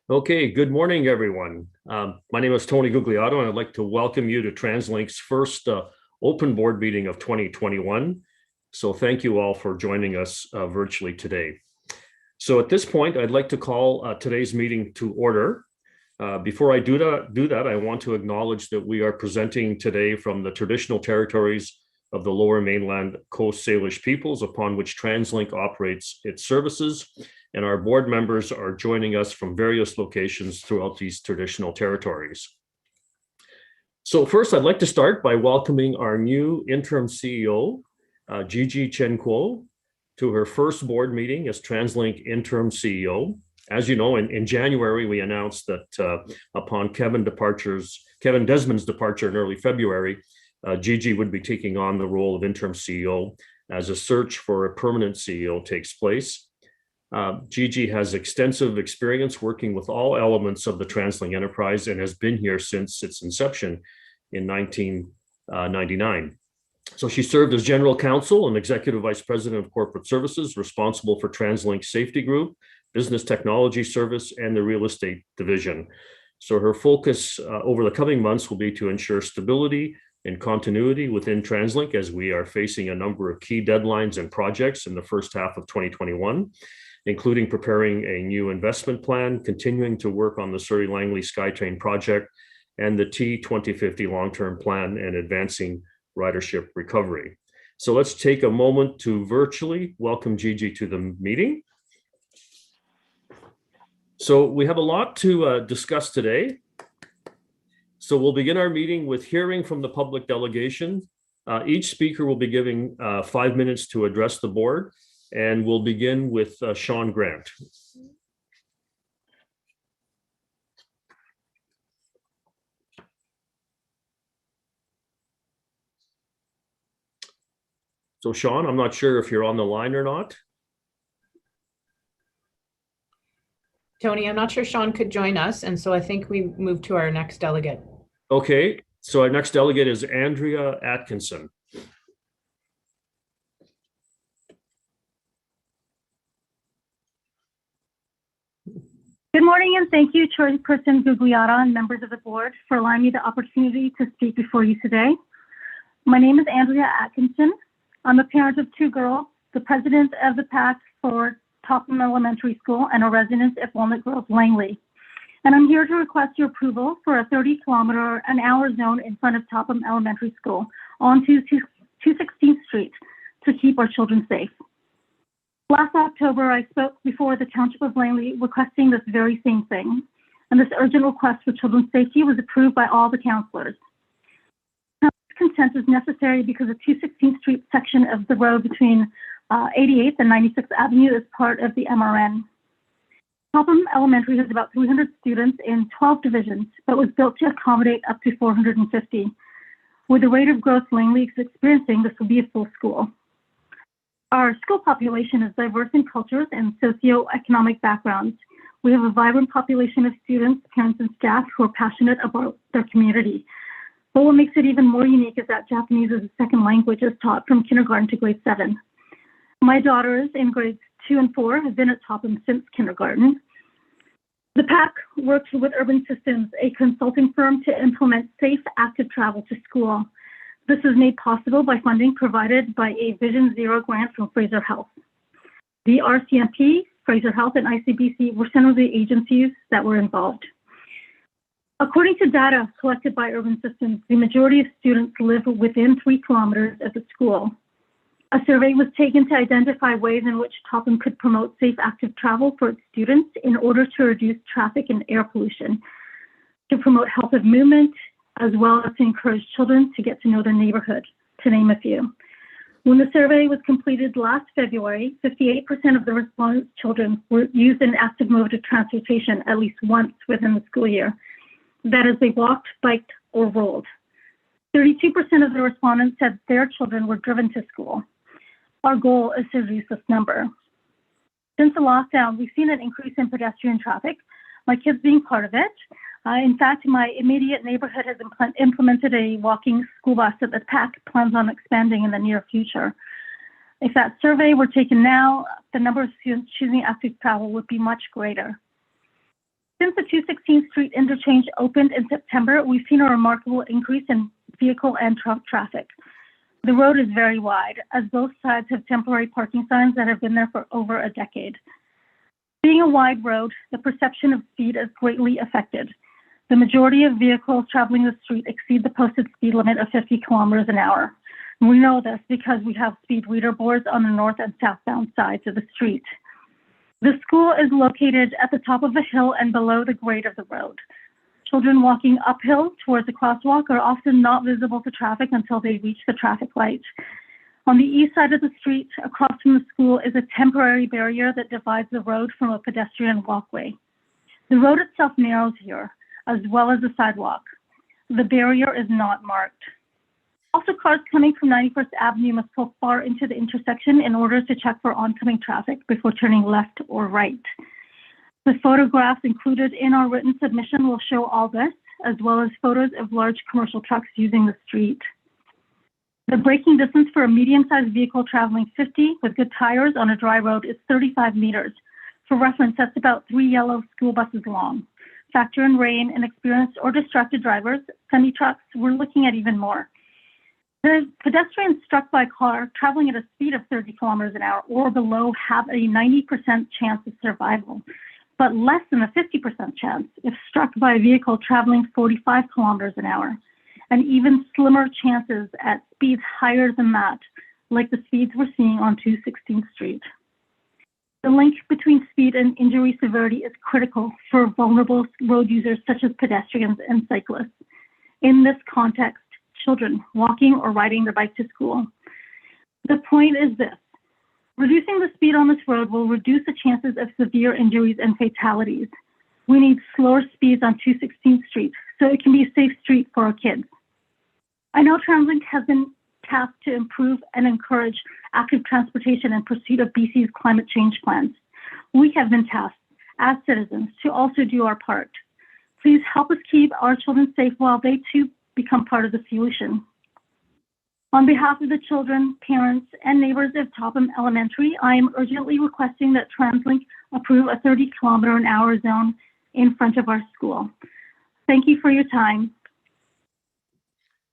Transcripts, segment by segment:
Okay, good morning, everyone. My name is Tony Guglielmo, and I'd like to welcome you to TransLink's first open board meeting of 2021. So thank you all for joining us virtually today. So at this point, I'd like to call today's meeting to order. Before I do that, I want to acknowledge that we are presenting today from the traditional territories of the Lower Mainland Coast Salish peoples upon which TransLink operates its services. And our board members are joining us from various locations throughout these traditional territories. So first, I'd like to start by welcoming our new interim CEO, Gigi Chen Kuo, to her first board meeting as TransLink interim CEO. As you know, in January, we announced that upon Kevin Desmond's departure in early February, Gigi would be taking on the role of interim CEO as a search for a permanent CEO takes place. Gigi has extensive experience working with all elements of the TransLink enterprise and has been here since its inception in 1999. So she served as General Counsel and Executive Vice President of Corporate Services, responsible for TransLink Safety Group, Business Technology Service, and the Real Estate Division. So her focus over the coming months will be to ensure stability and continuity within TransLink as we are facing a number of key deadlines and projects in the first half of 2021. Including preparing a new investment plan, continuing to work on the Surrey Langley SkyTrain project, and the T2050 long-term plan, and advancing ridership recovery. So let's take a moment to virtually welcome Gigi to the meeting. So we have a lot to discuss today. So we'll begin our meeting with hearing from the public delegation. Each speaker will be giving 5 minutes to address the board. And we'll begin with Sean Grant. So Sean, I'm not sure if you're on the line or not. Tony, I'm not sure Sean could join us, and so I think we move to our next delegate. Okay, so our next delegate is Andrea Atkinson. Good morning, and thank you, Chairperson Gugliotta and members of the board, for allowing me the opportunity to speak before you today. My name is Andrea Atkinson. I'm a parent of 2 girls, the president of the PAC for Topham Elementary School, and a resident of Walnut Grove, Langley. And I'm here to request your approval for a 30-kilometer-an-hour zone in front of Topham Elementary School onto 216th Street to keep our children safe. Last October, I spoke before the Township of Langley requesting this very same thing, and this urgent request for children's safety was approved by all the councillors. Consent is necessary because the 216th Street section of the road between 88th and 96th Avenue is part of the MRN. Topham Elementary has about 300 students in 12 divisions, but was built to accommodate up to 450. With the rate of growth Langley is experiencing, this will be a full school. Our school population is diverse in cultures and socioeconomic backgrounds. We have a vibrant population of students, parents, and staff who are passionate about their community. But what makes it even more unique is that Japanese as a second language is taught from kindergarten to grade 7. My daughters in grades 2 and 4 have been at Topham since kindergarten. The PAC works with Urban Systems, a consulting firm, to implement safe, active travel to school. This is made possible by funding provided by a Vision Zero grant from Fraser Health. The RCMP, Fraser Health, and ICBC were some of the agencies that were involved. According to data collected by Urban Systems, the majority of students live within 3 kilometers of the school. A survey was taken to identify ways in which Topham could promote safe, active travel for its students in order to reduce traffic and air pollution, to promote health of movement, as well as to encourage children to get to know their neighborhood, to name a few. When the survey was completed last February, 58% of the respondents' children were used an active mode of transportation at least once within the school year. That is, they walked, biked, or rolled. 32% of the respondents said their children were driven to school. Our goal is to reduce this number. Since the lockdown, we've seen an increase in pedestrian traffic, my kids being part of it. In fact, my immediate neighborhood has implemented a walking school bus that the PAC plans on expanding in the near future. If that survey were taken now, the number of students choosing active travel would be much greater. Since the 216th Street interchange opened in September, we've seen a remarkable increase in vehicle and truck traffic. The road is very wide, as both sides have temporary parking signs that have been there for over a decade. Being a wide road, the perception of speed is greatly affected. The majority of vehicles traveling the street exceed the posted speed limit of 50 kilometers an hour. We know this because we have speed reader boards on the north and southbound sides of the street. The school is located at the top of a hill and below the grade of the road. Children walking uphill towards the crosswalk are often not visible to traffic until they reach the traffic light. On the east side of the street, across from the school, is a temporary barrier that divides the road from a pedestrian walkway. The road itself narrows here, as well as the sidewalk. The barrier is not marked. Also, cars coming from 91st Avenue must pull far into the intersection in order to check for oncoming traffic before turning left or right. The photographs included in our written submission will show all this, as well as photos of large commercial trucks using the street. The braking distance for a medium-sized vehicle traveling 50 with good tires on a dry road is 35 meters. For reference, that's about 3 yellow school buses long. Factor in rain, inexperienced or distracted drivers, semi-trucks, we're looking at even more. The pedestrians struck by a car traveling at a speed of 30 kilometers an hour or below have a 90% chance of survival, but less than a 50% chance if struck by a vehicle traveling 45 kilometers an hour, and even slimmer chances at speeds higher than that, like the speeds we're seeing on 216th Street. The link between speed and injury severity is critical for vulnerable road users such as pedestrians and cyclists. In this context, children walking or riding their bike to school. The point is this: reducing the speed on this road will reduce the chances of severe injuries and fatalities. We need slower speeds on 216th Street so it can be a safe street for our kids. I know TransLink has been tasked to improve and encourage active transportation in pursuit of BC's climate change plans. We have been tasked as citizens to also do our part. Please help us keep our children safe while they too become part of the solution. On behalf of the children, parents, and neighbors of Topham Elementary, I am urgently requesting that TransLink approve a 30-kilometer-an-hour zone in front of our school. Thank you for your time.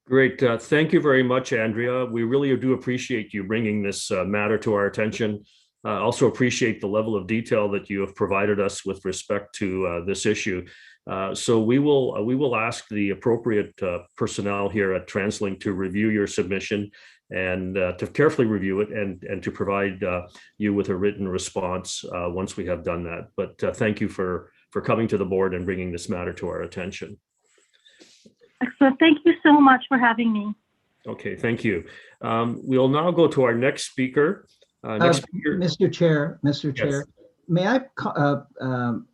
Great. Thank you very much, Andrea. We really do appreciate you bringing this matter to our attention. Also appreciate the level of detail that you have provided us with respect to this issue. So we will ask the appropriate personnel here at TransLink to review your submission and to carefully review it and to provide you with a written response once we have done that. But thank you for coming to the board and bringing this matter to our attention. Excellent. Thank you so much for having me. Okay, thank you. We'll now go to our next speaker. Mr. Chair, Yes. may I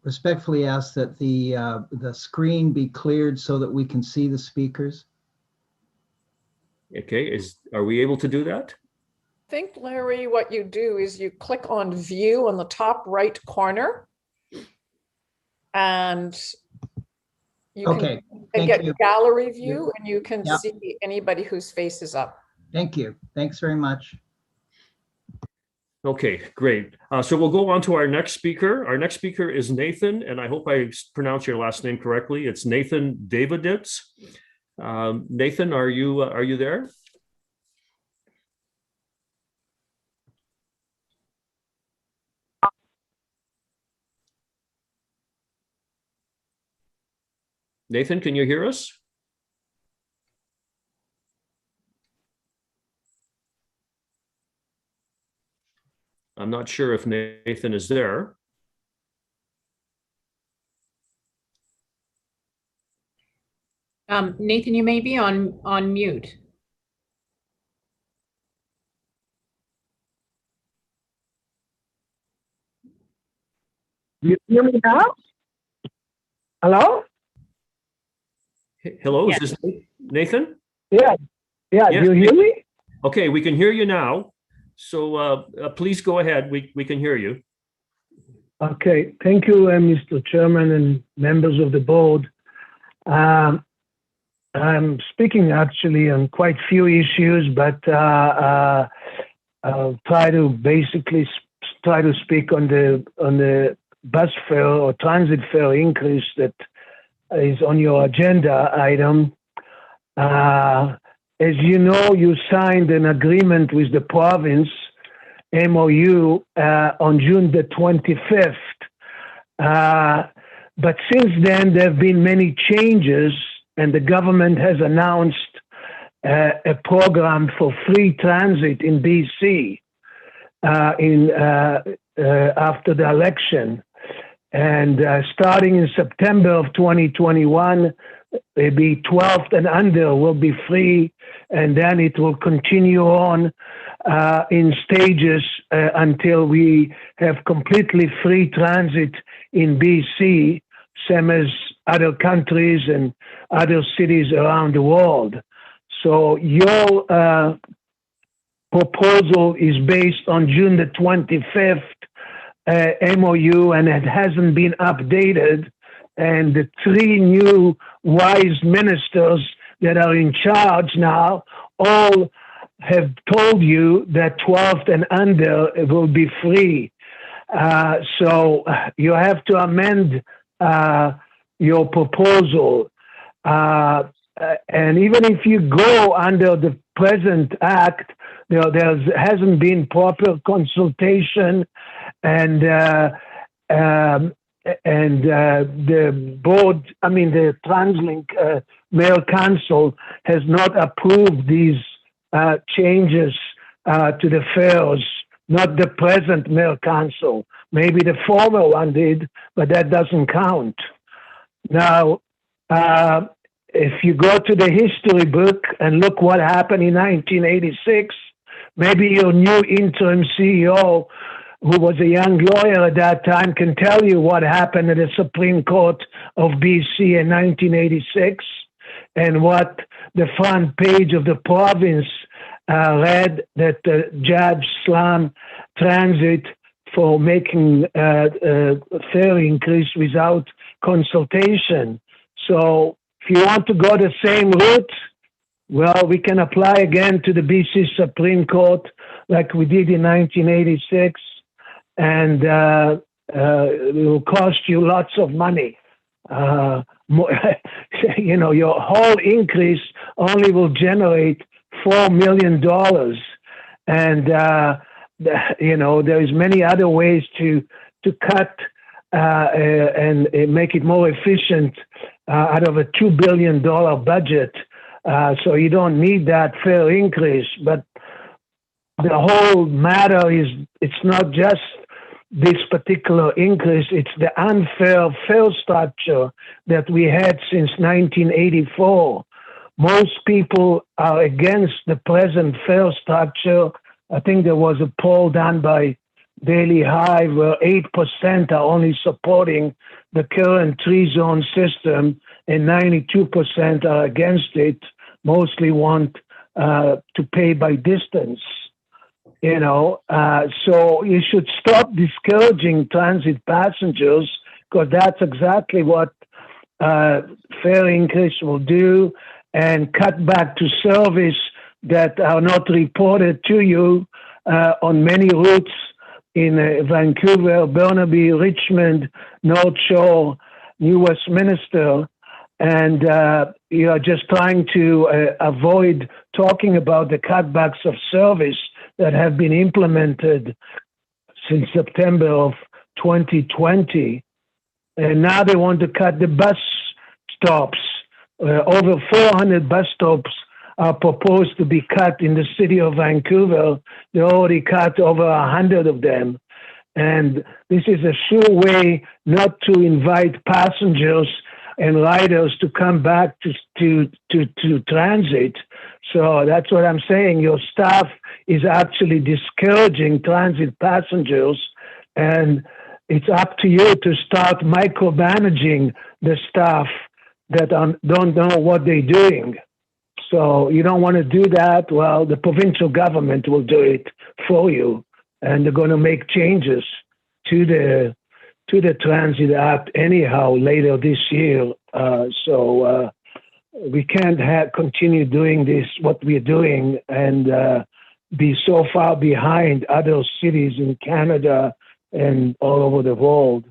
respectfully ask that the screen be cleared so that we can see the speakers? Okay, are we able to do that? I think, Larry, what you do is you click on view on the top right corner and you Okay, can thank get you. gallery view and you can Yep. see anybody whose face is up. Thank you. Thanks very much. Okay, great. So we'll go on to our next speaker. Our next speaker is Nathan, and I hope I pronounce your last name correctly. It's Nathan Daviditz. Nathan, are you there? Nathan, can you hear us? I'm not sure if Nathan is there. Nathan, you may be on mute. You hear me now? Hello? Hello, Yes. is this Nathan? Yeah. Yes. Do you hear me? Okay, we can hear you now. So please go ahead. We can hear you. Okay. Thank you, Mr. Chairman and members of the board. I'm speaking actually on quite few issues, but I'll try to basically try to speak on the bus fare or transit fare increase that is on your agenda item. As you know, you signed an agreement with the province, MOU, on June the 25th. But since then, there have been many changes, and the government has announced a program for free transit in BC after the election. And starting in September of 2021, maybe 12th and under will be free, and then it will continue on in stages until we have completely free transit in BC, same as other countries and other cities around the world. So your proposal is based on June the 25th MOU, and it hasn't been updated. And the three new wise ministers that are in charge now all have told you that 12th and under will be free. So you have to amend your proposal. And even if you go under the present act, there hasn't been proper consultation, and the board, the TransLink Mayor Council has not approved these changes to the fares, not the present Mayor Council. Maybe the former one did, but that doesn't count. Now, if you go to the history book and look what happened in 1986, maybe your new interim CEO, who was a young lawyer at that time, can tell you what happened at the Supreme Court of BC in 1986 and what the front page of the province read, that Judge slammed transit for making fare increase without consultation. So if you want to go the same route, well, we can apply again to the BC Supreme Court like we did in 1986, and it will cost you lots of money. Your whole increase only will generate $4 million. And, there is many other ways to cut and make it more efficient out of a $2 billion budget. So you don't need that fare increase. But the whole matter is, it's not just this particular increase, it's the unfair fare structure that we had since 1984. Most people are against the present fare structure. I think there was a poll done by Daily Hive where 8% are only supporting the current three-zone system and 92% are against it, mostly want to pay by distance. So you should stop discouraging transit passengers, because that's exactly what fare increase will do, and cut back to service that are not reported to you on many routes in Vancouver, Burnaby, Richmond, North Shore, New Westminster. And you are just trying to avoid talking about the cutbacks of service that have been implemented since September of 2020. And now they want to cut the bus stops. Over 400 bus stops are proposed to be cut in the city of Vancouver. They already cut over 100 of them. And this is a sure way not to invite passengers and riders to come back to transit. So that's what I'm saying. Your staff is actually discouraging transit passengers, and it's up to you to start micromanaging the staff that don't know what they're doing. So you don't want to do that. Well, the provincial government will do it for you, and they're going to make changes to the Transit Act anyhow later this year. So we can't continue doing this, what we're doing, and be so far behind other cities in Canada and all over the world.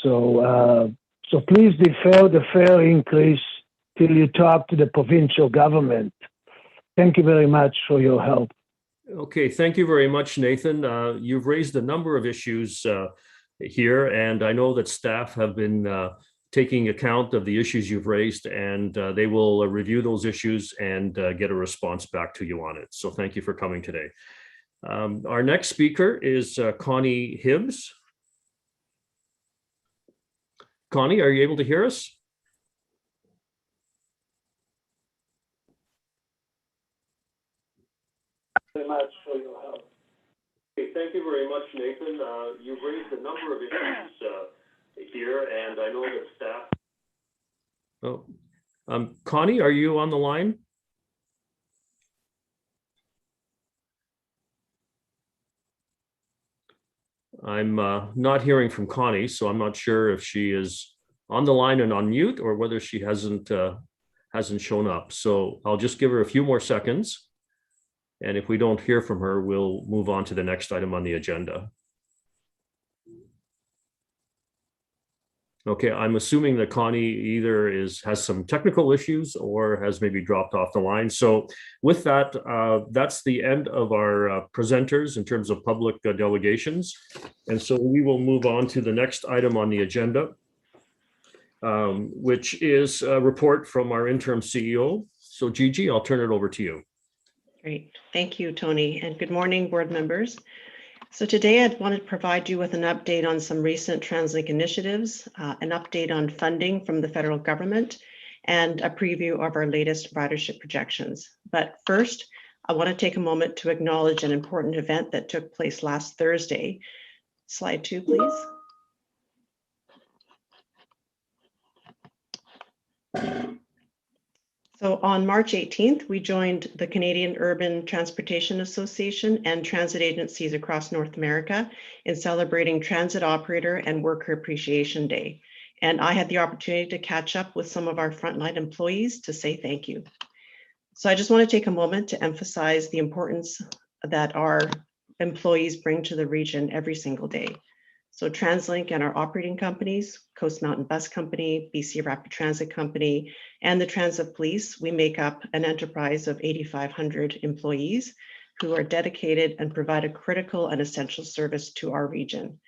So please defer the fare increase till you talk to the provincial government. Thank you very much for your help. Okay, thank you very much, Nathan. You've raised a number of issues here, and I know that staff have been taking account of the issues you've raised, and they will review those issues and get a response back to you on it. So thank you for coming today. Our next speaker is Connie Hibbs. Connie, are you able to hear us? Very much for your help. Okay, thank you very much, Nathan. You've raised a number of issues here, and I know that staff. Oh, Connie, are you on the line? I'm not hearing from Connie, so I'm not sure if she is on the line and on mute or whether she hasn't shown up. So I'll just give her a few more seconds. And if we don't hear from her, we'll move on to the next item on the agenda. Okay, I'm assuming that Connie either has some technical issues or has maybe dropped off the line. So with that, that's the end of our presenters in terms of public delegations. And so we will move on to the next item on the agenda, which is a report from our interim CEO. So Gigi, I'll turn it over to you. Great. Thank you, Tony, and good morning, board members. So today I wanted to provide you with an update on some recent TransLink initiatives, an update on funding from the federal government, and a preview of our latest ridership projections. But first, I want to take a moment to acknowledge an important event that took place last Thursday. Slide 2, please. So on March 18th, we joined the Canadian Urban Transportation Association and transit agencies across North America in celebrating Transit Operator and Worker Appreciation Day. And I had the opportunity to catch up with some of our frontline employees to say thank you. So I just want to take a moment to emphasize the importance that our employees bring to the region every single day. So TransLink and our operating companies, Coast Mountain Bus Company, BC Rapid Transit Company, and the Transit Police, we make up an enterprise of 8,500 employees who are dedicated and provide a critical and essential service to our region.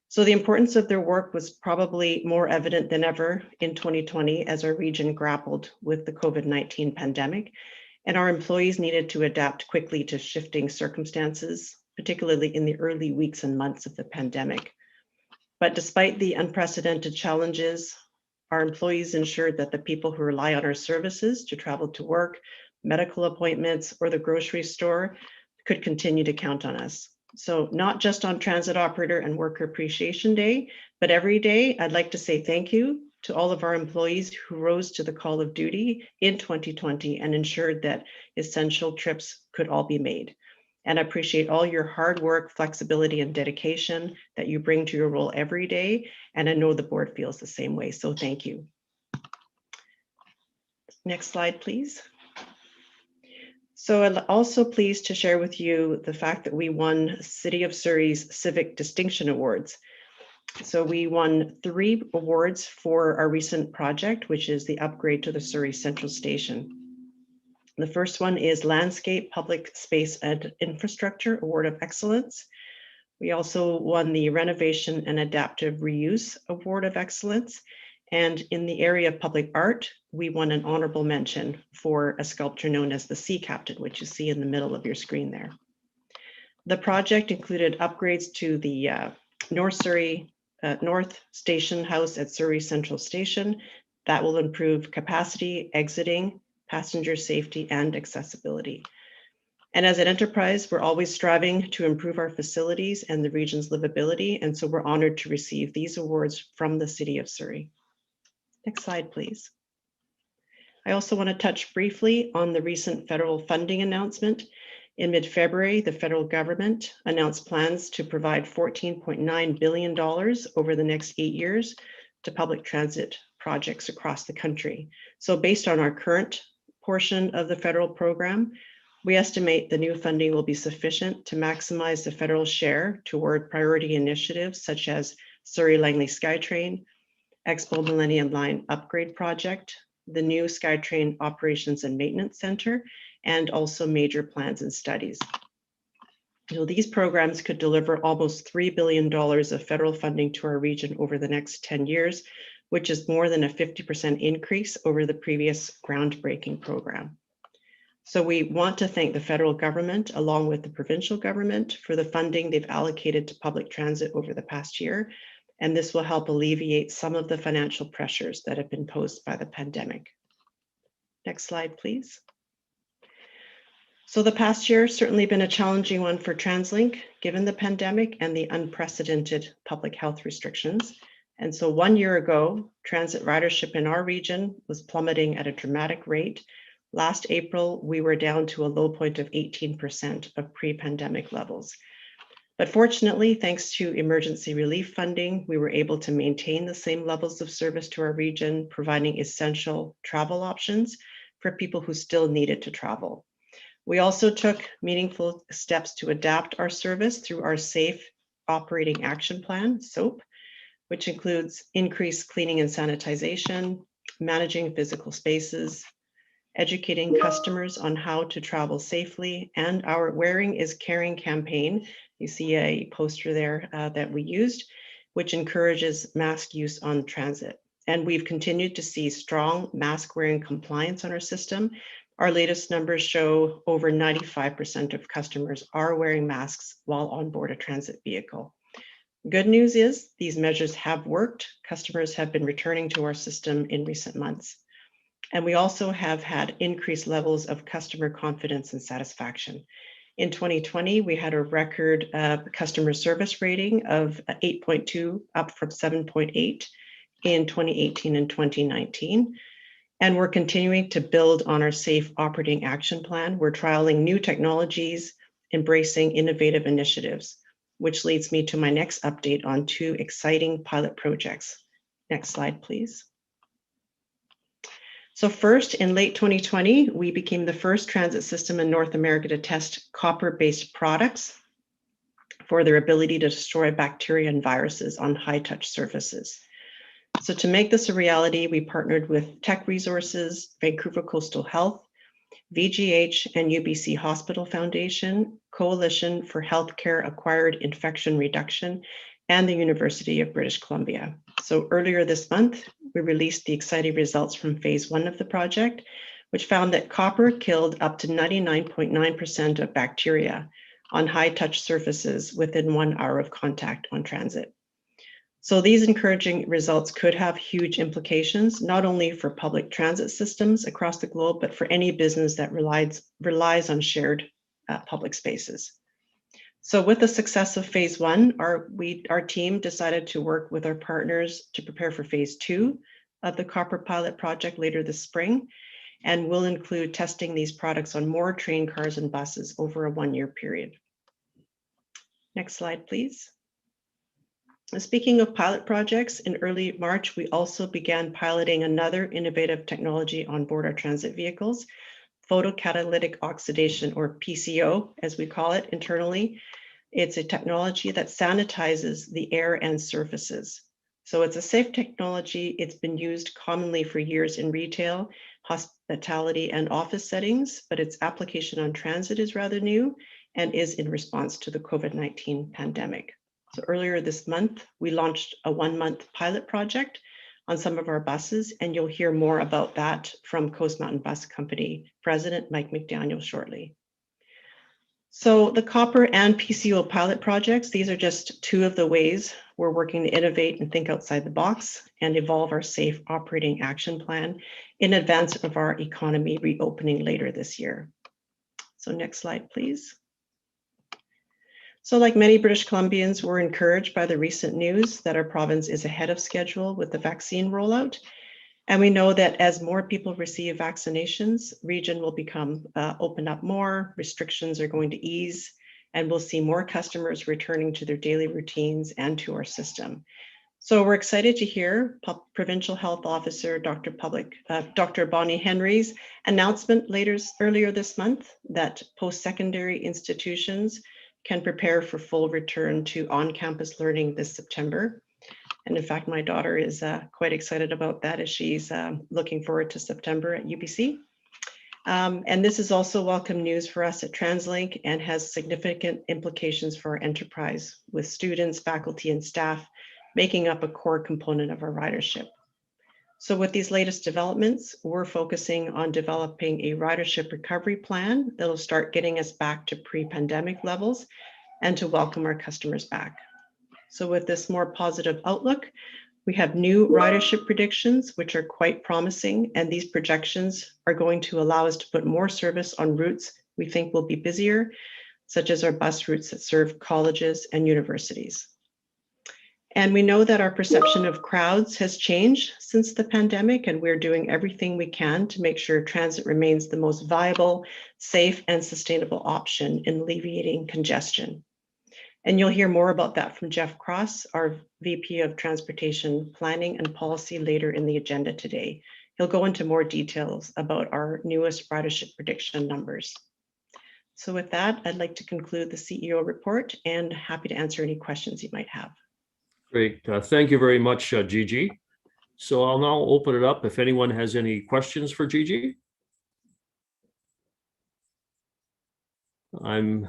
So the importance of their work was probably more evident than ever in 2020 as our region grappled with the COVID-19 pandemic, and our employees needed to adapt quickly to shifting circumstances, particularly in the early weeks and months of the pandemic. But despite the unprecedented challenges, our employees ensured that the people who rely on our services to travel to work, medical appointments, or the grocery store could continue to count on us. So not just on Transit Operator and Worker Appreciation Day, but every day, I'd like to say thank you to all of our employees who rose to the call of duty in 2020 and ensured that essential trips could all be made. And I appreciate all your hard work, flexibility, and dedication that you bring to your role every day. And I know the board feels the same way, so thank you. Next slide, please. So I'm also pleased to share with you the fact that we won City of Surrey's Civic Distinction Awards. So we won 3 awards for our recent project, which is the upgrade to the Surrey Central Station. The first one is Landscape, Public Space and Infrastructure Award of Excellence. We also won the Renovation and Adaptive Reuse Award of Excellence. And in the area of public art, we won an honorable mention for a sculpture known as the Sea Captain, which you see in the middle of your screen there. The project included upgrades to the North Station House at Surrey Central Station that will improve capacity, exiting, passenger safety, and accessibility. And as an enterprise, we're always striving to improve our facilities and the region's livability. And so we're honored to receive these awards from the City of Surrey. Next slide, please. I also want to touch briefly on the recent federal funding announcement. In mid-February, the federal government announced plans to provide $14.9 billion over the next 8 years to public transit projects across the country. So based on our current portion of the federal program, we estimate the new funding will be sufficient to maximize the federal share toward priority initiatives such as Surrey Langley SkyTrain, Expo Millennium Line Upgrade Project, the new SkyTrain Operations and Maintenance Center, and also major plans and studies. These programs could deliver almost $3 billion of federal funding to our region over the next 10 years, which is more than a 50% increase over the previous groundbreaking program. So we want to thank the federal government, along with the provincial government, for the funding they've allocated to public transit over the past year, and this will help alleviate some of the financial pressures that have been posed by the pandemic. Next slide, please. So the past year has certainly been a challenging one for TransLink, given the pandemic and the unprecedented public health restrictions. And so 1 year ago, transit ridership in our region was plummeting at a dramatic rate. Last April, we were down to a low point of 18% of pre-pandemic levels. But fortunately, thanks to emergency relief funding, we were able to maintain the same levels of service to our region, providing essential travel options for people who still needed to travel. We also took meaningful steps to adapt our service through our Safe Operating Action Plan, SOAP, which includes increased cleaning and sanitization, managing physical spaces, educating customers on how to travel safely, and our Wearing is Caring campaign. You see a poster there that we used, which encourages mask use on transit. And we've continued to see strong mask wearing compliance on our system. Our latest numbers show over 95% of customers are wearing masks while on board a transit vehicle. Good news is these measures have worked. Customers have been returning to our system in recent months. And we also have had increased levels of customer confidence and satisfaction. In 2020, we had a record customer service rating of 8.2, up from 7.8 in 2018 and 2019. And we're continuing to build on our Safe Operating Action Plan. We're trialing new technologies, embracing innovative initiatives, which leads me to my next update on 2 exciting pilot projects. Next slide, please. So first, in late 2020, we became the first transit system in North America to test copper-based products for their ability to destroy bacteria and viruses on high-touch surfaces. So to make this a reality, we partnered with Tech Resources, Vancouver Coastal Health, VGH and UBC Hospital Foundation, Coalition for Healthcare Acquired Infection Reduction, and the University of British Columbia. So earlier this month, we released the exciting results from phase 1 of the project, which found that copper killed up to 99.9% of bacteria on high-touch surfaces within 1 hour of contact on transit. So these encouraging results could have huge implications, not only for public transit systems across the globe, but for any business that relies on shared public spaces. So with the success of phase 1, our team decided to work with our partners to prepare for phase 2 of the copper pilot project later this spring, and will include testing these products on more train cars and buses over a 1-year period. Next slide, please. Speaking of pilot projects, in early March, we also began piloting another innovative technology on board our transit vehicles, photocatalytic oxidation, or PCO, as we call it internally. It's a technology that sanitizes the air and surfaces. So it's a safe technology. It's been used commonly for years in retail, hospitality, and office settings, but its application on transit is rather new and is in response to the COVID-19 pandemic. So earlier this month, we launched a 1-month pilot project on some of our buses, and you'll hear more about that from Coast Mountain Bus Company President Mike McDaniel shortly. So the copper and PCO pilot projects, these are just 2 of the ways we're working to innovate and think outside the box and evolve our Safe Operating Action Plan in advance of our economy reopening later this year. So next slide, please. So like many British Columbians, we're encouraged by the recent news that our province is ahead of schedule with the vaccine rollout. And we know that as more people receive vaccinations, region will become open up more, restrictions are going to ease, and we'll see more customers returning to their daily routines and to our system. So we're excited to hear Provincial Health Officer Dr. Bonnie Henry's announcement earlier this month that post-secondary institutions can prepare for full return to on-campus learning this September. And in fact, my daughter is quite excited about that as she's looking forward to September at UBC. And this is also welcome news for us at TransLink and has significant implications for our enterprise, with students, faculty, and staff making up a core component of our ridership. So with these latest developments, we're focusing on developing a ridership recovery plan that'll start getting us back to pre-pandemic levels and to welcome our customers back. So with this more positive outlook, we have new ridership predictions, which are quite promising, and these projections are going to allow us to put more service on routes we think will be busier, such as our bus routes that serve colleges and universities. And we know that our perception of crowds has changed since the pandemic, and we're doing everything we can to make sure transit remains the most viable, safe, and sustainable option in alleviating congestion. And you'll hear more about that from Jeff Cross, our VP of Transportation Planning and Policy, later in the agenda today. He'll go into more details about our newest ridership prediction numbers. So with that, I'd like to conclude the CEO report and happy to answer any questions you might have. Great. Thank you very much, Gigi. So I'll now open it up if anyone has any questions for Gigi. I'm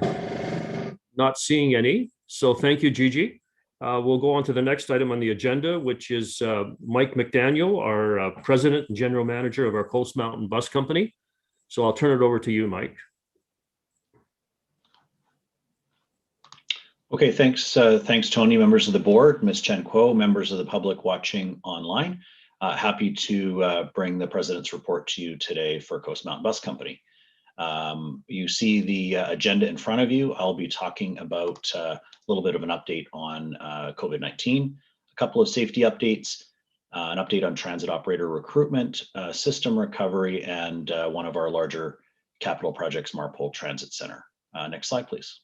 not seeing any. So thank you, Gigi. We'll go on to the next item on the agenda, which is Mike McDaniel, our President and General Manager of our Coast Mountain Bus Company. So I'll turn it over to you, Mike. Okay, thanks, Tony, members of the board, Ms. Chen Kuo, members of the public watching online. Happy to bring the President's report to you today for Coast Mountain Bus Company. You see the agenda in front of you. I'll be talking about a little bit of an update on COVID-19, a couple of safety updates, an update on transit operator recruitment, system recovery, and one of our larger capital projects, Marpole Transit Center. Next slide, please.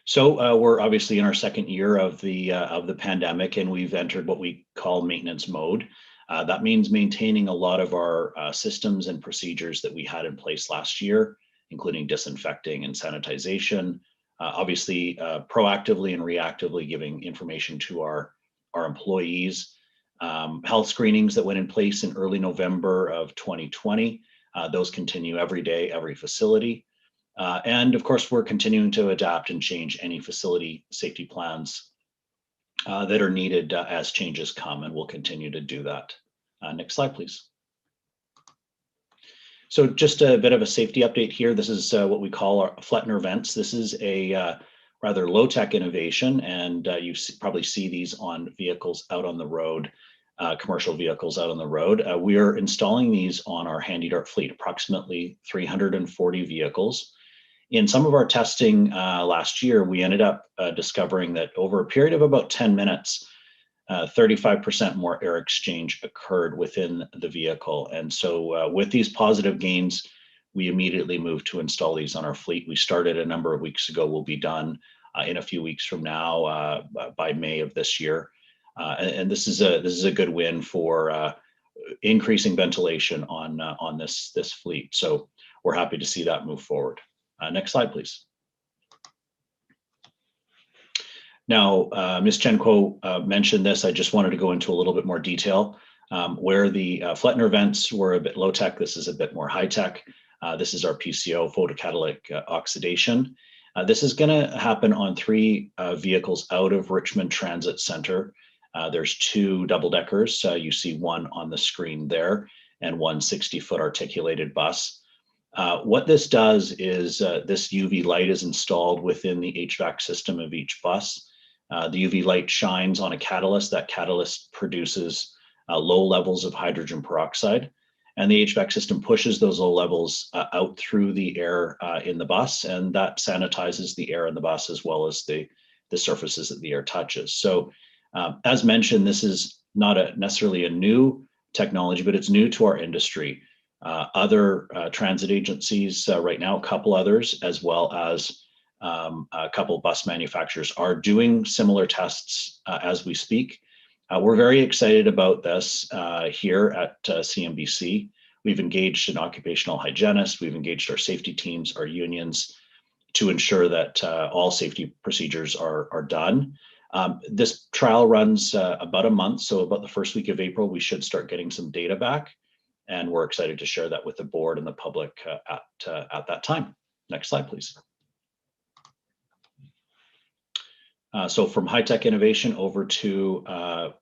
So we're obviously in our second year of the pandemic, and we've entered what we call maintenance mode. That means maintaining a lot of our systems and procedures that we had in place last year, including disinfecting and sanitization, obviously proactively and reactively giving information to our employees, health screenings that went in place in early November of 2020. Those continue every day, every facility. And of course, we're continuing to adapt and change any facility safety plans that are needed as changes come, and we'll continue to do that. Next slide, please. So just a bit of a safety update here. This is what we call our Flettner vents. This is a rather low-tech innovation, and you probably see these on vehicles out on the road, commercial vehicles out on the road. We are installing these on our Handy Dart fleet, approximately 340 vehicles. In some of our testing last year, we ended up discovering that over a period of about 10 minutes, 35% more air exchange occurred within the vehicle. And so with these positive gains, we immediately moved to install these on our fleet. We started a number of weeks ago. We'll be done in a few weeks from now by May of this year. And this is a good win for increasing ventilation on this fleet. So we're happy to see that move forward. Next slide, please. Now, Ms. Chen Kuo mentioned this. I just wanted to go into a little bit more detail. Where the Flettner vents were a bit low tech, this is a bit more high tech. This is our PCO, photocatalytic oxidation. This is going to happen on 3 vehicles out of Richmond Transit Center. There's 2 double deckers. You see one on the screen there, and one 60-foot articulated bus. What this does is this UV light is installed within the HVAC system of each bus. The UV light shines on a catalyst. That catalyst produces low levels of hydrogen peroxide, and the HVAC system pushes those low levels out through the air in the bus, and that sanitizes the air in the bus as well as the surfaces that the air touches. So as mentioned, this is not necessarily a new technology, but it's new to our industry. Other transit agencies right now, a couple others, as well as a couple bus manufacturers are doing similar tests as we speak. We're very excited about this here at CMBC. We've engaged an occupational hygienist. We've engaged our safety teams, our unions, to ensure that all safety procedures are done. This trial runs about a month, so about the first week of April, we should start getting some data back, and we're excited to share that with the board and the public at that time. Next slide, please. So from high-tech innovation over to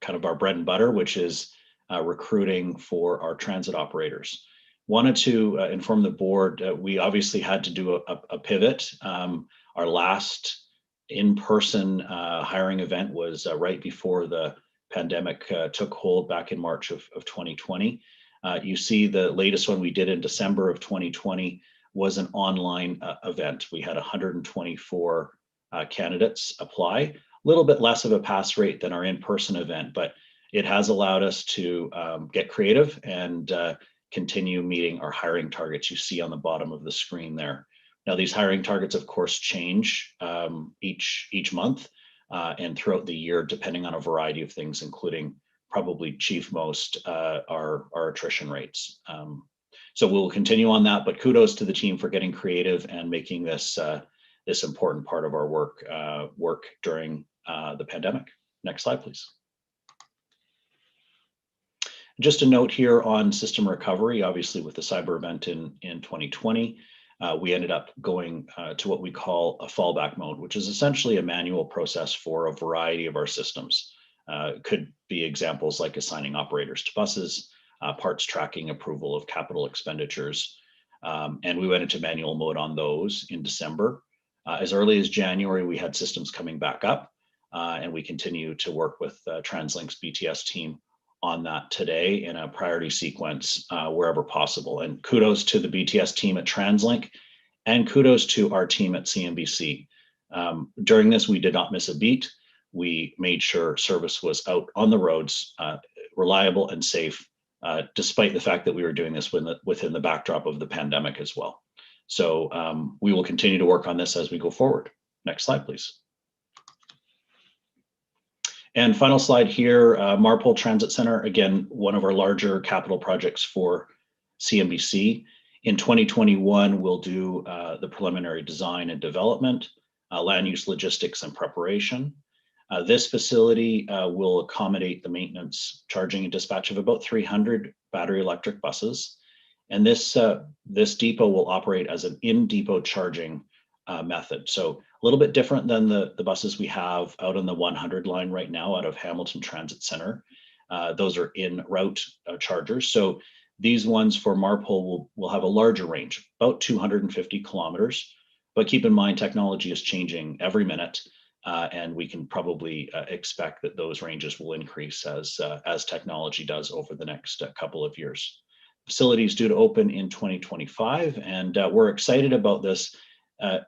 kind of our bread and butter, which is recruiting for our transit operators. Wanted to inform the board, we obviously had to do a pivot. Our last in-person hiring event was right before the pandemic took hold back in March of 2020. You see the latest one we did in December of 2020 was an online event. We had 124 candidates apply, a little bit less of a pass rate than our in-person event, but it has allowed us to get creative and continue meeting our hiring targets you see on the bottom of the screen there. Now, these hiring targets, of course, change each month and throughout the year, depending on a variety of things, including probably chief most our attrition rates. So we'll continue on that, but kudos to the team for getting creative and making this this important part of our work during the pandemic. Next slide, please. Just a note here on system recovery, obviously with the cyber event in 2020, we ended up going to what we call a fallback mode, which is essentially a manual process for a variety of our systems. Could be examples like assigning operators to buses, parts tracking, approval of capital expenditures, and we went into manual mode on those in December. As early as January, we had systems coming back up, and we continue to work with TransLink's BTS team on that today in a priority sequence wherever possible. And kudos to the BTS team at TransLink, and kudos to our team at CNBC. During this, we did not miss a beat. We made sure service was out on the roads, reliable and safe, despite the fact that we were doing this within the backdrop of the pandemic as well. So we will continue to work on this as we go forward. Next slide, please. And final slide here, Marpole Transit Center, again, one of our larger capital projects for CNBC. In 2021, we'll do the preliminary design and development, land use logistics and preparation. This facility will accommodate the maintenance, charging and dispatch of about 300 battery electric buses. And this depot will operate as an in-depot charging method. So a little bit different than the buses we have out on the 100 line right now out of Hamilton Transit Center. Those are in-route chargers. So these ones for Marpole will have a larger range, about 250 kilometers. But keep in mind, technology is changing every minute, and we can probably expect that those ranges will increase as technology does over the next couple of years. Facility is due to open in 2025, and we're excited about this.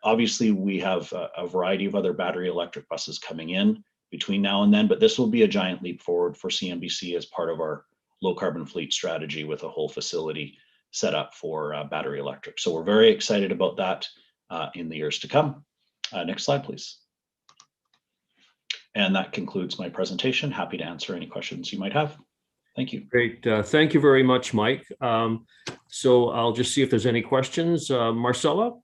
Obviously, we have a variety of other battery electric buses coming in between now and then, but this will be a giant leap forward for CNBC as part of our low carbon fleet strategy with a whole facility set up for battery electric. So we're very excited about that in the years to come. Next slide, please. And that concludes my presentation. Happy to answer any questions you might have. Thank you. Great. Thank you very much, Mike. So I'll just see if there's any questions. Marcella?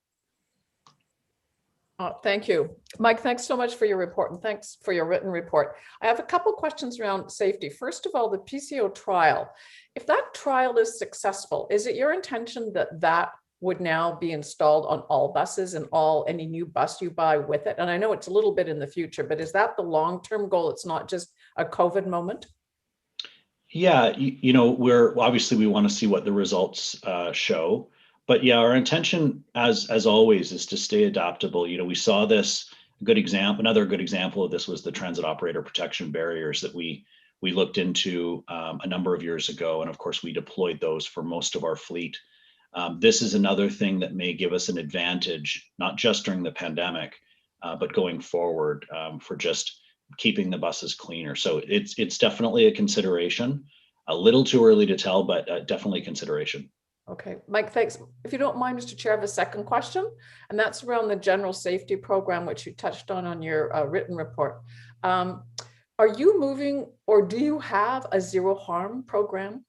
Thank you. Mike, thanks so much for your report, and thanks for your written report. I have a couple questions around safety. First of all, the PCO trial. If that trial is successful, is it your intention that that would now be installed on all buses and any new bus you buy with it? And I know it's a little bit in the future, but is that the long-term goal? It's not just a COVID moment? Yeah, you know, we want to see what the results show. But yeah, our intention, as always, is to stay adaptable. You know, we saw this good example. Another good example of this was the transit operator protection barriers that we looked into a number of years ago, and of course, we deployed those for most of our fleet. This is another thing that may give us an advantage, not just during the pandemic, but going forward for just keeping the buses cleaner. So it's definitely a consideration. A little too early to tell, but definitely a consideration. Okay, Mike, thanks. If you don't mind, Mr. Chair, I have a second question, and that's around the general safety program, which you touched on your written report. Are you moving, or do you have a zero harm program?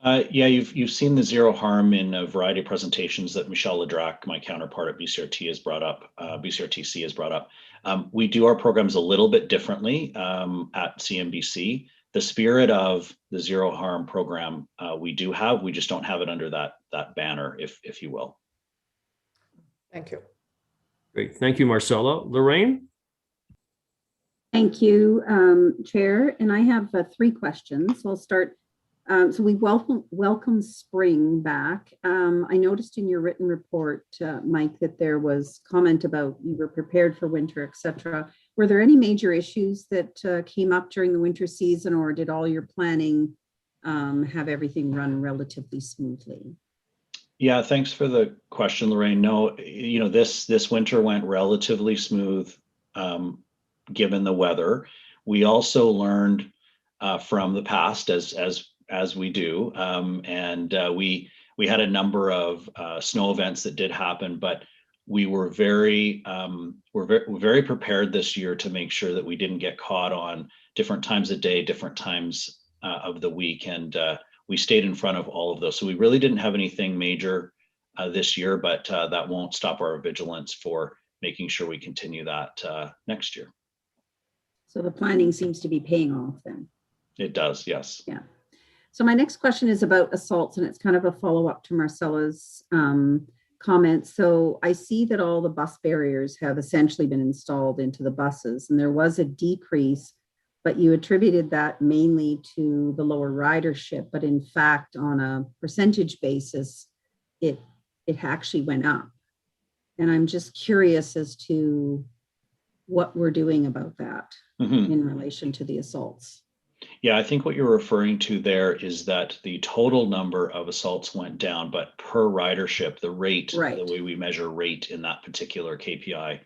Yeah, you've seen the zero harm in a variety of presentations that Michelle Ledrac, my counterpart at BCRT, has brought up. BCRTC has brought up. We do our programs a little bit differently at CMBC. The spirit of the zero harm program we do have. We just don't have it under that banner, if you will. Thank you. Great. Thank you, Marcella. Lorraine? Thank you, Chair. And I have 3 questions. So I'll start. So we welcome spring back. I noticed in your written report, Mike, that there was comment about you were prepared for winter, etc. Were there any major issues that came up during the winter season, or did all your planning have everything run relatively smoothly? Yeah, thanks for the question, Lorraine. No, this winter went relatively smooth given the weather. We also learned from the past as we do, and we had a number of snow events that did happen, but we were very prepared this year to make sure that we didn't get caught on different times of day, different times of the week, and we stayed in front of all of those. So we really didn't have anything major this year, but that won't stop our vigilance for making sure we continue that next year. So the planning seems to be paying off then. It does, yes. Yeah. So my next question is about assaults, and it's kind of a follow-up to Marcella's comments. So I see that all the bus barriers have essentially been installed into the buses, and there was a decrease, but you attributed that mainly to the lower ridership. But in fact, on a percentage basis, it actually went up. And I'm just curious as to what we're doing about that in relation to the assaults. Yeah, I think what you're referring to there is that the total number of assaults went down, but per ridership, the rate, the way we measure rate in that particular KPI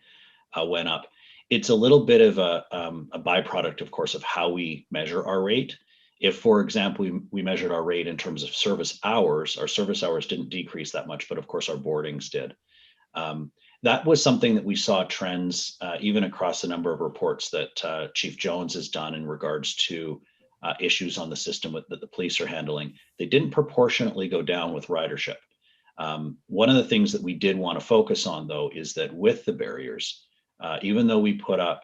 went up. It's a little bit of a byproduct, of course, of how we measure our rate. If, for example, we measured our rate in terms of service hours, our service hours didn't decrease that much, but of course our boardings did. That was something that we saw trends even across a number of reports that Chief Jones has done in regards to issues on the system that the police are handling. They didn't proportionately go down with ridership. One of the things that we did want to focus on, though, is that with the barriers, even though we put up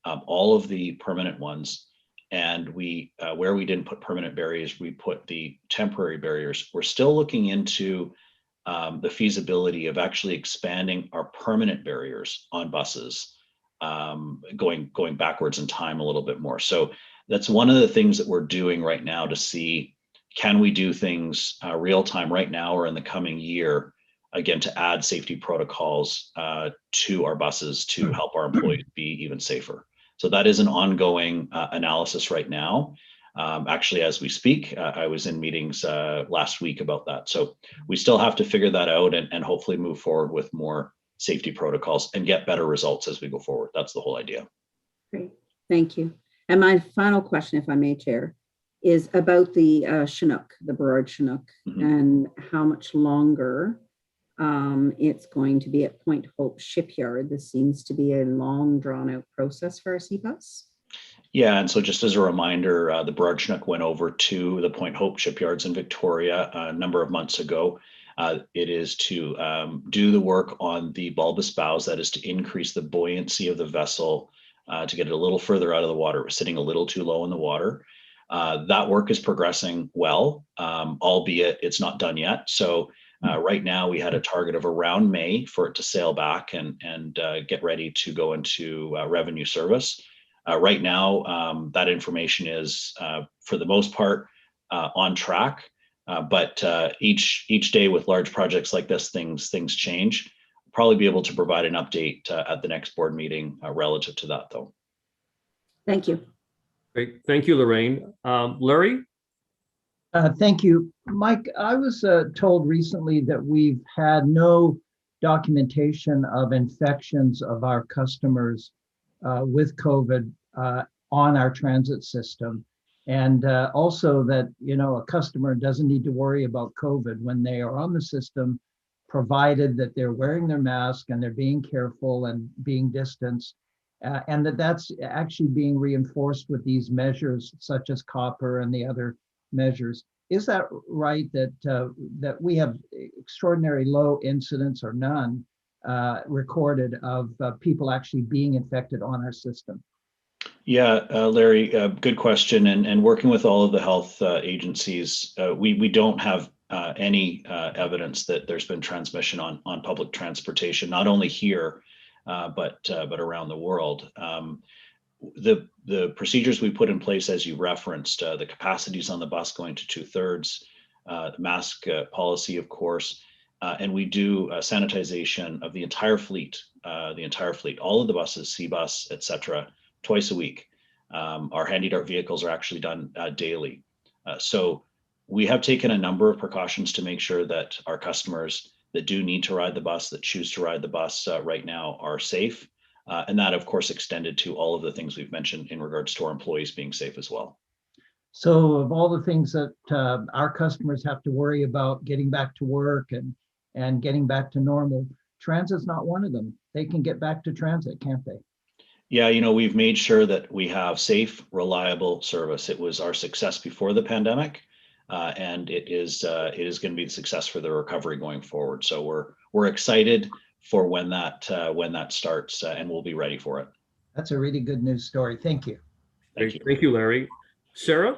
all of the permanent ones, and where we didn't put permanent barriers, we put the temporary barriers, we're still looking into the feasibility of actually expanding our permanent barriers on buses, going backwards in time a little bit more. So that's one of the things that we're doing right now to see, can we do things real time right now or in the coming year, again, to add safety protocols to our buses to help our employees be even safer. So that is an ongoing analysis right now. Actually, as we speak, I was in meetings last week about that. So we still have to figure that out and hopefully move forward with more safety protocols and get better results as we go forward. That's the whole idea. Great, thank you. And my final question, if I may, Chair, is about the Chinook, the Burrard Chinook, and how much longer it's going to be at Point Hope Shipyard. This seems to be a long, drawn-out process for our CBus. Yeah, and so just as a reminder, the Burrard Chinook went over to the Point Hope shipyards in Victoria a number of months ago. It is to do the work on the bulbous bows, that is to increase the buoyancy of the vessel, to get it a little further out of the water. We're sitting a little too low in the water. That work is progressing well, albeit it's not done yet. So right now we had a target of around May for it to sail back and get ready to go into revenue service. Right now, that information is, for the most part, on track. But each day with large projects like this, things change. We'll probably be able to provide an update at the next board meeting relative to that, though. Thank you. Great. Thank you, Lorraine. Larry? Thank you. Mike, I was told recently that we've had no documentation of infections of our customers with COVID on our transit system. And also that, a customer doesn't need to worry about COVID when they are on the system, provided that they're wearing their mask and they're being careful and being distanced. And that's actually being reinforced with these measures such as copper and the other measures. is that right that that we have extraordinary low incidence or none recorded of people actually being infected on our system? Yeah, Larry, good question. And working with all of the health agencies, we don't have any evidence that there's been transmission on public transportation, not only here, but around the world. The procedures we put in place, as you referenced, the capacities on the bus going to 2/3, mask policy, of course, and we do sanitization of the entire fleet, all of the buses, C-Bus, et cetera, twice a week. Our handy dart vehicles are actually done daily. So we have taken a number of precautions to make sure that our customers that do need to ride the bus, that choose to ride the bus right now, are safe. And that, of course, extended to all of the things we've mentioned in regards to our employees being safe as well. So of all the things that our customers have to worry about getting back to work and getting back to normal, transit's not one of them. They can get back to transit, can't they? Yeah, we've made sure that we have safe, reliable service. It was our success before the pandemic, and it is going to be the success for the recovery going forward. So we're excited for when that starts, and we'll be ready for it. That's a really good news story. Thank you. Thank you, Larry. Sarah?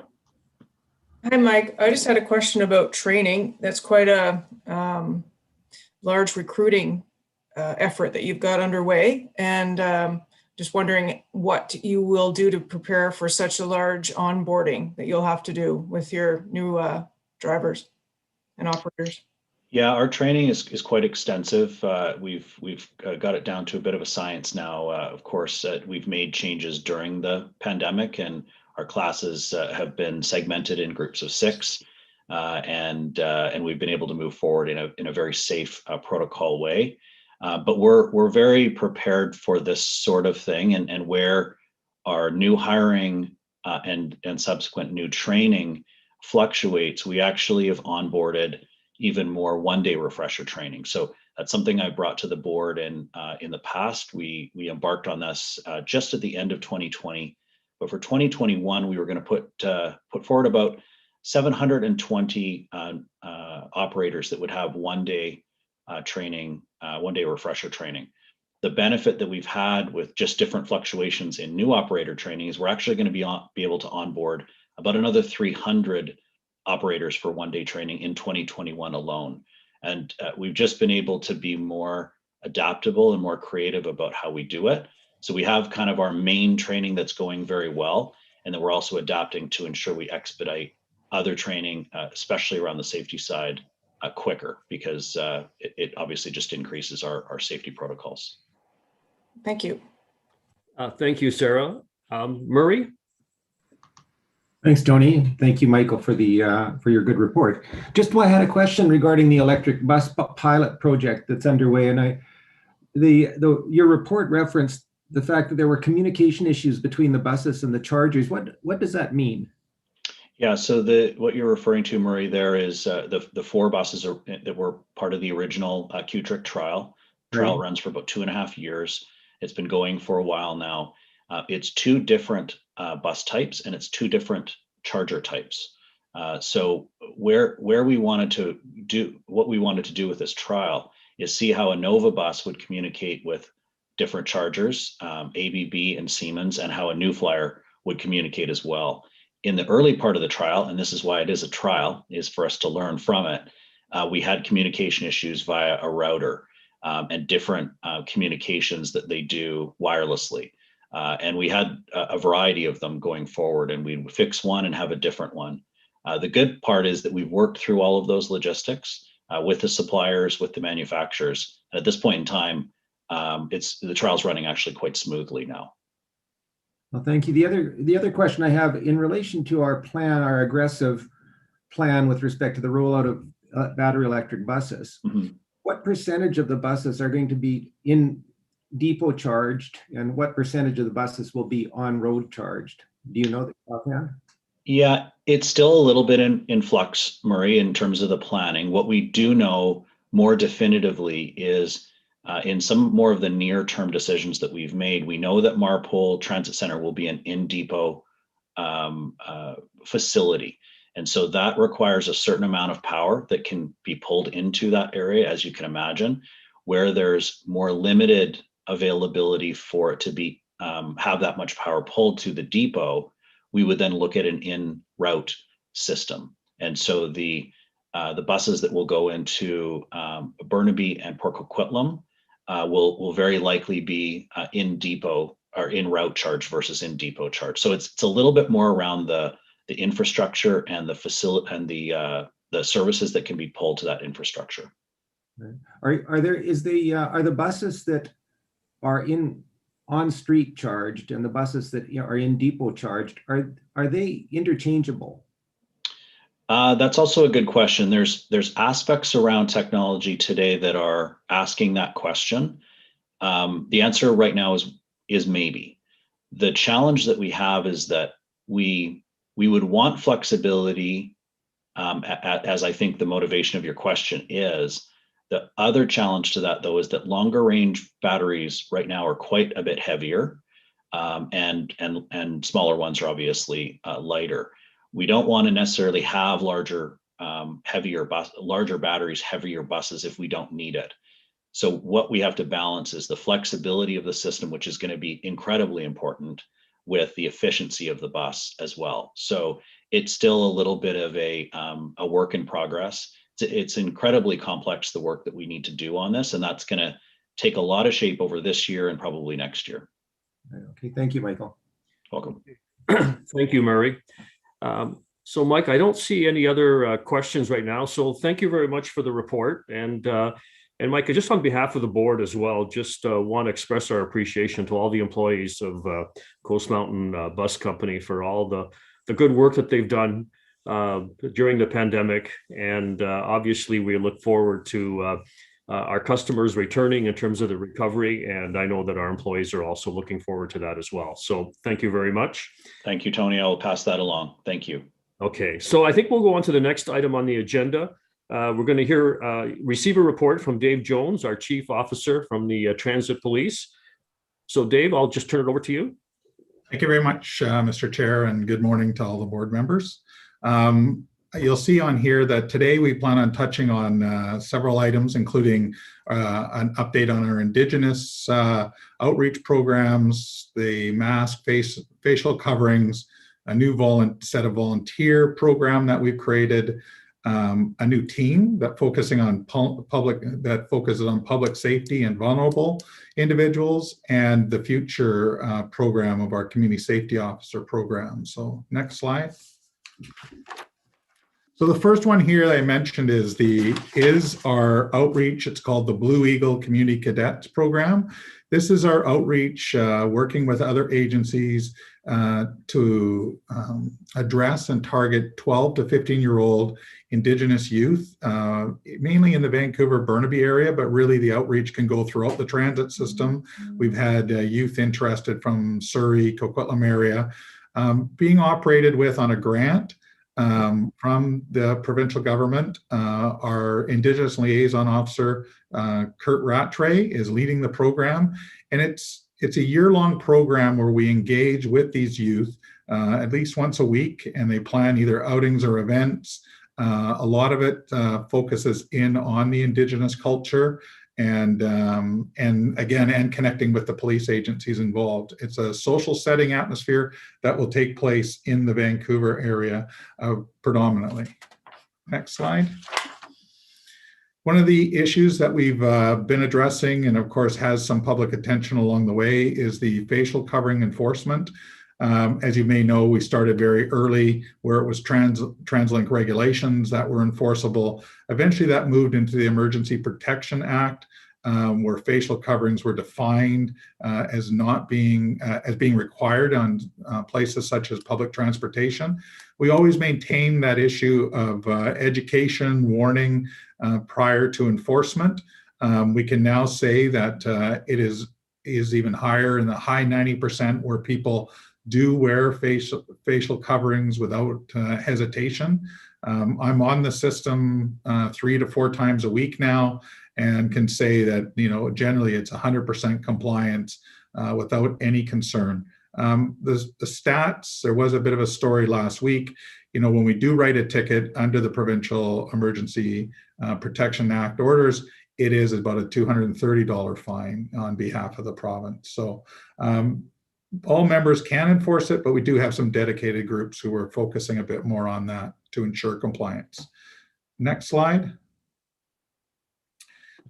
Hi, Mike. I just had a question about training. That's quite a large recruiting effort that you've got underway. And just wondering what you will do to prepare for such a large onboarding that you'll have to do with your new drivers and operators. Yeah, our training is quite extensive. We've got it down to a bit of a science now. Of course, we've made changes during the pandemic, and our classes have been segmented in groups of 6, and we've been able to move forward in a very safe protocol way. But we're very prepared for this sort of thing, and where our new hiring and subsequent new training fluctuates, we actually have onboarded even more one-day refresher training. So that's something I brought to the board in the past. We embarked on this just at the end of 2020, but for 2021 we were going to put forward about 720 operators that would have one-day training, one-day refresher training. The benefit that we've had with just different fluctuations in new operator training is we're actually going to be able to onboard about another 300 operators for one-day training in 2021 alone. And we've just been able to be more adaptable and more creative about how we do it. So we have kind of our main training that's going very well, and then we're also adapting to ensure we expedite other training, especially around the safety side, quicker, because it obviously just increases our safety protocols. Thank you. Thank you, Sarah. Murray? Thanks, Tony. Thank you, Michael, for your good report. Just I had a question regarding the electric bus pilot project that's underway, and your report referenced the fact that there were communication issues between the buses and the chargers. What does that mean? Yeah, so what you're referring to, Murray, there is the 4 buses that were part of the original QTRIC trial. Trial runs for about 2.5 years. It's been going for a while now. It's 2 different bus types, and it's 2 different charger types. So what we wanted to do with this trial is see how a Nova bus would communicate with different chargers, ABB and Siemens, and how a New Flyer would communicate as well. In the early part of the trial, and this is why it is a trial, is for us to learn from it, we had communication issues via a router and different communications that they do wirelessly. And we had a variety of them going forward, and we'd fix one and have a different one. The good part is that we've worked through all of those logistics with the suppliers, with the manufacturers. And at this point in time, the trial's running actually quite smoothly now. Well, thank you. The other question I have in relation to our aggressive plan with respect to the rollout of battery electric buses. Mm-hmm. What percentage of the buses are going to be in depot charged, and what percentage of the buses will be on road charged? Do you know that offhand? Yeah, it's still a little bit in flux, Murray, in terms of the planning. What we do know more definitively is in some more of the near-term decisions that we've made, we know that Marpole Transit Center will be an in-depot facility. And so that requires a certain amount of power that can be pulled into that area, as you can imagine, where there's more limited availability for it to be have that much power pulled to the depot. We would then look at an in-route system. And so the buses that will go into Burnaby and Port Coquitlam will very likely be in depot or in route charge versus in depot charge. So it's a little bit more around the infrastructure and the facility and the services that can be pulled to that infrastructure. Are the buses that are on street charged and the buses that are in depot charged, are they interchangeable? That's also a good question. There's aspects around technology today that are asking that question. The answer right now is maybe. The challenge that we have is that we would want flexibility, as I think the motivation of your question is. The other challenge to that, though, is that longer range batteries right now are quite a bit heavier, and smaller ones are obviously lighter. We don't want to necessarily have larger batteries, heavier buses if we don't need it. So what we have to balance is the flexibility of the system, which is going to be incredibly important, with the efficiency of the bus as well. So it's still a little bit of a work in progress. It's incredibly complex, the work that we need to do on this, and that's going to take a lot of shape over this year and probably next year. Okay, thank you, Michael. Welcome. Thank you, Murray. So Mike, I don't see any other questions right now. So thank you very much for the report. And Mike, just on behalf of the board as well, just want to express our appreciation to all the employees of Coast Mountain Bus Company for all the good work that they've done during the pandemic. And obviously we look forward to our customers returning in terms of the recovery. And I know that our employees are also looking forward to that as well. So thank you very much. Thank you, Tony. I'll pass that along. Thank you. Okay, so I think we'll go on to the next item on the agenda. We're going to receive a report from Dave Jones, our Chief Officer from the Transit Police. So Dave, I'll just turn it over to you. Thank you very much, Mr. Chair, and good morning to all the board members. You'll see on here that today we plan on touching on several items, including an update on our Indigenous outreach programs, the mask, facial coverings, a new set of volunteer program that we've created, a new team that focuses on public safety and vulnerable individuals, and the future program of our community safety officer program. So next slide. So the first one here that I mentioned is our outreach. It's called the Blue Eagle Community Cadets Program. This is our outreach working with other agencies to address and target 12 to 15-year-old Indigenous youth, mainly in the Vancouver Burnaby area, but really the outreach can go throughout the transit system. We've had youth interested from Surrey, Coquitlam area, being operated with on a grant from the provincial government. Our Indigenous liaison officer, Kurt Rattray, is leading the program, and it's a year-long program where we engage with these youth at least once a week, and they plan either outings or events. A lot of it focuses in on the Indigenous culture and connecting with the police agencies involved. It's a social setting atmosphere that will take place in the Vancouver area predominantly. Next slide. One of the issues that we've been addressing, and of course has some public attention along the way, is the facial covering enforcement. As you may know, we started very early where it was TransLink regulations that were enforceable. Eventually that moved into the Emergency Protection Act, where facial coverings were defined as being required on places such as public transportation. We always maintain that issue of education, warning prior to enforcement. We can now say that it is even higher, in the high 90%, where people do wear facial coverings without hesitation. I'm on the system 3 to 4 times a week now, and can say that generally it's 100% compliance without any concern. The stats, there was a bit of a story last week. when we do write a ticket under the Provincial Emergency Protection Act orders, it is about a $230 fine on behalf of the province. So all members can enforce it, but we do have some dedicated groups who are focusing a bit more on that to ensure compliance. Next slide.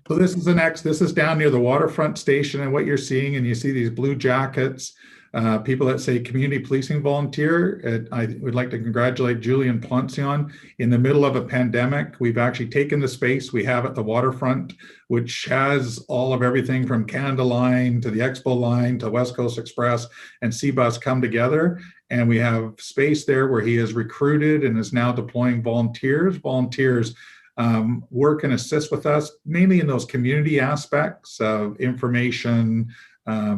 So this is down near the waterfront station, and what you're seeing, and you see these blue jackets, people that say community policing volunteer. I would like to congratulate Julian Plancion. In the middle of a pandemic, we've actually taken the space we have at the waterfront, which has all of everything from Canada Line to the Expo Line to West Coast Express and C-Bus come together. And we have space there where he has recruited and is now deploying volunteers. Volunteers work and assist with us, mainly in those community aspects of information,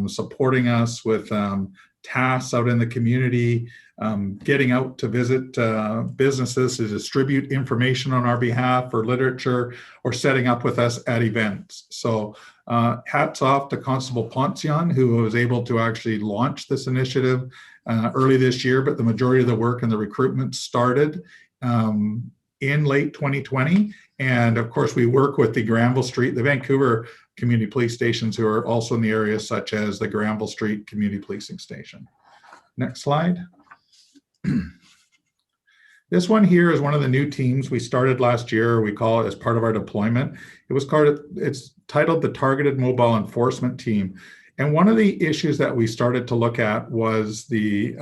supporting us with tasks out in the community, getting out to visit businesses to distribute information on our behalf for literature, or setting up with us at events. So hats off to Constable Poncion, who was able to actually launch this initiative early this year, but the majority of the work and the recruitment started in late 2020. And of course, we work with the the Vancouver community police stations who are also in the area, such as the Granville Street Community Policing Station. Next slide. This one here is one of the new teams we started last year. We call it as part of our deployment. It's titled the Targeted Mobile Enforcement Team. And one of the issues that we started to look at was the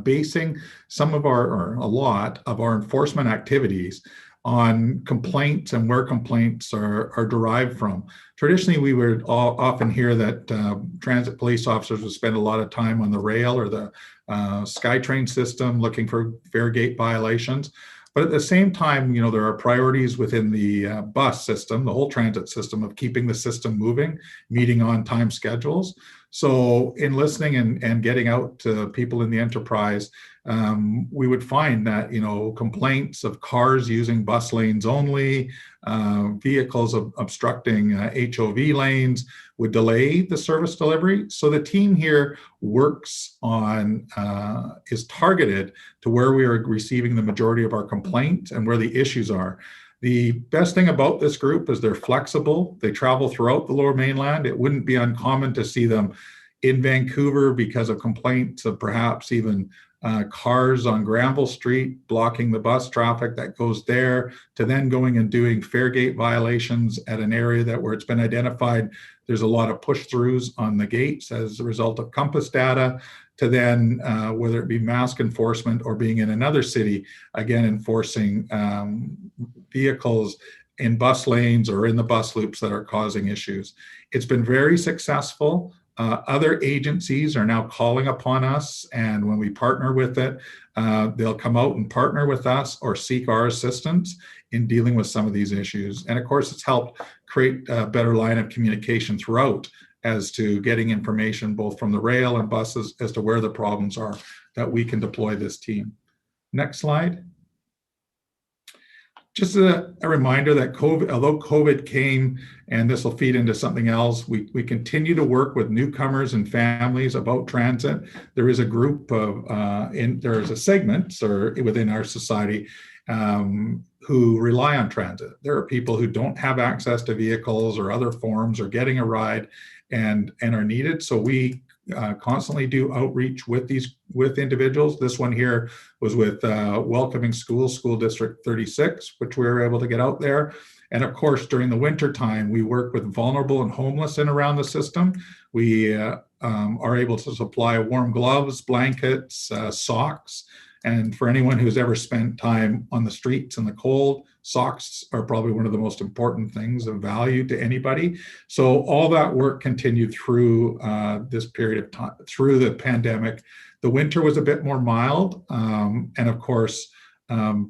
basing some of or a lot of our enforcement activities on complaints and where complaints are derived from. Traditionally, we would often hear that transit police officers would spend a lot of time on the rail or the SkyTrain system looking for fare gate violations. But at the same time, there are priorities within the bus system, the whole transit system, of keeping the system moving, meeting on time schedules. So in listening and getting out to people in the enterprise, we would find that, complaints of cars using bus lanes only, vehicles obstructing HOV lanes would delay the service delivery. So the team here works on, is targeted to where we are receiving the majority of our complaints and where the issues are. The best thing about this group is they're flexible. They travel throughout the Lower Mainland. It wouldn't be uncommon to see them in Vancouver because of complaints of perhaps even cars on Granville Street blocking the bus traffic that goes there, to then going and doing fare gate violations at an area where it's been identified there's a lot of push-throughs on the gates as a result of compass data, to then whether it be mask enforcement or being in another city, again, enforcing vehicles in bus lanes or in the bus loops that are causing issues. It's been very successful. Other agencies are now calling upon us, and when we partner with it, they'll come out and partner with us or seek our assistance in dealing with some of these issues. And of course, it's helped create a better line of communication throughout as to getting information both from the rail and buses as to where the problems are that we can deploy this team. Next slide. Just a reminder that although COVID came, and this will feed into something else, we continue to work with newcomers and families about transit. There is a group of, there is a segment within our society who rely on transit. There are people who don't have access to vehicles or other forms or getting a ride and are needed. So we constantly do outreach with individuals. This one here was with Welcoming Schools, School District 36, which we were able to get out there. And of course, during the winter time, we work with vulnerable and homeless in around the system. We are able to supply warm gloves, blankets, socks. And for anyone who's ever spent time on the streets in the cold, socks are probably one of the most important things of value to anybody. So all that work continued through this period of time, through the pandemic. The winter was a bit more mild. And of course,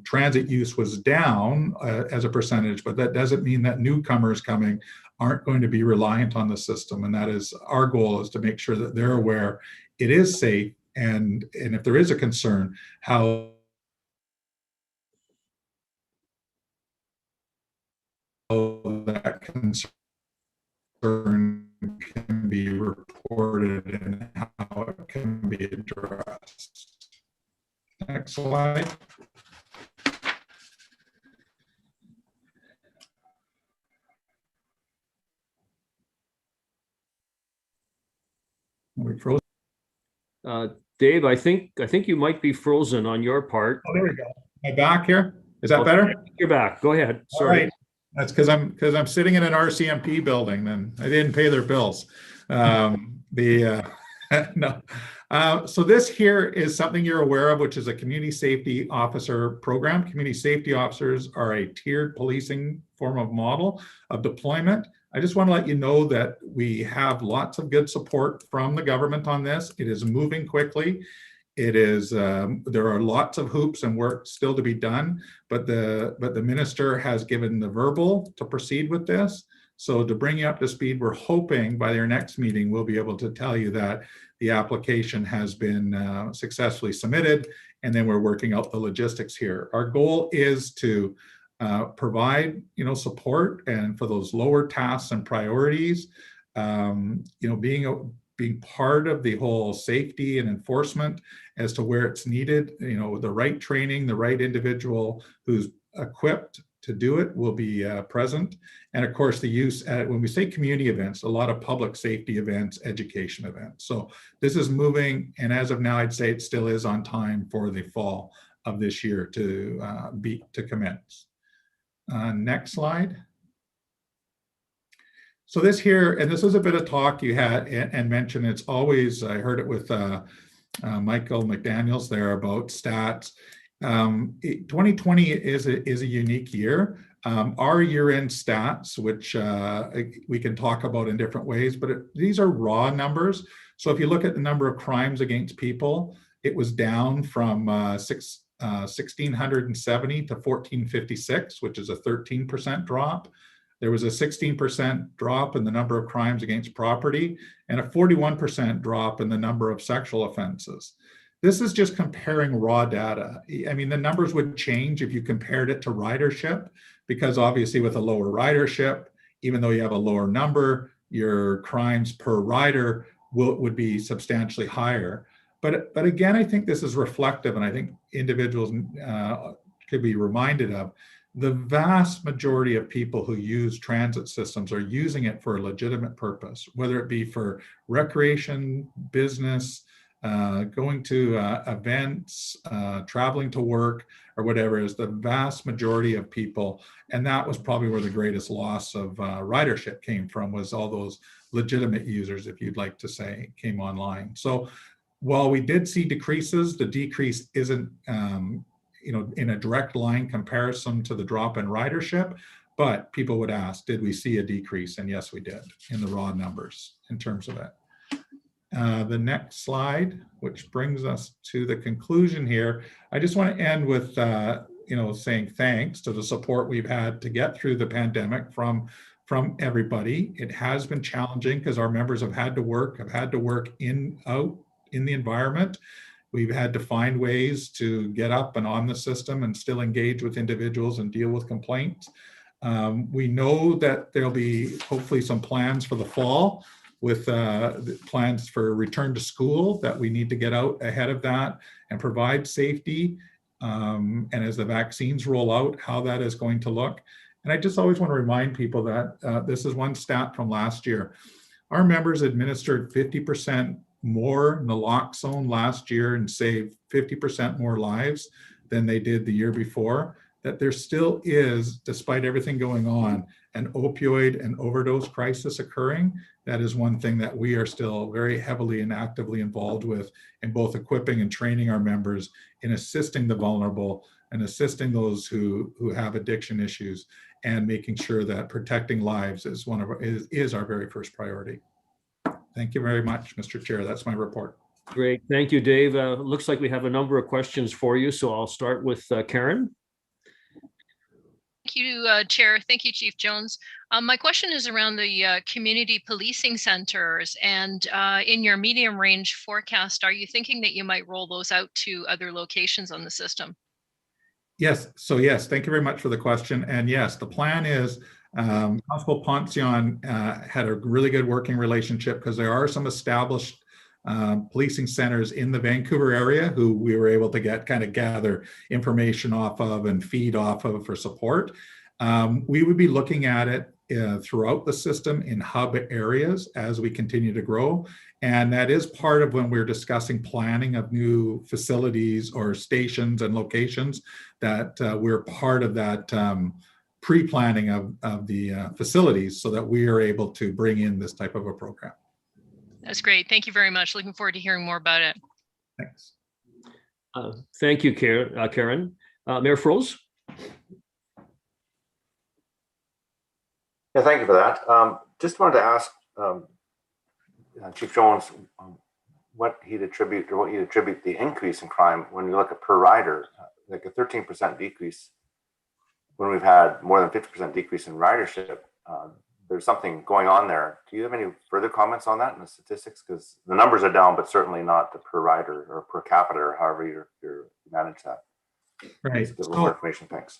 transit use was down as a percentage, but that doesn't mean that newcomers coming aren't going to be reliant on the system. And that is our goal, is to make sure that they're aware it is safe. And if there is a concern, how that concern can be reported and how it can be addressed. Next slide. We froze. Dave, I think you might be frozen on your part. Oh, there we go. Am I back here? Is that better? You're back. Go ahead. All Sorry. right. That's because I'm sitting in an RCMP building and I didn't pay their bills. No. So this here is something you're aware of, which is a community safety officer program. Community safety officers are a tiered policing form of model of deployment. I just want to let you know that we have lots of good support from the government on this. It is moving quickly. It is, there are lots of hoops and work still to be done, but the minister has given the verbal to proceed with this. So to bring you up to speed, we're hoping by their next meeting, we'll be able to tell you that the application has been successfully submitted, and then we're working out the logistics here. Our goal is to provide, support and for those lower tasks and priorities, being part of the whole safety and enforcement as to where it's needed, the right training, the right individual who's equipped to do it will be present. And of course, the use, when we say community events, a lot of public safety events, education events. So this is moving, and as of now, I'd say it still is on time for the fall of this year to commence. Next slide. So this here, and this was a bit of talk you had and mentioned, it's always, I heard it with Michael McDaniels there about stats. 2020 is a unique year. Our year-end stats, which we can talk about in different ways, but these are raw numbers. So if you look at the number of crimes against people, it was down from 1,670 to 1,456, which is a 13% drop. There was a 16% drop in the number of crimes against property and a 41% drop in the number of sexual offenses. This is just comparing raw data. I mean, the numbers would change if you compared it to ridership, because obviously with a lower ridership, even though you have a lower number, your crimes per rider would be substantially higher. But again, I think this is reflective, and I think individuals could be reminded of the vast majority of people who use transit systems are using it for a legitimate purpose, whether it be for recreation, business, going to events, traveling to work, or whatever. Is the vast majority of people. And that was probably where the greatest loss of ridership came from, was all those legitimate users, if you'd like to say, came online. So while we did see decreases, the decrease isn't in a direct line comparison to the drop in ridership, but people would ask, did we see a decrease? And yes, we did in the raw numbers in terms of it. The next slide, which brings us to the conclusion here. I just want to end with, saying thanks to the support we've had to get through the pandemic from everybody. It has been challenging because our members have had to work out in the environment. We've had to find ways to get up and on the system and still engage with individuals and deal with complaints. We know that there'll be hopefully some plans for the fall with plans for return to school, that we need to get out ahead of that and provide safety. And as the vaccines roll out, how that is going to look. And I just always want to remind people that this is one stat from last year. Our members administered 50% more naloxone last year and saved 50% more lives than they did the year before. That there still is, despite everything going on, an opioid and overdose crisis occurring. That is one thing that we are still very heavily and actively involved with in both equipping and training our members in assisting the vulnerable and assisting those who have addiction issues, and making sure that protecting lives is our very first priority. Thank you very much, Mr. Chair. That's my report. Great. Thank you, Dave. Looks like we have a number of questions for you. So I'll start with Karen. Thank you, Chair. Thank you, Chief Jones. My question is around the community policing centers, and in your medium range forecast, are you thinking that you might roll those out to other locations on the system? Yes. So yes, thank you very much for the question. And yes, the plan is Constable Poncion had a really good working relationship, because there are some established policing centers in the Vancouver area who we were able to gather information off of and feed off of for support. We would be looking at it throughout the system in hub areas as we continue to grow. And that is part of when we're discussing planning of new facilities or stations and locations, that we're part of that pre-planning of the facilities so that we are able to bring in this type of a program. That's great. Thank you very much. Looking forward to hearing more about it. Thanks. Thank you, Karen. Mayor Froese? Yeah, thank you for that. Just wanted to ask Chief Jones what you'd attribute the increase in crime when you look at per rider, like a 13% decrease when we've had more than 50% decrease in ridership. There's something going on there. Do you have any further comments on that in the statistics? Because the numbers are down, but certainly not the per rider or per capita or however you manage that. Right. Just a little more information. Thanks.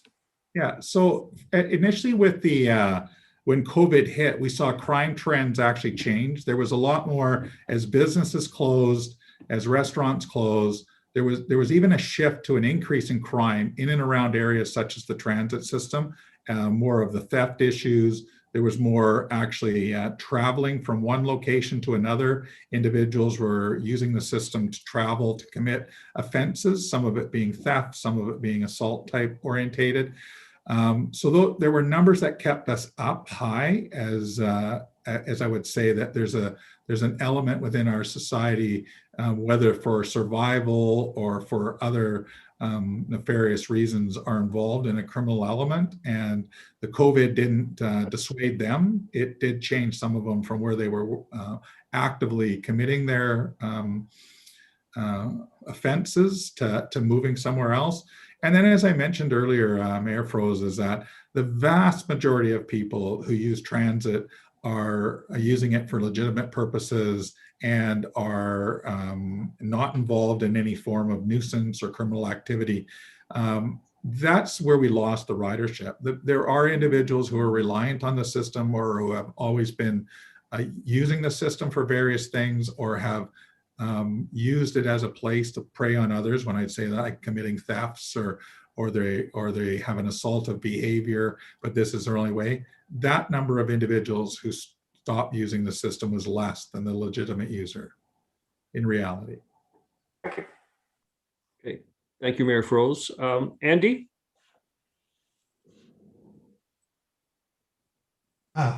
Yeah. So initially with the when COVID hit, we saw crime trends actually change. There was a lot more as businesses closed, as restaurants closed. There was even a shift to an increase in crime in and around areas such as the transit system, more of the theft issues. There was more actually traveling from one location to another. Individuals were using the system to travel to commit offenses, some of it being theft, some of it being assault type orientated. So there were numbers that kept us up high, as I would say that there's an element within our society, whether for survival or for other nefarious reasons, are involved in a criminal element, and the COVID didn't dissuade them. It did change some of them from where they were actively committing their offenses to moving somewhere else. And then, as I mentioned earlier, Mayor Froese, is that the vast majority of people who use transit are using it for legitimate purposes and are not involved in any form of nuisance or criminal activity. That's where we lost the ridership. There are individuals who are reliant on the system or who have always been using the system for various things, or have used it as a place to prey on others. When I'd say that, like committing thefts or they have an assaultive behavior, but this is their only way. That number of individuals who stopped using the system was less than the legitimate user in reality. Thank you. Okay, thank you, Mayor Froese. Andy?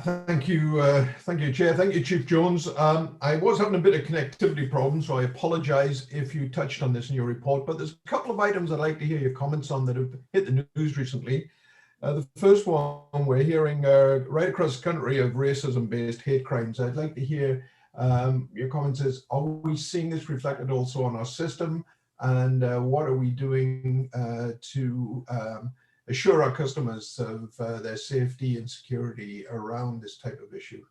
Thank you, Chair. Thank you, Chief Jones. I was having a bit of connectivity problems, so I apologise if you touched on this in your report, but there's a couple of items I'd like to hear your comments on that have hit the news recently. The first one, we're hearing right across the country of racism-based hate crimes. I'd like to hear your comments as, are we seeing this reflected also on our system? And what are we doing to assure our customers of their safety and security around this type of issue?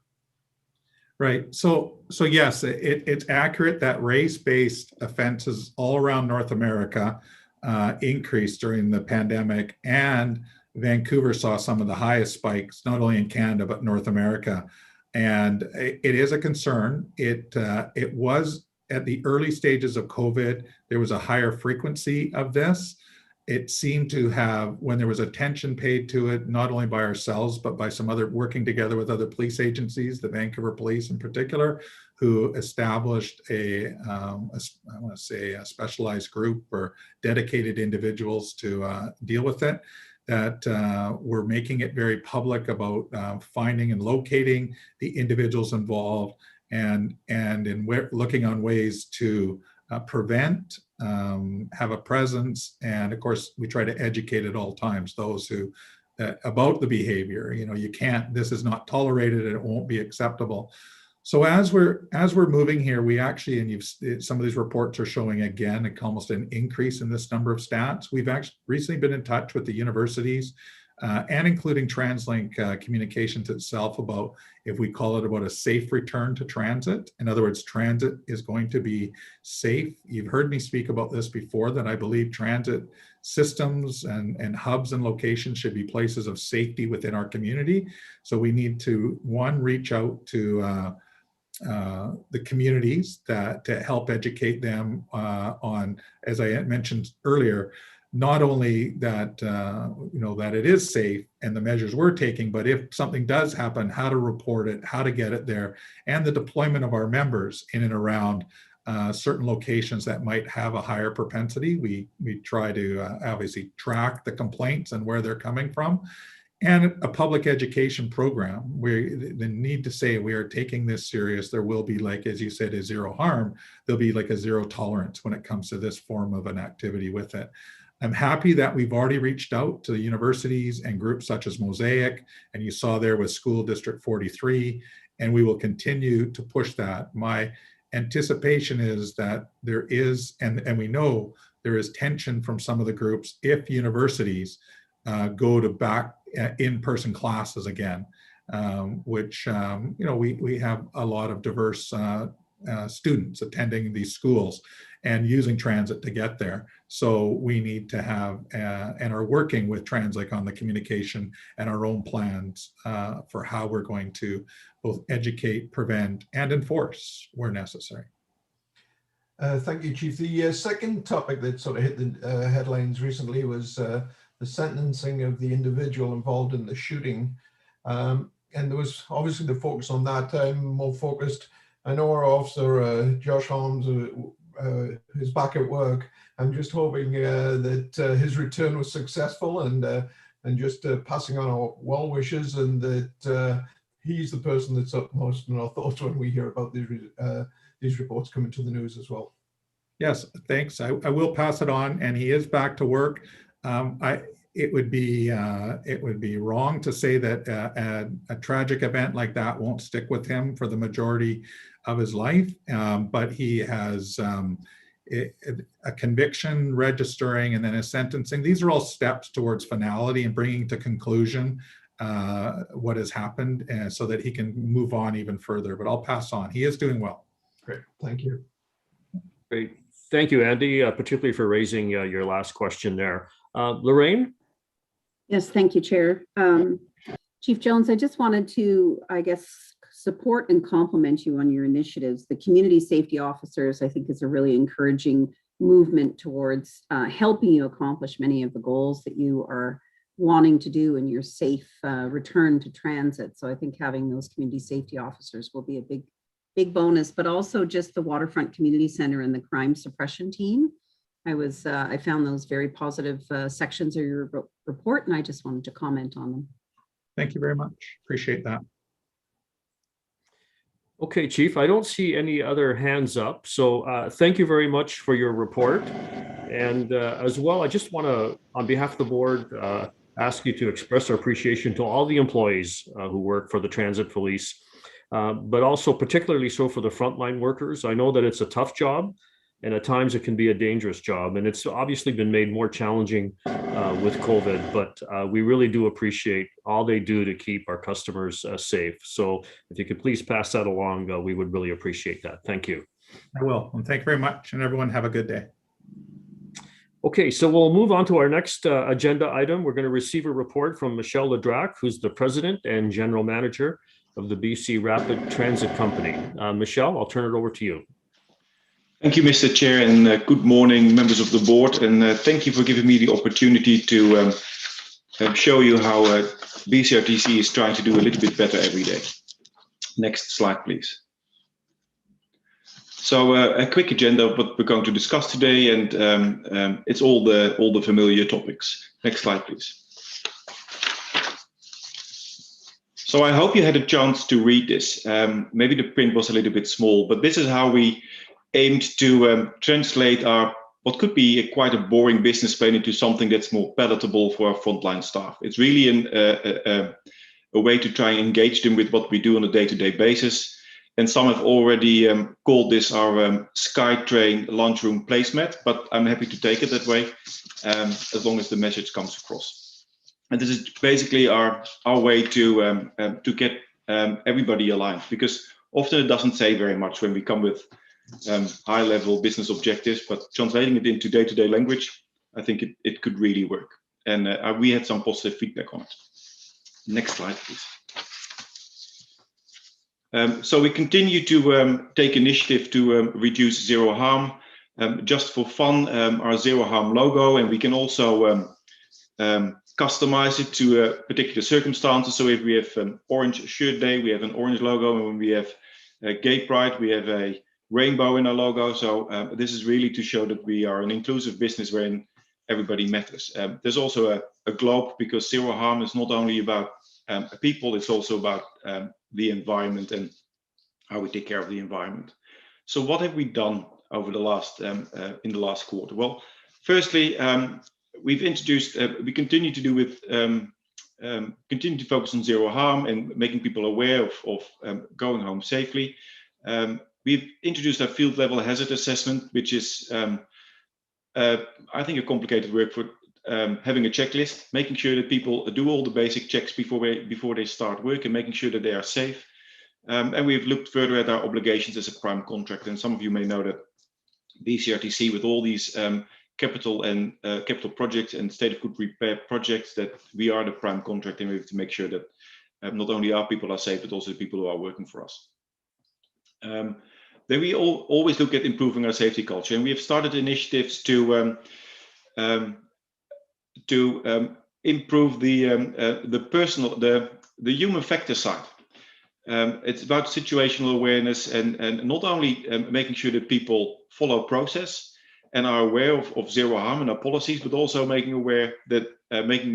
Right. So yes, it's accurate that race-based offenses all around North America increased during the pandemic, and Vancouver saw some of the highest spikes, not only in Canada, but North America. And it is a concern. It was at the early stages of COVID, there was a higher frequency of this. It seemed to have, when there was attention paid to it, not only by ourselves, but by some other, working together with other police agencies, the Vancouver Police in particular, who established I want to say a specialized group or dedicated individuals to deal with it, that were making it very public about finding and locating the individuals involved, and in looking on ways to prevent, have a presence, and of course we try to educate at all times those who about the behavior. You know, you can't, this is not tolerated and it won't be acceptable. So as we're moving here, we actually, and some of these reports are showing again almost an increase in this number of stats. We've actually recently been in touch with the universities and including TransLink Communications itself about, if we call it, about a safe return to transit. In other words, transit is going to be safe. You've heard me speak about this before, that I believe transit systems and hubs and locations should be places of safety within our community. So we need to, one, reach out to the communities to help educate them on, as I mentioned earlier, not only that that it is safe and the measures we're taking, but if something does happen, how to report it, how to get it there, and the deployment of our members in and around certain locations that might have a higher propensity. We try to obviously track the complaints and where they're coming from, and a public education program. The need to say we are taking this serious. There will be, like, as you said, a zero harm. There'll be like a zero tolerance when it comes to this form of an activity with it. I'm happy that we've already reached out to the universities and groups such as Mosaic, and you saw there with School District 43, and we will continue to push that. My anticipation is that there is, and we know there is tension from some of the groups if universities go to back in-person classes again, which we have a lot of diverse students attending these schools and using transit to get there. So we need to have and are working with TransLink on the communication and our own plans for how we're going to both educate, prevent, and enforce where necessary. Thank you, Chief. The second topic that sort of hit the headlines recently was the sentencing of the individual involved in the shooting. And there was obviously the focus on that. I'm more focused. I know our officer, Josh Holmes, is back at work. I'm just hoping that his return was successful, and just passing on our well wishes, and that he's the person that's upmost in our thoughts when we hear about these reports coming to the news as well. Yes, thanks. I will pass it on, and he is back to work. It would be wrong to say that a tragic event like that won't stick with him for the majority of his life, but he has a conviction, registering, and then a sentencing. These are all steps towards finality and bringing to conclusion what has happened, so that he can move on even further. But I'll pass on. He is doing well. Great, thank you. Great. Thank you, Andy, particularly for raising your last question there. Lorraine? Yes, thank you, Chair. Chief Jones, I just wanted to, I guess, support and compliment you on your initiatives. The community safety officers, I think, is a really encouraging movement towards helping you accomplish many of the goals that you are wanting to do in your safe return to transit. So I think having those community safety officers will be a big bonus, but also just the Waterfront Community Center and the crime suppression team. I found those very positive sections of your report, and I just wanted to comment on them. Thank you very much. Appreciate that. Okay, Chief, I don't see any other hands up. So thank you very much for your report. And as well, I just want to, on behalf of the board, ask you to express our appreciation to all the employees who work for the Transit Police, but also particularly so for the frontline workers. I know that it's a tough job, and at times it can be a dangerous job, and it's obviously been made more challenging with COVID, but we really do appreciate all they do to keep our customers safe. So if you could please pass that along, we would really appreciate that. Thank you. I will, and thank you very much, and everyone have a good day. Okay, so we'll move on to our next agenda item. We're going to receive a report from Michelle Ledrac, who's the President and General Manager of the BC Rapid Transit Company. Michelle, I'll turn it over to you. Thank you, Mr. Chair, and good morning, members of the board. And thank you for giving me the opportunity to show you how BCRTC is trying to do a little bit better every day. Next slide, please. So a quick agenda of what we're going to discuss today, and it's all the familiar topics. Next slide, please. So I hope you had a chance to read this. Maybe the print was a little bit small, but this is how we aimed to translate our what could be quite a boring business plan into something that's more palatable for our frontline staff. It's really a way to try and engage them with what we do on a day-to-day basis. And some have already called this our SkyTrain lunchroom placemat, but I'm happy to take it that way, as long as the message comes across. And this is basically our way to get everybody aligned, because often it doesn't say very much when we come with high-level business objectives, but translating it into day-to-day language, I think it could really work. And we had some positive feedback on it. Next slide, please. So we continue to take initiative to reduce zero harm. Just for fun, our zero harm logo, and we can also customize it to particular circumstances. So if we have an orange shirt day, we have an orange logo, and when we have a gay pride, we have a rainbow in our logo. So this is really to show that we are an inclusive business wherein everybody matters. There's also a globe, because zero harm is not only about people, it's also about the environment and how we take care of the environment. So what have we done over the last in the last quarter? Well, firstly, we've introduced, we continue to do with continue to focus on zero harm and making people aware of going home safely. We've introduced our field level hazard assessment, which is I think a complicated word for having a checklist, making sure that people do all the basic checks before they start work, and making sure that they are safe. And we've looked further at our obligations as a prime contractor. And some of you may know that BCRTC, with all these capital projects and state of good repair projects, that we are the prime contractor, and we have to make sure that not only our people are safe, but also the people who are working for us. Then we always look at improving our safety culture, and we have started initiatives to improve the human factor side. It's about situational awareness and not only making sure that people follow process and are aware of zero harm in our policies, but also making them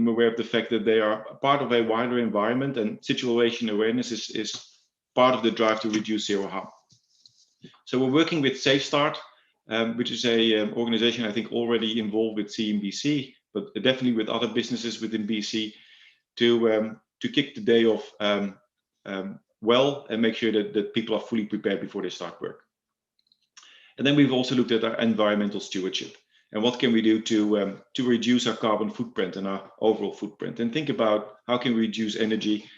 aware of the fact that they are part of a wider environment, and situational awareness is part of the drive to reduce zero harm. So we're working with Safe Start, which is a organization I think already involved with CNBC, but definitely with other businesses within BC, to kick the day off well and make sure that people are fully prepared before they start work. And then we've also looked at our environmental stewardship and what can we do to reduce our carbon footprint and our overall footprint, and think about how can we reduce energy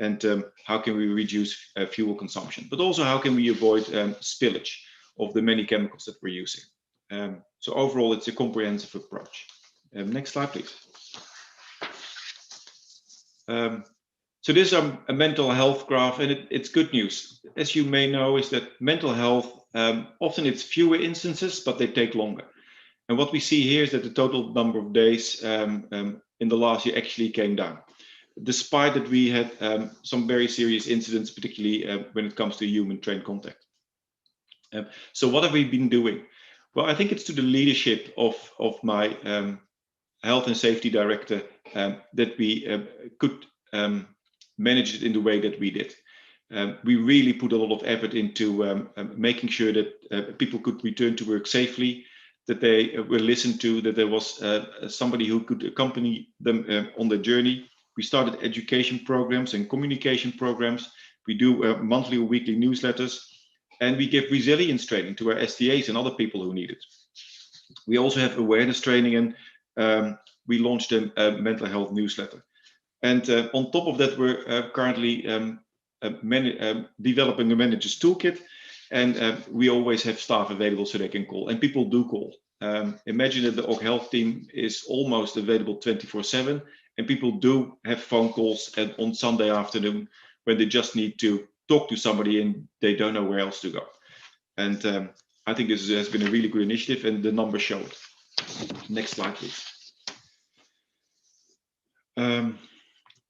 and how can we reduce fuel consumption, but also how can we avoid spillage of the many chemicals that we're using. So overall, it's a comprehensive approach. Next slide, please. So this is a mental health graph, and it's good news. As you may know, is that mental health, often it's fewer instances, but they take longer. And what we see here is that the total number of days in the last year actually came down, despite that we had some very serious incidents, particularly when it comes to human train contact. So what have we been doing? Well, I think it's to the leadership of my health and safety director that we could manage it in the way that we did. We really put a lot of effort into making sure that people could return to work safely, that they were listened to, that there was somebody who could accompany them on their journey. We started education programs and communication programs. We do monthly or weekly newsletters, and we give resilience training to our STAs and other people who need it. We also have awareness training, and we launched a mental health newsletter. And on top of that, we're currently developing a manager's toolkit, and we always have staff available so they can call, and people do call. Imagine that the Org Health team is almost available 24/7, and people do have phone calls on Sunday afternoon when they just need to talk to somebody and they don't know where else to go. And I think this has been a really good initiative, and the numbers show it. Next slide, please.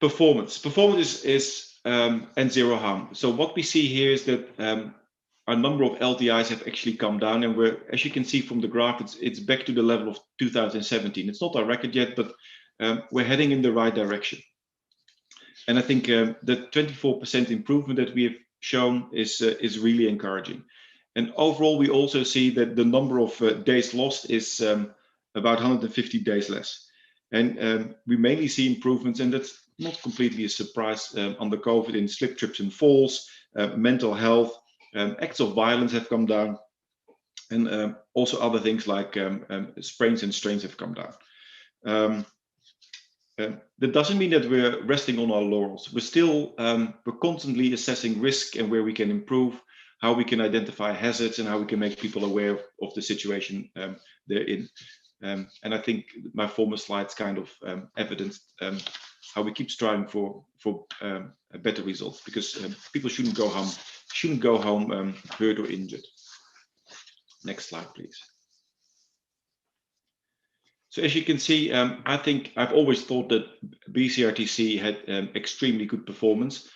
Performance is and zero harm. So what we see here is that our number of LTIs have actually come down, and we're, as you can see from the graph, it's back to the level of 2017. It's not our record yet, but we're heading in the right direction. And I think the 24% improvement that we have shown is really encouraging. And overall, we also see that the number of days lost is about 150 days less. And we mainly see improvements, and that's not completely a surprise under COVID, in slip, trips and falls, mental health, acts of violence have come down, and also other things like sprains and strains have come down. That doesn't mean that we're resting on our laurels. We're constantly assessing risk and where we can improve, how we can identify hazards, and how we can make people aware of the situation they're in. And I think my former slides kind of evidenced how we keep striving for better results, because people shouldn't go home shouldn't go home hurt or injured. Next slide, please. So as you can see, I think I've always thought that BCRTC had extremely good performance.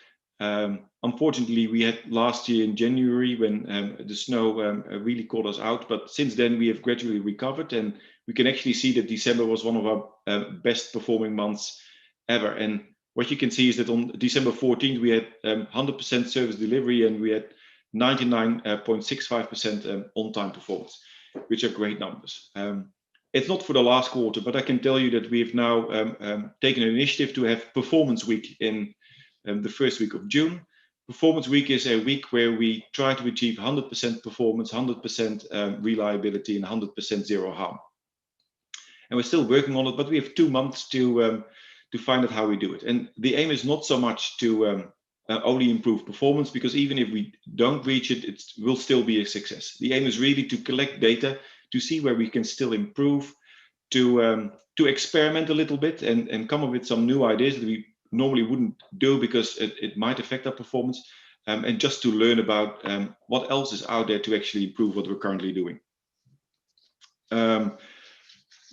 Unfortunately, we had last year in January when the snow really caught us out, but since then we have gradually recovered, and we can actually see that December was one of our best performing months ever. And what you can see is that on December 14th, we had 100% service delivery, and we had 99.65% on-time performance, which are great numbers. It's not for the last quarter, but I can tell you that we have now taken an initiative to have Performance Week in the first week of June. Performance Week is a week where we try to achieve 100% performance, 100% reliability, and 100% zero harm. And we're still working on it, but we have 2 months to find out how we do it. And the aim is not so much to only improve performance, because even if we don't reach it, it will still be a success. The aim is really to collect data, to see where we can still improve, to experiment a little bit and come up with some new ideas that we normally wouldn't do because it might affect our performance, and just to learn about what else is out there to actually improve what we're currently doing.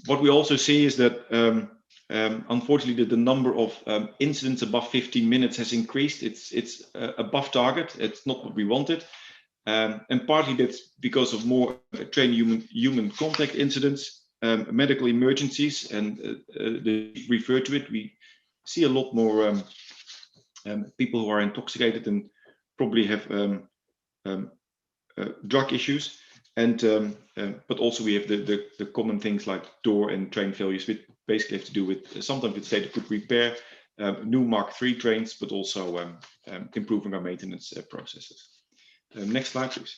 What we also see is that unfortunately the number of incidents above 15 minutes has increased. It's above target. It's not what we wanted. And partly that's because of more train human contact incidents, medical emergencies, and they refer to it. We see a lot more people who are intoxicated and probably have drug issues. And but also we have the common things like door and train failures, which basically have to do with sometimes with state of good repair, new Mark III trains, but also improving our maintenance processes. Next slide, please.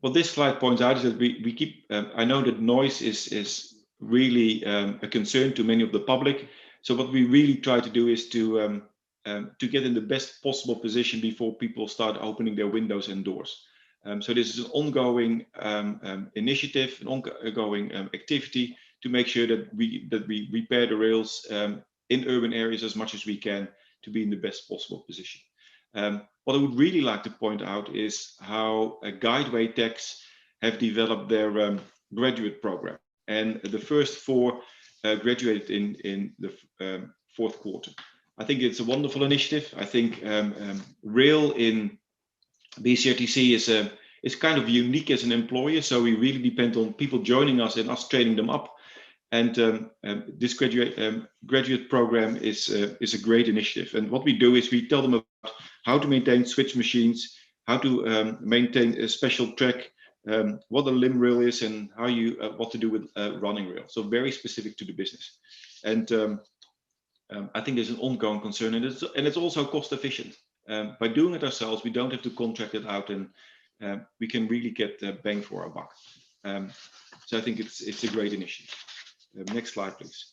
What this slide points out is that we keep, I know that noise is really a concern to many of the public. So what we really try to do is to get in the best possible position before people start opening their windows and doors. So this is an ongoing initiative, an ongoing activity to make sure that we repair the rails in urban areas as much as we can to be in the best possible position. What I would really like to point out is how Guideway Techs have developed their graduate program, and the first 4 graduated in the fourth quarter. I think it's a wonderful initiative. I think rail in BCRTC is kind of unique as an employer, so we really depend on people joining us and us training them up. And this graduate program is a great initiative. And what we do is we tell them about how to maintain switch machines, how to maintain a special track, what a limb rail is, and how what to do with running rail. So very specific to the business. And I think there's an ongoing concern, and it's also cost efficient. By doing it ourselves, we don't have to contract it out, and we can really get bang for our buck. So I think it's a great initiative. Next slide, please.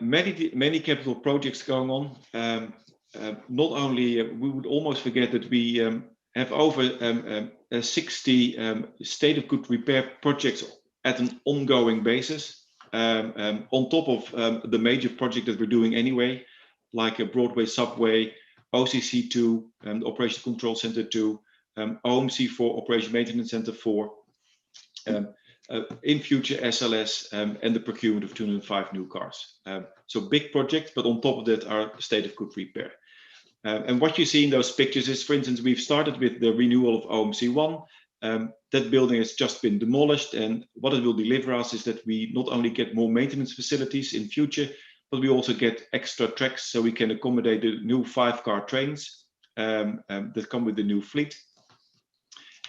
Many capital projects going on. Not only, we would almost forget that we have over 60 state of good repair projects at an ongoing basis, on top of the major project that we're doing anyway, like a Broadway subway, OCC2, Operation Control Center 2, OMC4, Operation Maintenance Center 4, in future SLS, and the procurement of 205 new cars. So big projects, but on top of that are state of good repair. And what you see in those pictures is, for instance, we've started with the renewal of OMC1. That building has just been demolished, and what it will deliver us is that we not only get more maintenance facilities in future, but we also get extra tracks so we can accommodate the new 5-car trains that come with the new fleet.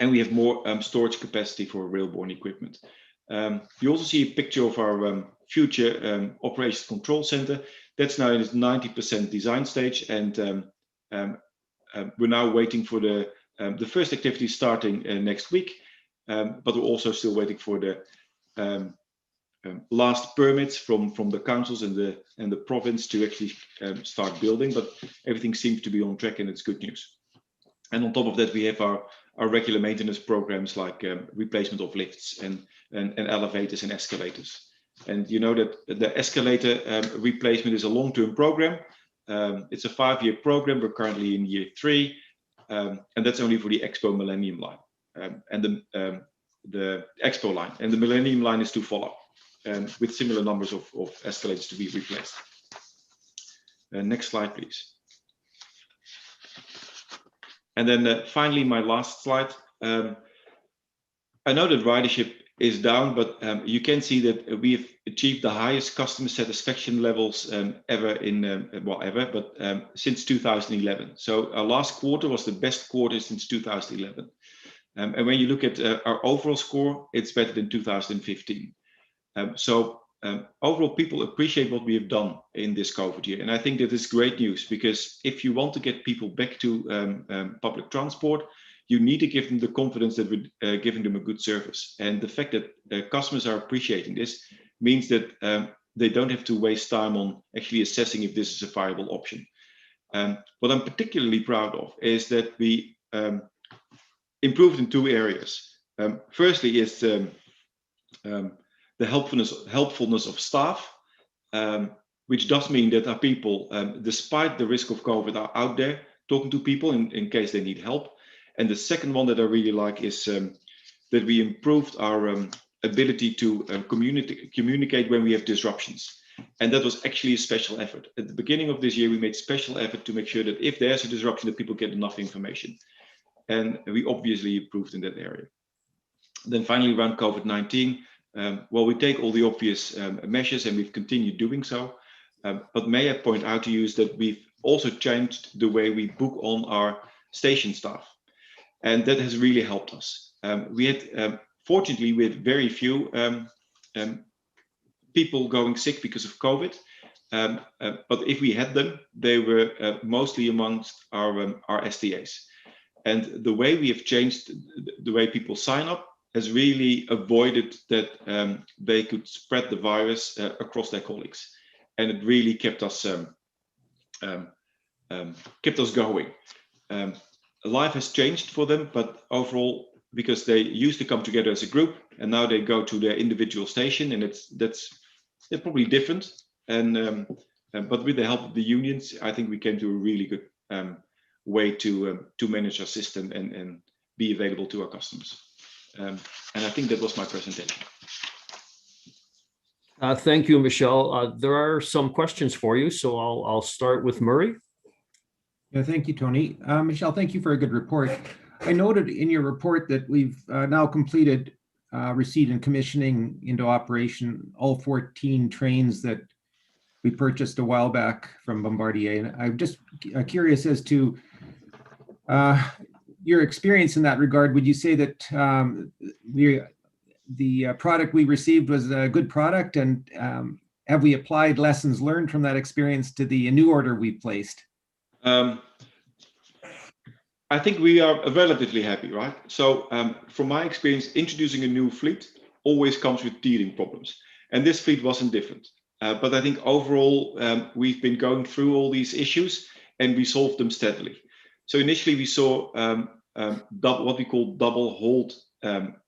And we have more storage capacity for railborne equipment. You also see a picture of our future operations control center. That's now in its 90% design stage, and we're now waiting for the first activity starting next week, but we're also still waiting for the last permits from the councils and the province to actually start building. But everything seems to be on track, and it's good news. And on top of that, we have our regular maintenance programs like replacement of lifts and elevators and escalators. And you know that the escalator replacement is a long-term program. It's a 5-year program. We're currently in year 3, and that's only for the Expo Millennium Line and the Expo line. And the Millennium Line is to follow, with similar numbers of escalators to be replaced. Next slide, please. And then finally, my last slide. I know that ridership is down, but you can see that we have achieved the highest customer satisfaction levels ever since 2011. So our last quarter was the best quarter since 2011. And when you look at our overall score, it's better than 2015. Overall, people appreciate what we have done in this COVID year. And I think that is great news, because if you want to get people back to public transport, you need to give them the confidence that we're giving them a good service. And the fact that customers are appreciating this means that they don't have to waste time on actually assessing if this is a viable option. What I'm particularly proud of is that we improved in 2 areas. Firstly is the helpfulness of staff, which does mean that our people, despite the risk of COVID, are out there talking to people in case they need help. And the second one that I really like is that we improved our ability to communicate when we have disruptions. And that was actually a special effort. At the beginning of this year, we made special effort to make sure that if there's a disruption, that people get enough information. And we obviously improved in that area. Then finally, around COVID-19, well, we take all the obvious measures, and we've continued doing so. But may I point out to you is that we've also changed the way we book on our station staff. And that has really helped us. Fortunately, we had very few people going sick because of COVID. But if we had them, they were mostly amongst our STAs. And the way we have changed the way people sign up has really avoided that they could spread the virus across their colleagues. And it really kept us going. Life has changed for them, but overall, because they used to come together as a group, and now they go to their individual station, and they're probably different. And but with the help of the unions, I think we came to a really good way to manage our system and be available to our customers. And I think that was my presentation. Thank you, Michelle. There are some questions for you, so I'll start with Murray. Yeah, thank you, Tony. Michelle, thank you for a good report. I noted in your report that we've now completed receipt and commissioning into operation all 14 trains that we purchased a while back from Bombardier. And I'm just curious as to your experience in that regard. Would you say that the product we received was a good product, and have we applied lessons learned from that experience to the new order we placed? I think we are relatively happy, right? So from my experience, introducing a new fleet always comes with teething problems. And this fleet wasn't different. But I think overall, we've been going through all these issues and we solved them steadily. So initially we saw what we call double hold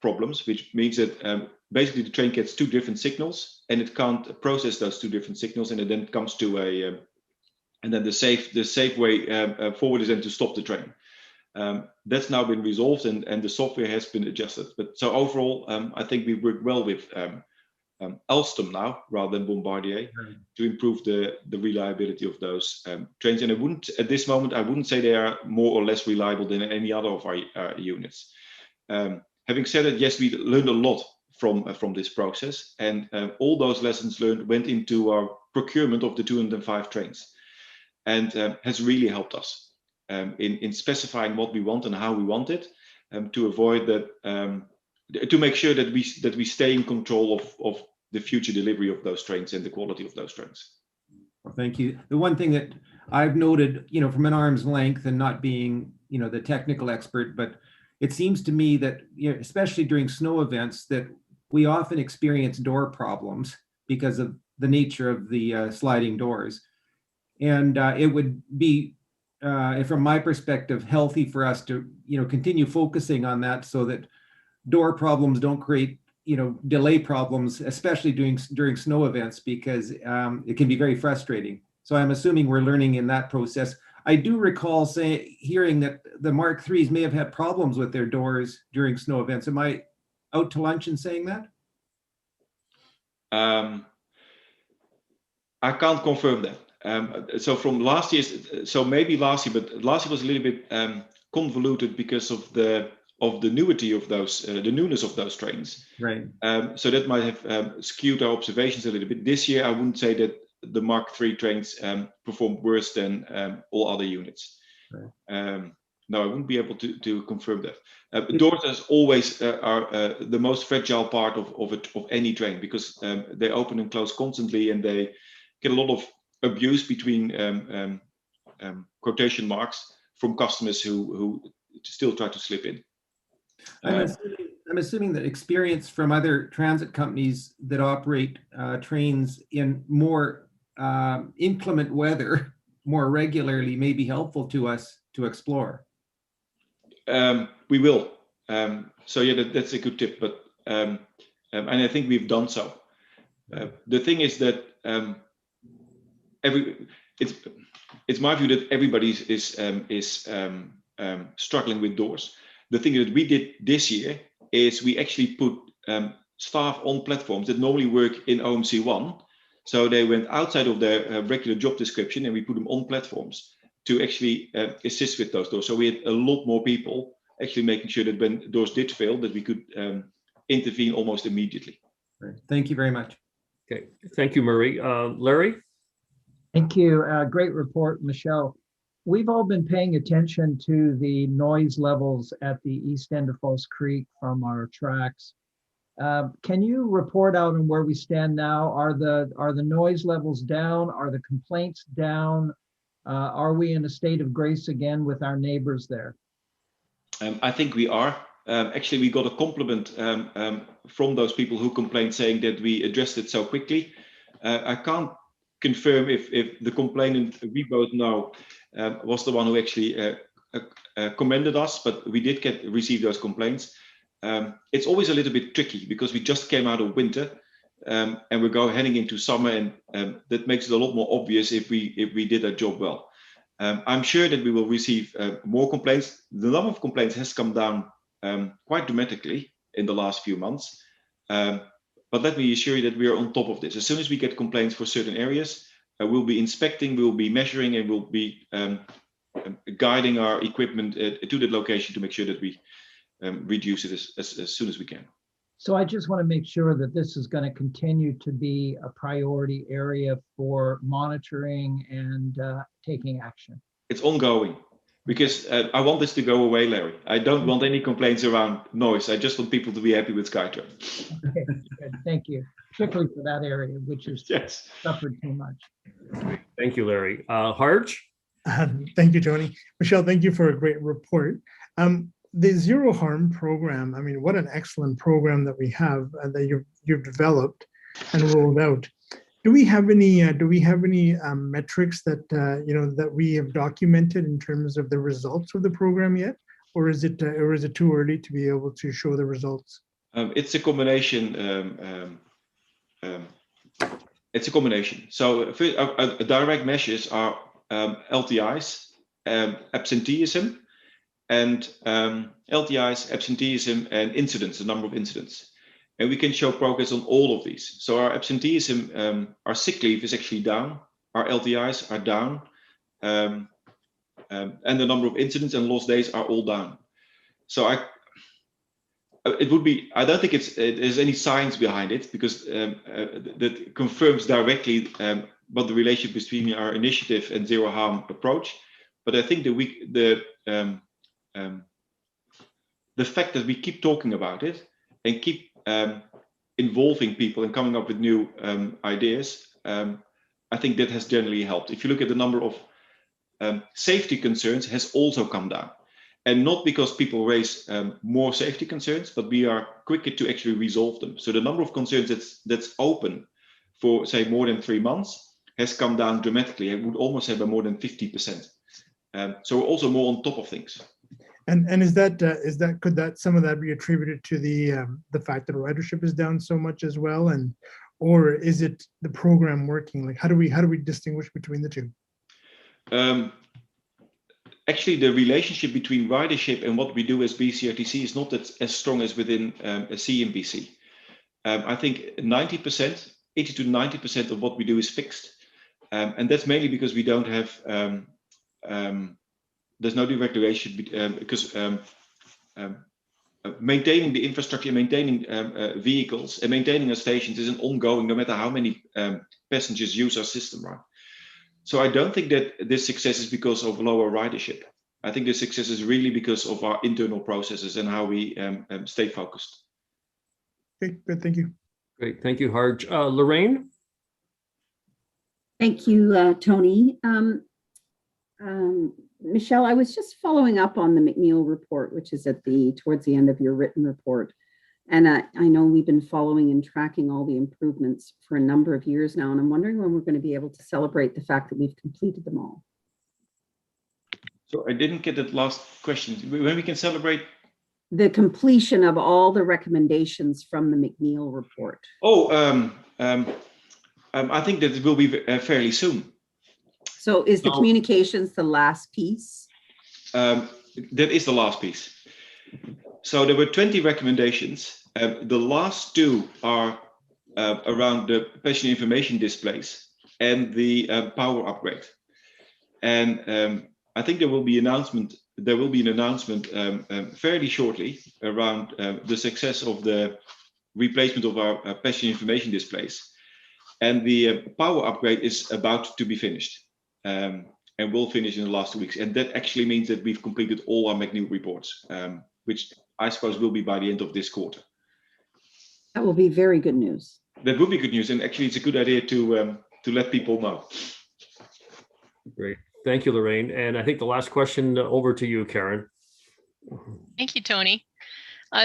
problems, which means that basically the train gets 2 different signals and it can't process those 2 different signals, and it then comes to a and then the safe way forward is then to stop the train. That's now been resolved, and the software has been adjusted. But so overall, I think we work well with Alstom now rather than Bombardier to improve the reliability of those trains. And at this moment, I wouldn't say they are more or less reliable than any other of our units. Having said that, yes, we learned a lot from this process, and all those lessons learned went into our procurement of the 205 trains, and has really helped us in specifying what we want and how we want it, to avoid that, to make sure that we stay in control of the future delivery of those trains and the quality of those trains. Well, thank you. The one thing that I've noted, from an arm's length and not being, the technical expert, but it seems to me that, especially during snow events, that we often experience door problems because of the nature of the sliding doors. And it would be, from my perspective, healthy for us to, continue focusing on that so that door problems don't create delay problems, especially during snow events, because it can be very frustrating. So I'm assuming we're learning in that process. I do recall hearing that the Mark IIIs may have had problems with their doors during snow events. Am I out to lunch in saying that? I can't confirm that. So from last year, so maybe last year, but last year was a little bit convoluted because of the newness of those trains. Right. So that might have skewed our observations a little bit. This year, I wouldn't say that the Mark III trains performed worse than all other units. Right. No, I wouldn't be able to confirm that. Doors, as always, are the most fragile part of any train, because they open and close constantly, and they get a lot of abuse between quotation marks from customers who still try to slip in. I'm assuming that experience from other transit companies that operate trains in more inclement weather more regularly may be helpful to us to explore. We will. So yeah, that's a good tip. But and I think we've done so. The thing is that it's my view that everybody is struggling with doors. The thing that we did this year is we actually put staff on platforms that normally work in OMC1. So they went outside of their regular job description, and we put them on platforms to actually assist with those doors. So we had a lot more people actually making sure that when doors did fail, that we could intervene almost immediately. Right. Thank you very much. Okay, thank you, Murray. Larry? Thank you. Great report, Michelle. We've all been paying attention to the noise levels at the east end of False Creek from our tracks. Can you report out on where we stand now? Are the noise levels down? Are the complaints down? Are we in a state of grace again with our neighbors there? I think we are. Actually, we got a compliment from those people who complained, saying that we addressed it so quickly. I can't confirm if the complainant we both know was the one who actually commended us, but we did receive those complaints. It's always a little bit tricky because we just came out of winter and we're heading into summer, and that makes it a lot more obvious if we did our job well. I'm sure that we will receive more complaints. The number of complaints has come down quite dramatically in the last few months. But let me assure you that we are on top of this. As soon as we get complaints for certain areas, we'll be inspecting, we'll be measuring, and we'll be guiding our equipment to that location to make sure that we reduce it as soon as we can. So I just want to make sure that this is going to continue to be a priority area for monitoring and taking action. It's ongoing, because I want this to go away, Larry. I don't want any complaints around noise. I just want people to be happy with SkyTrain. Okay, good. Thank you. Particularly for that area, which has suffered too much. Thank you, Larry. Harj? Thank you, Tony. Michelle, thank you for a great report. The Zero Harm program, I mean, what an excellent program that we have that you've developed and rolled out. Do we have any metrics that that we have documented in terms of the results of the program yet, or is it too early to be able to show the results? It's a combination. It's a combination. So direct measures are LTIs, absenteeism, and LTIs, absenteeism, and incidents, the number of incidents. And we can show progress on all of these. So our absenteeism, our sick leave is actually down, our LTIs are down, and the number of incidents and lost days are all down. So I don't think there's any science behind it, because that confirms directly what the relationship between our initiative and Zero Harm approach. But I think that the fact that we keep talking about it and keep involving people and coming up with new ideas, I think that has generally helped. If you look at the number of safety concerns has also come down. And not because people raise more safety concerns, but we are quicker to actually resolve them. So the number of concerns that's open for, say, more than 3 months has come down dramatically. I would almost say by more than 50%. So we're also more on top of things. And is that could that some of that be attributed to the fact that ridership is down so much as well, or is it the program working? Like how do we distinguish between the two? Actually, the relationship between ridership and what we do as BCRTC is not as strong as within a CNBC. I think 90%, 80 to 90% of what we do is fixed. And that's mainly because we don't have, there's no direct relationship because maintaining the infrastructure, maintaining vehicles and maintaining our stations is an ongoing, no matter how many passengers use our system, right? So I don't think that this success is because of lower ridership. I think the success is really because of our internal processes and how we stay focused. Okay, good, thank you. Great, thank you, Harj. Lorraine? Thank you, Tony. Michelle, I was just following up on the McNeil report, which is towards the end of your written report. And I know we've been following and tracking all the improvements for a number of years now, and I'm wondering when we're going to be able to celebrate the fact that we've completed them all. So I didn't get that last question. When we can celebrate? The completion of all the recommendations from the McNeil report. Oh, I think that it will be fairly soon. So is the communications the last piece? That is the last piece. So there were 20 recommendations. The last two are around the passenger information displays and the power upgrade. And I think there will be an announcement fairly shortly around the success of the replacement of our passenger information displays. And the power upgrade is about to be finished. And will finish in the last 2 weeks. And that actually means that we've completed all our McNeil reports, which I suppose will be by the end of this quarter. That will be very good news. That would be good news. And actually, it's a good idea to let people know. Great. Thank you, Lorraine. And I think the last question over to you, Karen. Thank you, Tony.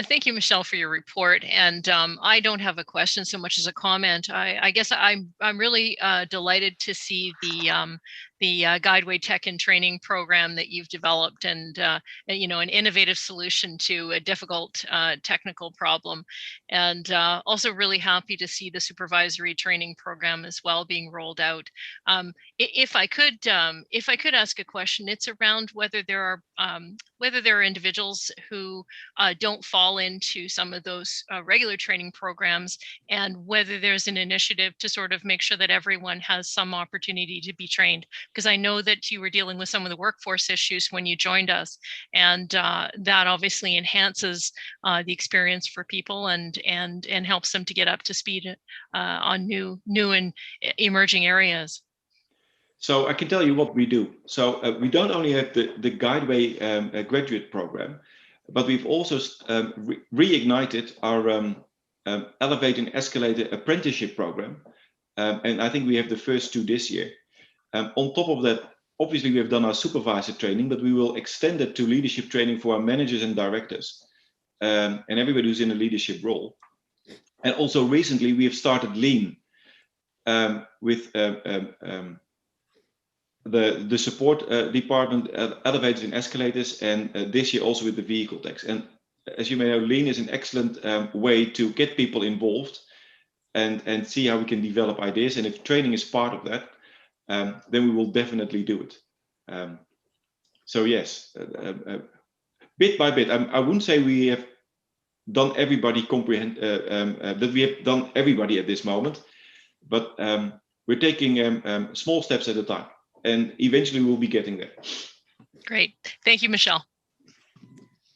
Thank you, Michelle, for your report. And I don't have a question so much as a comment. I guess I'm really delighted to see the Guideway Tech and Training program that you've developed, and you know, an innovative solution to a difficult technical problem. And also really happy to see the supervisory training program as well being rolled out. If I could ask a question, it's around whether there are individuals who don't fall into some of those regular training programs, and whether there's an initiative to sort of make sure that everyone has some opportunity to be trained. Because I know that you were dealing with some of the workforce issues when you joined us, and that obviously enhances the experience for people and helps them to get up to speed on new and emerging areas. So I can tell you what we do. So we don't only have the Guideway graduate program, but we've also reignited our Elevate and Escalate apprenticeship program. And I think we have the first two this year. On top of that, obviously we have done our supervisor training, but we will extend it to leadership training for our managers and directors and everybody who's in a leadership role. And also recently we have started Lean with the support department, elevators and escalators, and this year also with the vehicle techs. And as you may know, Lean is an excellent way to get people involved and see how we can develop ideas. And if training is part of that, then we will definitely do it. So yes, bit by bit. I wouldn't say we have done everybody that we have done everybody at this moment, but we're taking small steps at a time, and eventually we'll be getting there. Great, thank you, Michelle.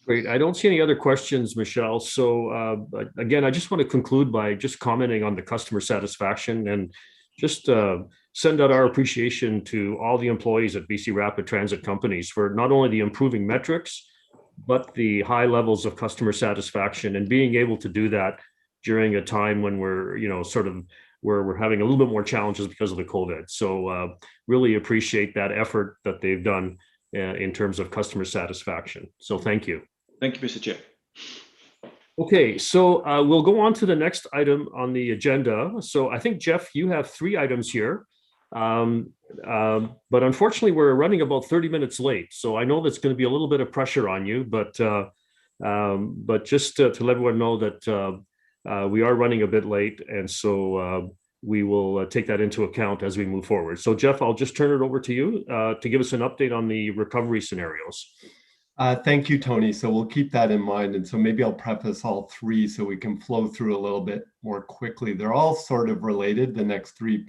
Great. I don't see any other questions, Michelle. So again, I just want to conclude by just commenting on the customer satisfaction and just send out our appreciation to all the employees at BC Rapid Transit companies for not only the improving metrics, but the high levels of customer satisfaction, and being able to do that during a time when we're, you know, sort of we're having a little bit more challenges because of the COVID. So really appreciate that effort that they've done in terms of customer satisfaction. So thank you. Thank you, Mr. Chair. Okay, so we'll go on to the next item on the agenda. So I think, Jeff, you have 3 items here. But unfortunately, we're running about 30 minutes late. So I know that's going to be a little bit of pressure on you, but just to let everyone know that we are running a bit late. And so we will take that into account as we move forward. So Jeff, I'll just turn it over to you to give us an update on the recovery scenarios. Thank you, Tony. So we'll keep that in mind. And so maybe I'll preface all three so we can flow through a little bit more quickly. They're all sort of related, the next three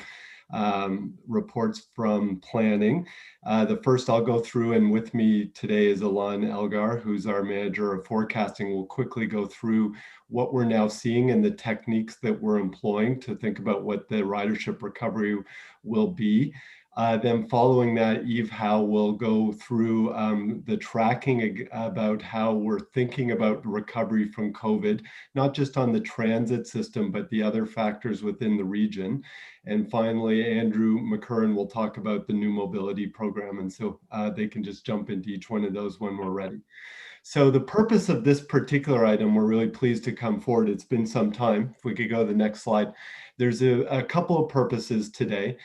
reports from planning. The first I'll go through, and with me today is Alon Elgar, who's our manager of forecasting. We'll quickly go through what we're now seeing and the techniques that we're employing to think about what the ridership recovery will be. Then following that, Eve Howe will go through the tracking about how we're thinking about recovery from COVID, not just on the transit system, but the other factors within the region. And finally, Andrew McCurran will talk about the new mobility program. And so they can just jump into each one of those when we're ready. So the purpose of this particular item, we're really pleased to come forward. It's been some time. If we could go to the next slide. There's a couple of purposes today.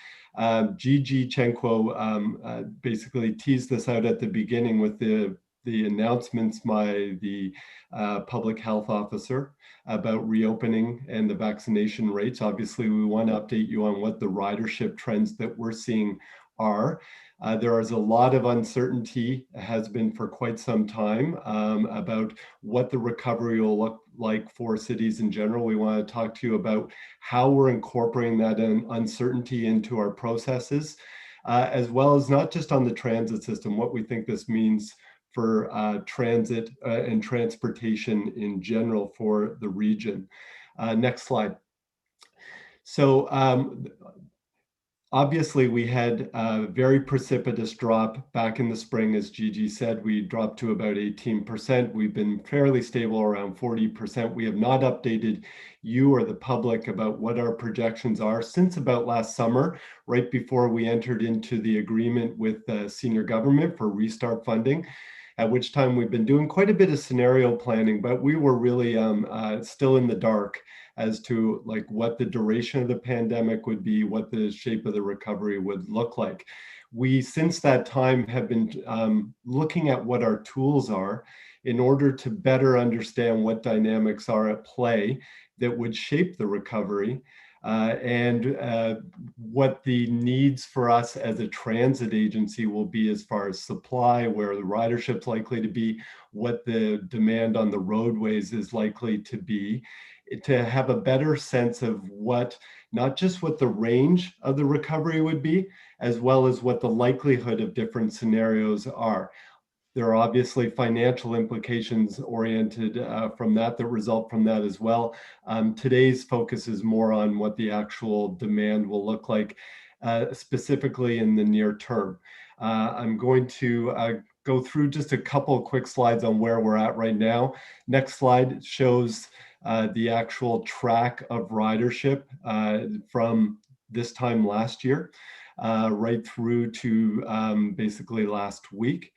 Gigi Chenko basically teased this out at the beginning with the announcements by the public health officer about reopening and the vaccination rates. Obviously, we want to update you on what the ridership trends that we're seeing are. There is a lot of uncertainty, has been for quite some time, about what the recovery will look like for cities in general. We want to talk to you about how we're incorporating that uncertainty into our processes, as well as not just on the transit system, what we think this means for transit and transportation in general for the region. Next slide. So obviously, we had a very precipitous drop back in the spring. As Gigi said, we dropped to about 18%. We've been fairly stable around 40%. We have not updated you or the public about what our projections are since about last summer, right before we entered into the agreement with the senior government for restart funding, at which time we've been doing quite a bit of scenario planning, but we were really still in the dark as to like what the duration of the pandemic would be, what the shape of the recovery would look like. We, since that time, have been looking at what our tools are in order to better understand what dynamics are at play that would shape the recovery and what the needs for us as a transit agency will be as far as supply, where the ridership's likely to be, what the demand on the roadways is likely to be, to have a better sense of what, not just what the range of the recovery would be, as well as what the likelihood of different scenarios are. There are obviously financial implications oriented from that result from that as well. Today's focus is more on what the actual demand will look like, specifically in the near term. I'm going to go through just a couple of quick slides on where we're at right now. Next slide shows the actual track of ridership from this time last year, right through to basically last week.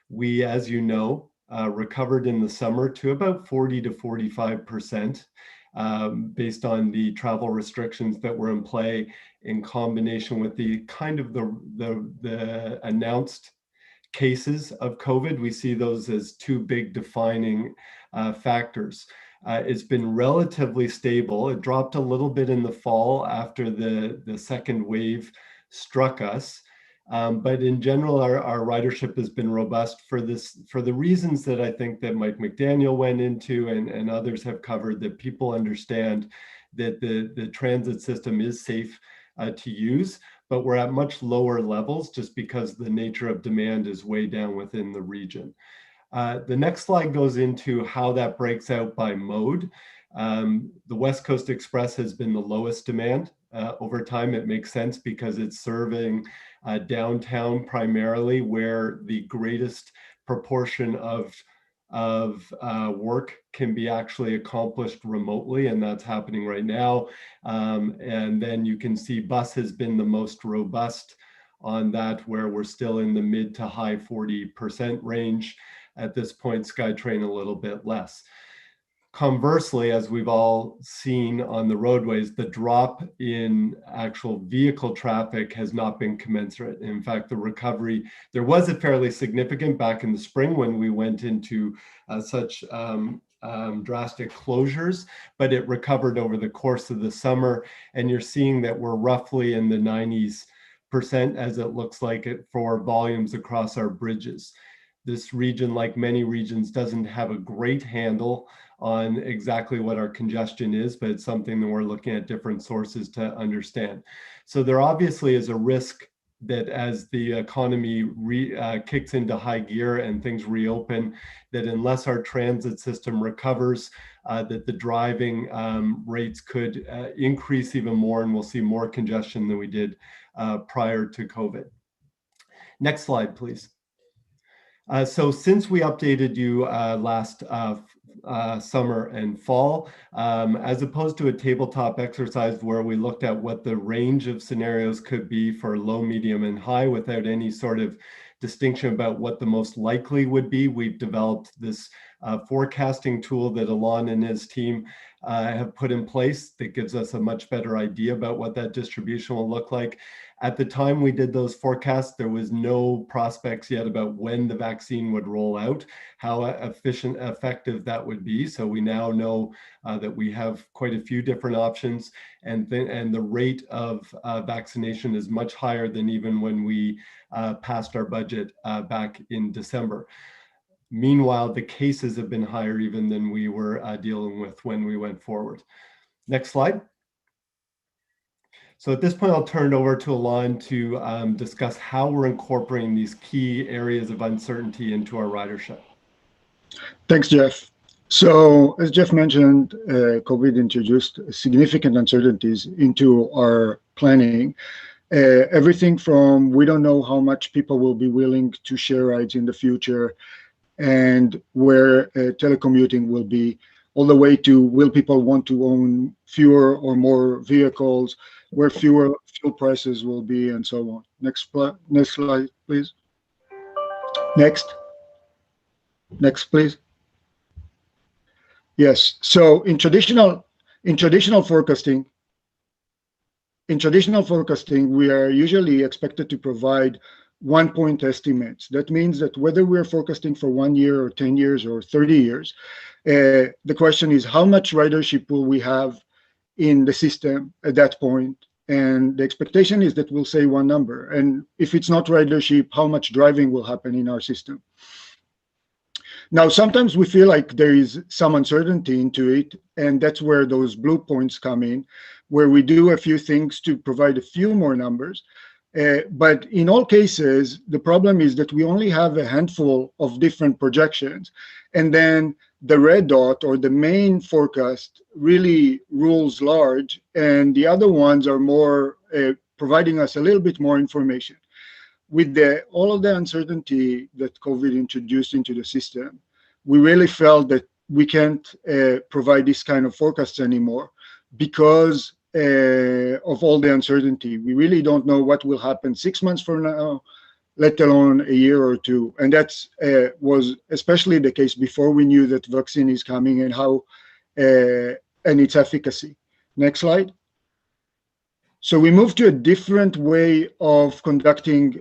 We, as you know, recovered in the summer to about 40 to 45% based on the travel restrictions that were in play in combination with the kind of the announced cases of COVID. We see those as two big defining factors. It's been relatively stable. It dropped a little bit in the fall after the second wave struck us. But in general, our ridership has been robust for the reasons that I think that Mike McDaniel went into and others have covered, that people understand that the transit system is safe to use, but we're at much lower levels just because the nature of demand is way down within the region. The next slide goes into how that breaks out by mode. The West Coast Express has been the lowest demand over time. It makes sense because it's serving downtown primarily, where the greatest proportion of work can be actually accomplished remotely, and that's happening right now. And then you can see bus has been the most robust on that, where we're still in the mid to high 40% range. At this point, SkyTrain a little bit less. Conversely, as we've all seen on the roadways, the drop in actual vehicle traffic has not been commensurate. In fact, the recovery, there was a fairly significant back in the spring when we went into such drastic closures, but it recovered over the course of the summer. And you're seeing that we're roughly in the 90% as it looks like it for volumes across our bridges. This region, like many regions, doesn't have a great handle on exactly what our congestion is, but it's something that we're looking at different sources to understand. So there obviously is a risk that as the economy kicks into high gear and things reopen, that unless our transit system recovers, that the driving rates could increase even more, and we'll see more congestion than we did prior to COVID. Next slide, please. So since we updated you last summer and fall, as opposed to a tabletop exercise where we looked at what the range of scenarios could be for low, medium, and high without any sort of distinction about what the most likely would be, we've developed this forecasting tool that Alon and his team have put in place that gives us a much better idea about what that distribution will look like. At the time we did those forecasts, there was no prospects yet about when the vaccine would roll out, how effective that would be. So we now know that we have quite a few different options, and the rate of vaccination is much higher than even when we passed our budget back in December. Meanwhile, the cases have been higher even than we were dealing with when we went forward. Next slide. So at this point, I'll turn it over to Alon to discuss how we're incorporating these key areas of uncertainty into our ridership. Thanks, Jeff. So as Jeff mentioned, COVID introduced significant uncertainties into our planning. Everything from we don't know how much people will be willing to share rides in the future and where telecommuting will be, all the way to will people want to own fewer or more vehicles, where fewer fuel prices will be, and so on. Next slide, please. Next, please. Yes. So in traditional forecasting, we are usually expected to provide 1-point estimates. That means that whether we're forecasting for 1 year or 10 years or 30 years, the question is how much ridership will we have in the system at that point? And the expectation is that we'll say one number. And if it's not ridership, how much driving will happen in our system? Now, sometimes we feel like there is some uncertainty into it, and that's where those blue points come in, where we do a few things to provide a few more numbers. But in all cases, the problem is that we only have a handful of different projections. And then the red dot, or the main forecast, really rules large, and the other ones are more providing us a little bit more information. With all of the uncertainty that COVID introduced into the system, we really felt that we can't provide this kind of forecasts anymore because of all the uncertainty. We really don't know what will happen 6 months from now, let alone a year or two. And that was especially the case before we knew that vaccine is coming and how and its efficacy. Next slide. So we moved to a different way of conducting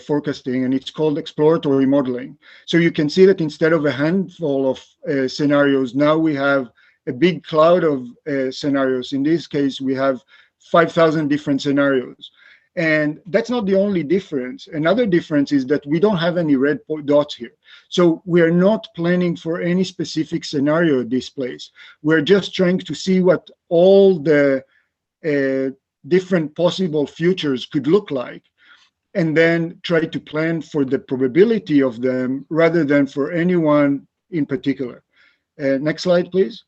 forecasting, and it's called exploratory modeling. So you can see that instead of a handful of scenarios, now we have a big cloud of scenarios. In this case, we have 5,000 different scenarios. And that's not the only difference. Another difference is that we don't have any red dots here. So we are not planning for any specific scenario at this place. We're just trying to see what all the different possible futures could look like, and then try to plan for the probability of them rather than for anyone in particular. Next slide, please.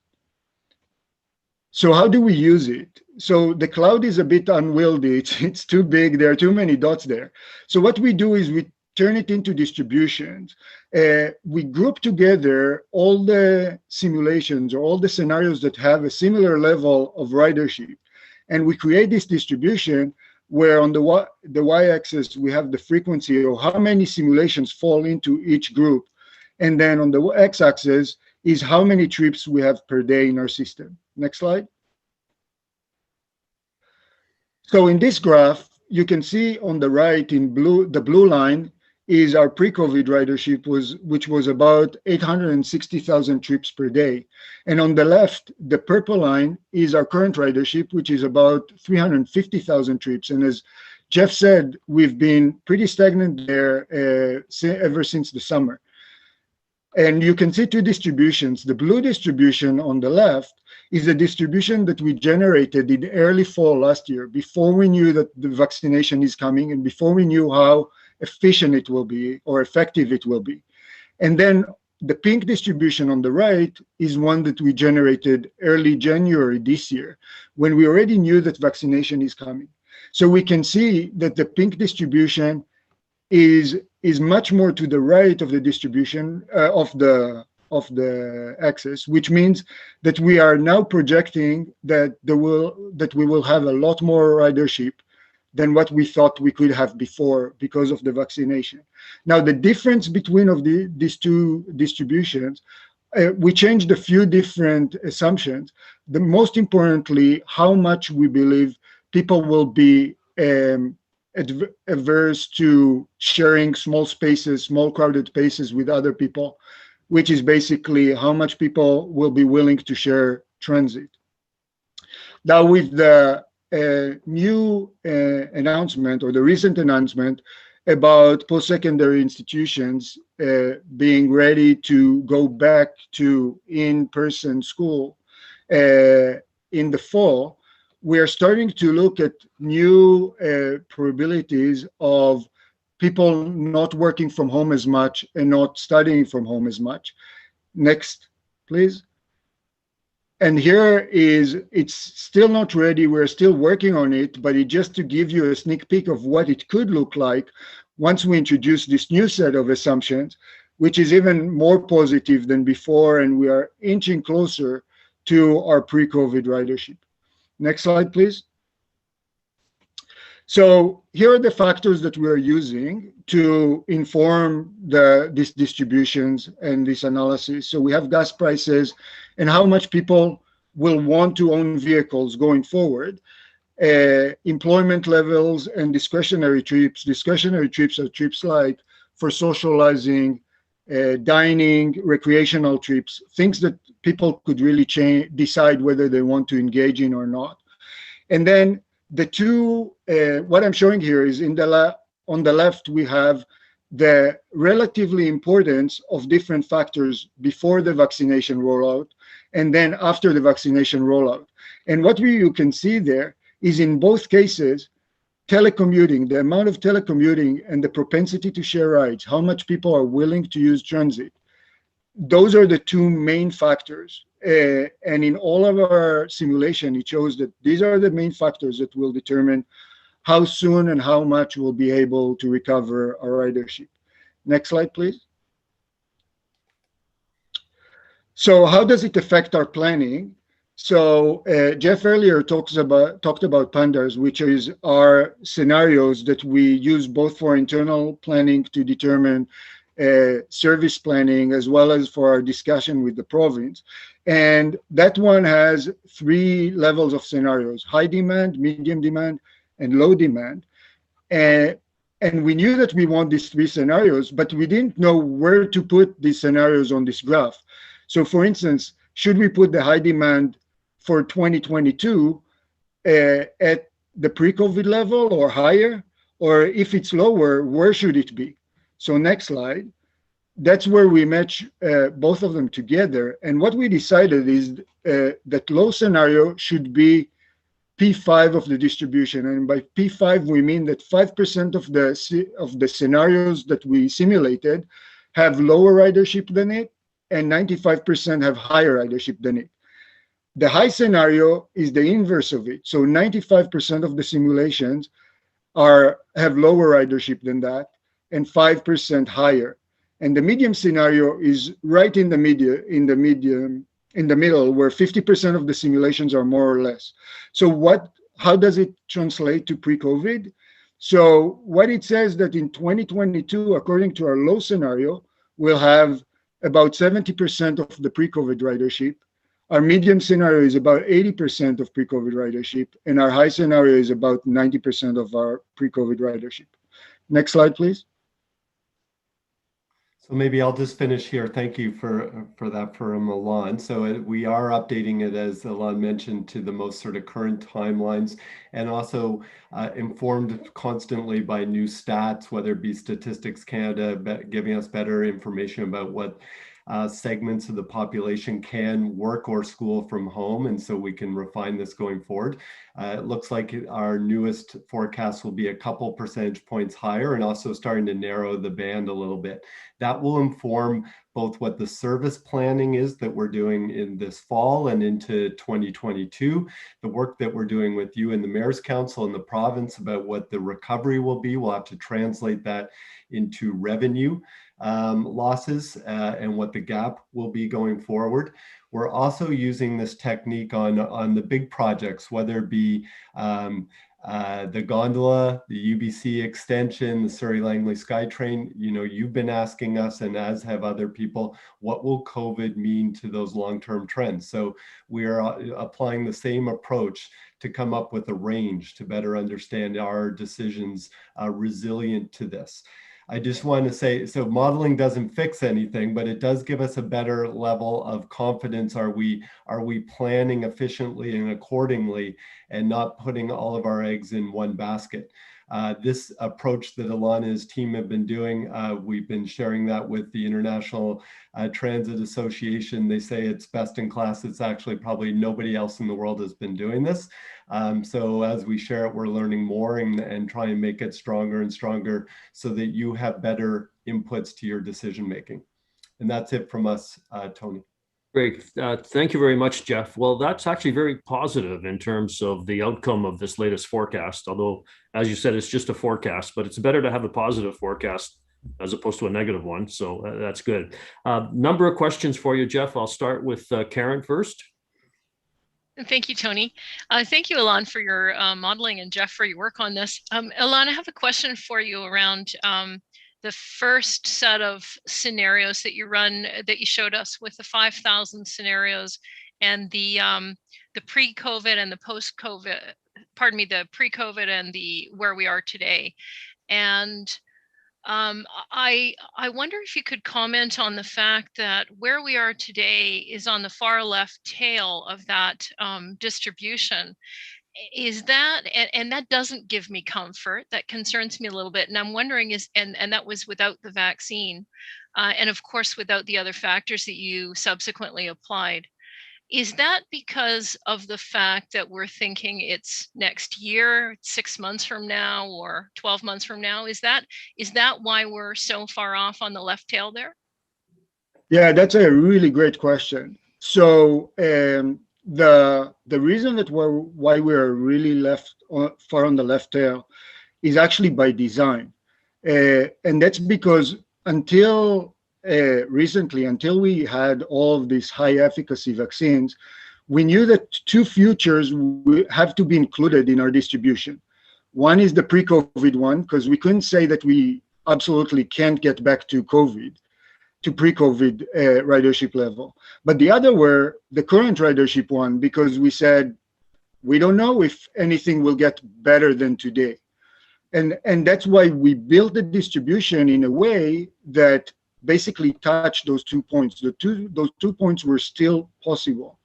So how do we use it? So the cloud is a bit unwieldy. It's too big. There are too many dots there. So what we do is we turn it into distributions. We group together all the simulations or all the scenarios that have a similar level of ridership. And we create this distribution where on the y-axis, we have the frequency or how many simulations fall into each group. And then on the x-axis is how many trips we have per day in our system. Next slide. So in this graph, you can see on the right in blue, the blue line is our pre-COVID ridership, which was about 860,000 trips per day. And on the left, the purple line is our current ridership, which is about 350,000 trips. And as Jeff said, we've been pretty stagnant there ever since the summer. And you can see two distributions. The blue distribution on the left is a distribution that we generated in early fall last year, before we knew that the vaccination is coming and before we knew how efficient it will be or effective it will be. And then the pink distribution on the right is one that we generated early January this year, when we already knew that vaccination is coming. So we can see that the pink distribution is much more to the right of the distribution of the axis, which means that we are now projecting that we will have a lot more ridership than what we thought we could have before because of the vaccination. Now, the difference between these two distributions, we changed a few different assumptions. The most importantly, how much we believe people will be averse to sharing small spaces, small crowded spaces with other people, which is basically how much people will be willing to share transit. Now, with the new announcement, or the recent announcement about post-secondary institutions being ready to go back to in-person school in the fall, we are starting to look at new probabilities of people not working from home as much and not studying from home as much. Next, please. And here it's still not ready. We're still working on it, but just to give you a sneak peek of what it could look like once we introduce this new set of assumptions, which is even more positive than before, and we are inching closer to our pre-COVID ridership. Next slide, please. So here are the factors that we are using to inform these distributions and this analysis. So we have gas prices and how much people will want to own vehicles going forward. Employment levels and discretionary trips. Discretionary trips are trips like for socializing, dining, recreational trips, things that people could really decide whether they want to engage in or not. And then the two, what I'm showing here is on the left, we have the relatively importance of different factors before the vaccination rollout and then after the vaccination rollout. And what you can see there is in both cases, telecommuting, the amount of telecommuting and the propensity to share rides, how much people are willing to use transit. Those are the two main factors. And in all of our simulation, it shows that these are the main factors that will determine how soon and how much we'll be able to recover our ridership. Next slide, please. So how does it affect our planning? So Jeff earlier talked about PANDAS, which is our scenarios that we use both for internal planning to determine service planning, as well as for our discussion with the province. And that one has 3 levels of scenarios: high demand, medium demand, and low demand. And we knew that we want these 3 scenarios, but we didn't know where to put these scenarios on this graph. So for instance, should we put the high demand for 2022 at the pre-COVID level or higher? Or if it's lower, where should it be? So next slide. That's where we match both of them together. And what we decided is that low scenario should be P5 of the distribution. And by P5, we mean that 5% of the scenarios that we simulated have lower ridership than it, and 95% have higher ridership than it. The high scenario is the inverse of it. So 95% of the simulations have lower ridership than that, and 5% higher. And the medium scenario is right in the middle, where 50% of the simulations are more or less. So how does it translate to pre-COVID? So what it says that in 2022, according to our low scenario, we'll have about 70% of the pre-COVID ridership. Our medium scenario is about 80% of pre-COVID ridership, and our high scenario is about 90% of our pre-COVID ridership. Next slide, please. So maybe I'll just finish here. Thank you for that from Alon. So we are updating it, as Alon mentioned, to the most sort of current timelines, and also informed constantly by new stats, whether it be Statistics Canada giving us better information about what segments of the population can work or school from home, and so we can refine this going forward. It looks like our newest forecast will be a couple percentage points higher, and also starting to narrow the band a little bit. That will inform both what the service planning is that we're doing in this fall and into 2022, the work that we're doing with you and the Mayor's Council and the province about what the recovery will be. We'll have to translate that into revenue losses and what the gap will be going forward. We're also using this technique on the big projects, whether it be the gondola, the UBC extension, the Surrey-Langley SkyTrain. You know, you've been asking us, and as have other people, what will COVID mean to those long-term trends? So we are applying the same approach to come up with a range to better understand our decisions resilient to this. I just want to say, so modeling doesn't fix anything, but it does give us a better level of confidence. Are we planning efficiently and accordingly and not putting all of our eggs in one basket? This approach that Alon and his team have been doing, we've been sharing that with the International Transit Association. They say it's best in class. It's actually probably nobody else in the world has been doing this. So as we share it, we're learning more and try and make it stronger and stronger so that you have better inputs to your decision making. And that's it from us, Tony. Great. Thank you very much, Jeff. Well, that's actually very positive in terms of the outcome of this latest forecast, although, as you said, it's just a forecast, but it's better to have a positive forecast as opposed to a negative one. So that's good. Number of questions for you, Jeff. I'll start with Karen first. Thank you, Tony. Thank you, Alon, for your modeling, and Jeff for your work on this. Alon, I have a question for you around the first set of scenarios that you run, that you showed us with the 5,000 scenarios and the pre-COVID and the post-COVID, pardon me, the pre-COVID and the where we are today. And I wonder if you could comment on the fact that where we are today is on the far left tail of that distribution. Is that, and that doesn't give me comfort, that concerns me a little bit. And I'm wondering and that was without the vaccine, and of course, without the other factors that you subsequently applied. Is that because of the fact that we're thinking it's next year, 6 months from now, or 12 months from now? Is that why we're so far off on the left tail there? Yeah, that's a really great question. So the reason that why we're really far on the left tail is actually by design, and that's because until recently, until we had all of these high efficacy vaccines, we knew that two futures have to be included in our distribution. One is the pre-COVID one, because we couldn't say that we absolutely can't get back to pre-COVID ridership level. But the other were the current ridership one, because we said, we don't know if anything will get better than today. And that's why we built the distribution in a way that basically touched those 2 points. Those 2 points were still possible.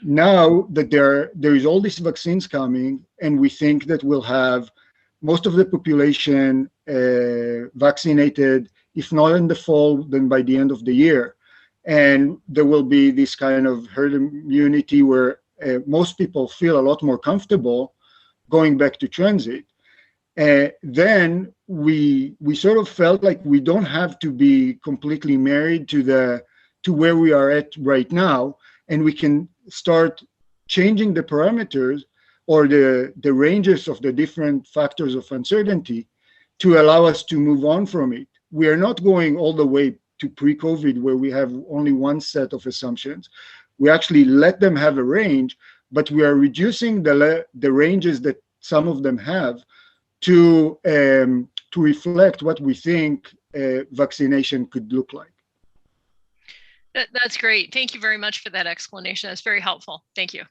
Now that there is all these vaccines coming, and we think that we'll have most of the population vaccinated, if not in the fall, then by the end of the year. And there will be this kind of herd immunity where most people feel a lot more comfortable going back to transit. Then we sort of felt like we don't have to be completely married to where we are at right now, and we can start changing the parameters or the ranges of the different factors of uncertainty to allow us to move on from it. We are not going all the way to pre-COVID where we have only one set of assumptions. We actually let them have a range, but we are reducing the ranges that some of them have to reflect what we think vaccination could look like. That's great. Thank you very much for that explanation. That's very helpful. Thank you.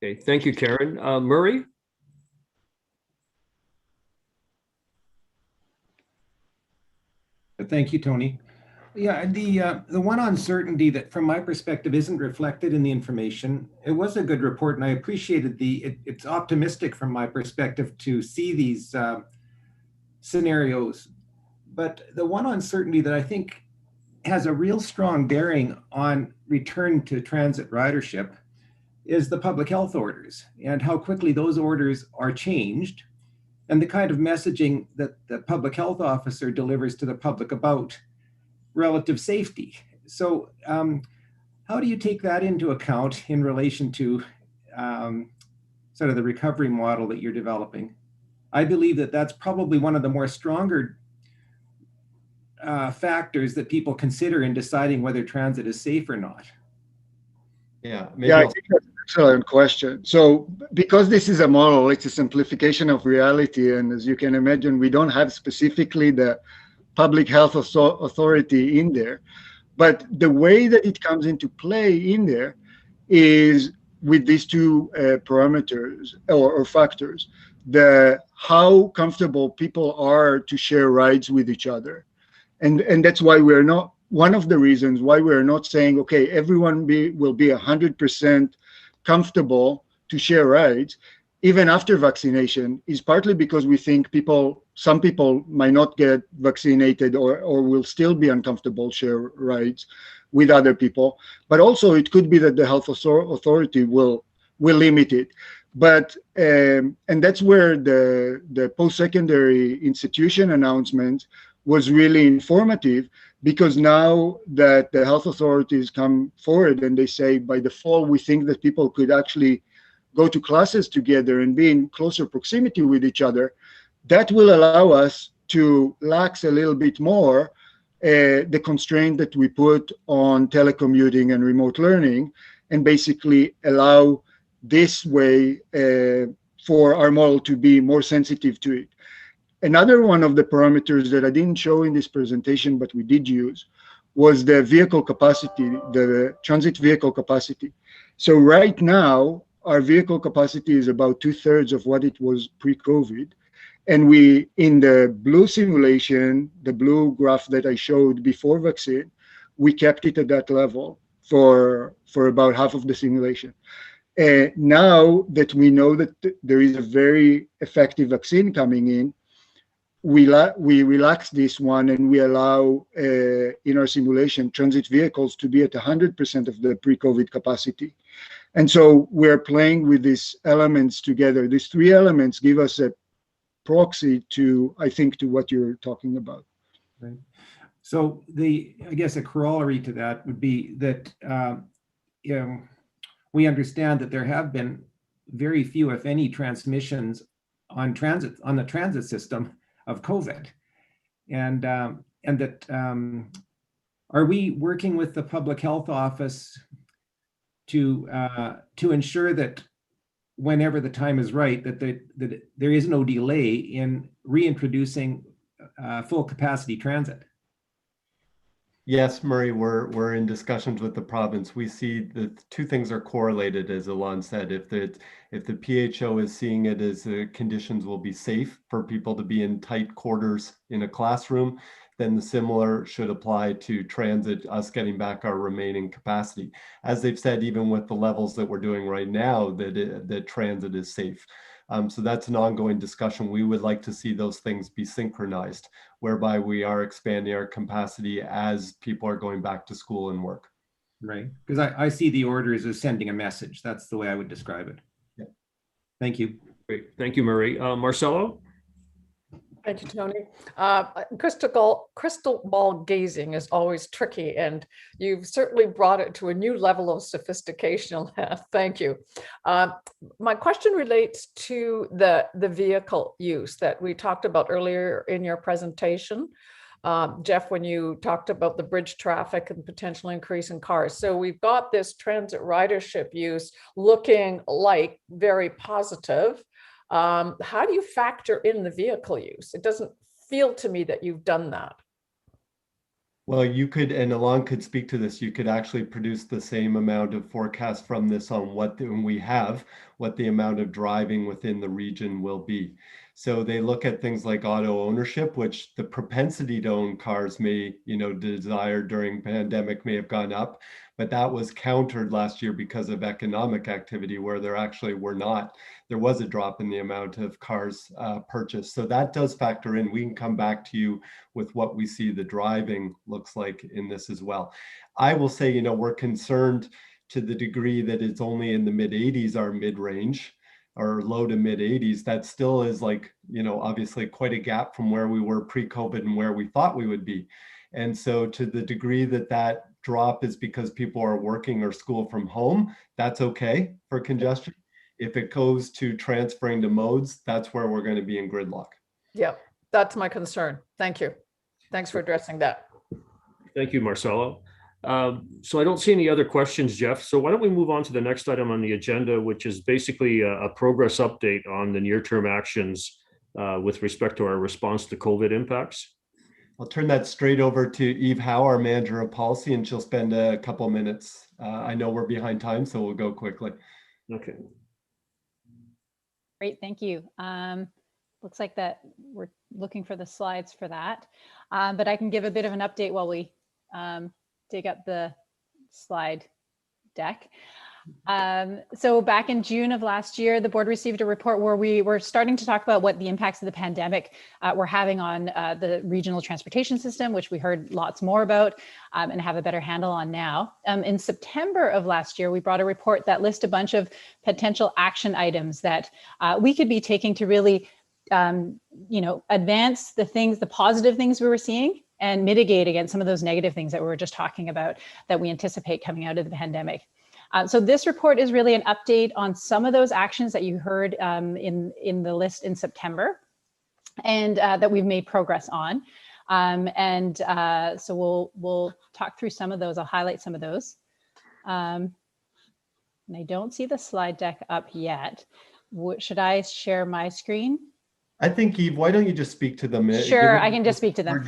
Okay, thank you, Karen. Murray? Thank you, Tony. Yeah, the one uncertainty that from my perspective isn't reflected in the information, it was a good report and I appreciated it's optimistic from my perspective to see these scenarios. But the one uncertainty that I think has a real strong bearing on return to transit ridership is the public health orders and how quickly those orders are changed and the kind of messaging that the public health officer delivers to the public about relative safety. So how do you take that into account in relation to sort of the recovery model that you're developing? I believe that that's probably one of the more stronger factors that people consider in deciding whether transit is safe or not. Yeah, I think that's an excellent question. So because this is a model, it's a simplification of reality. And as you can imagine, we don't have specifically the public health authority in there. But the way that it comes into play in there is with these two parameters or factors, how comfortable people are to share rides with each other. And that's why we're not, one of the reasons why we're not saying, okay, everyone will be 100% comfortable to share rides, even after vaccination, is partly because we think some people might not get vaccinated or will still be uncomfortable share rides with other people. But also it could be that the health authority will limit it. But, and that's where the post-secondary institution announcement was really informative, because now that the health authorities come forward and they say by the fall, we think that people could actually go to classes together and be in closer proximity with each other, that will allow us to lax a little bit more the constraint that we put on telecommuting and remote learning, and basically allow this way for our model to be more sensitive to it. Another one of the parameters that I didn't show in this presentation, but we did use, was the vehicle capacity, the transit vehicle capacity. So right now, our vehicle capacity is about 2/3 of what it was pre-COVID. And we, in the blue simulation, the blue graph that I showed before vaccine, we kept it at that level for about half of the simulation. Now that we know that there is a very effective vaccine coming in, we relax this one and we allow in our simulation transit vehicles to be at 100% of the pre-COVID capacity. And so we're playing with these elements together. These three elements give us a proxy to, I think, to what you're talking about. Right. So I guess a corollary to that would be that we understand that there have been very few, if any, transmissions on the transit system of COVID, and that are we working with the public health office to ensure that whenever the time is right, that there is no delay in reintroducing full capacity transit? Yes, Murray, we're in discussions with the province. We see that two things are correlated, as Alon said. If the PHO is seeing it as conditions will be safe for people to be in tight quarters in a classroom, then the similar should apply to transit, us getting back our remaining capacity. As they've said, even with the levels that we're doing right now, that transit is safe. So that's an ongoing discussion. We would like to see those things be synchronized, whereby we are expanding our capacity as people are going back to school and work. Right, because I see the orders as sending a message. That's the way I would describe it. Yeah. Thank you. Great, thank you, Murray. Marcelo? Thank you, Tony. Crystal ball gazing is always tricky, and you've certainly brought it to a new level of sophistication. Thank you. My question relates to the vehicle use that we talked about earlier in your presentation. Jeff, when you talked about the bridge traffic and potential increase in cars. So we've got this transit ridership use looking like very positive. How do you factor in the vehicle use? It doesn't feel to me that you've done that. Well, you could, and Alon could speak to this, you could actually produce the same amount of forecast from this on what the amount of driving within the region will be. So they look at things like auto ownership, which the propensity to own cars may, desire during pandemic may have gone up, but that was countered last year because of economic activity where there actually there was a drop in the amount of cars purchased. So that does factor in. We can come back to you with what we see the driving looks like in this as well. I will say, we're concerned to the degree that it's only in the mid 80s, our mid-range, or low to mid 80s. That still is obviously quite a gap from where we were pre-COVID and where we thought we would be. And so to the degree that drop is because people are working or school from home, that's okay for congestion. If it goes to transferring to modes, that's where we're going to be in gridlock. Yeah, that's my concern. Thank you. Thanks for addressing that. Thank you, Marcelo. So I don't see any other questions, Jeff. So why don't we move on to the next item on the agenda, which is basically a progress update on the near-term actions with respect to our response to COVID impacts. I'll turn that straight over to Eve Howe, our manager of policy, and she'll spend a couple minutes. I know we're behind time, so we'll go quickly. Okay. Great, thank you. Looks like that we're looking for the slides for that, but I can give a bit of an update while we dig up the slide deck. So back in June of last year, the board received a report where we were starting to talk about what the impacts of the pandemic were having on the regional transportation system, which we heard lots more about and have a better handle on now. In September of last year, we brought a report that lists a bunch of potential action items that we could be taking to really advance the positive things we were seeing and mitigate against some of those negative things that we were just talking about that we anticipate coming out of the pandemic. So this report is really an update on some of those actions that you heard in the list in September and that we've made progress on. So we'll talk through some of those. I'll highlight some of those. And I don't see the slide deck up yet. Should I share my screen? I think, Eve, why don't you just speak to them? Sure, I can just speak to them.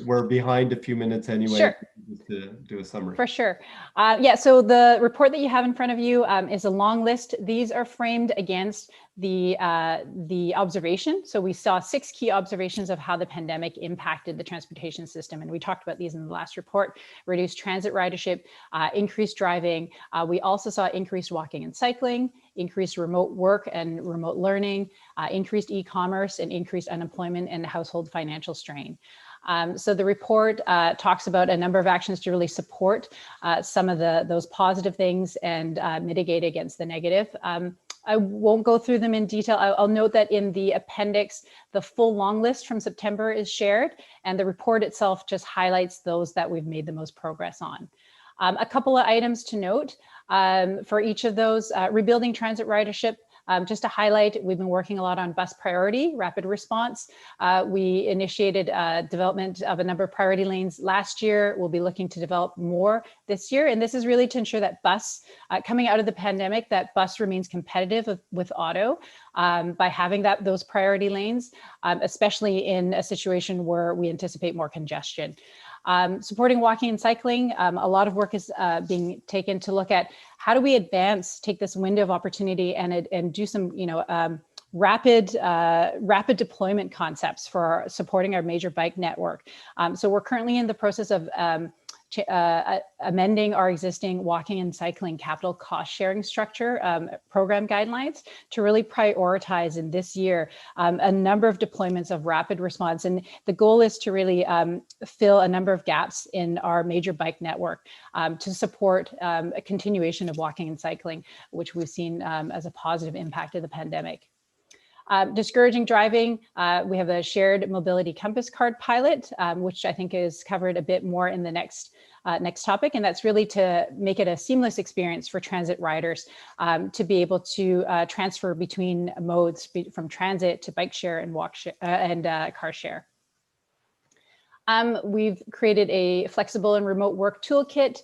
We're behind a few minutes anyway. Sure. To do a summary. For sure. Yeah, so the report that you have in front of you is a long list. These are framed against the observation. So we saw 6 key observations of how the pandemic impacted the transportation system. And we talked about these in the last report: reduced transit ridership, increased driving. We also saw increased walking and cycling, increased remote work and remote learning, increased e-commerce, and increased unemployment and household financial strain. So the report talks about a number of actions to really support some of those positive things and mitigate against the negative. I won't go through them in detail. I'll note that in the appendix, the full long list from September is shared, and the report itself just highlights those that we've made the most progress on. A couple of items to note for each of those: rebuilding transit ridership. Just to highlight, we've been working a lot on bus priority, rapid response. We initiated development of a number of priority lanes last year. We'll be looking to develop more this year. And this is really to ensure that bus, coming out of the pandemic, that bus remains competitive with auto by having those priority lanes, especially in a situation where we anticipate more congestion. Supporting walking and cycling, a lot of work is being taken to look at how do we take this window of opportunity and do some, rapid deployment concepts for supporting our major bike network. So we're currently in the process of amending our existing walking and cycling capital cost sharing structure program guidelines to really prioritize in this year a number of deployments of rapid response. And the goal is to really fill a number of gaps in our major bike network to support a continuation of walking and cycling, which we've seen as a positive impact of the pandemic. Discouraging driving, we have a shared mobility compass card pilot, which I think is covered a bit more in the next topic, and that's really to make it a seamless experience for transit riders to be able to transfer between modes from transit to bike share and walk share and car share. We've created a flexible and remote work toolkit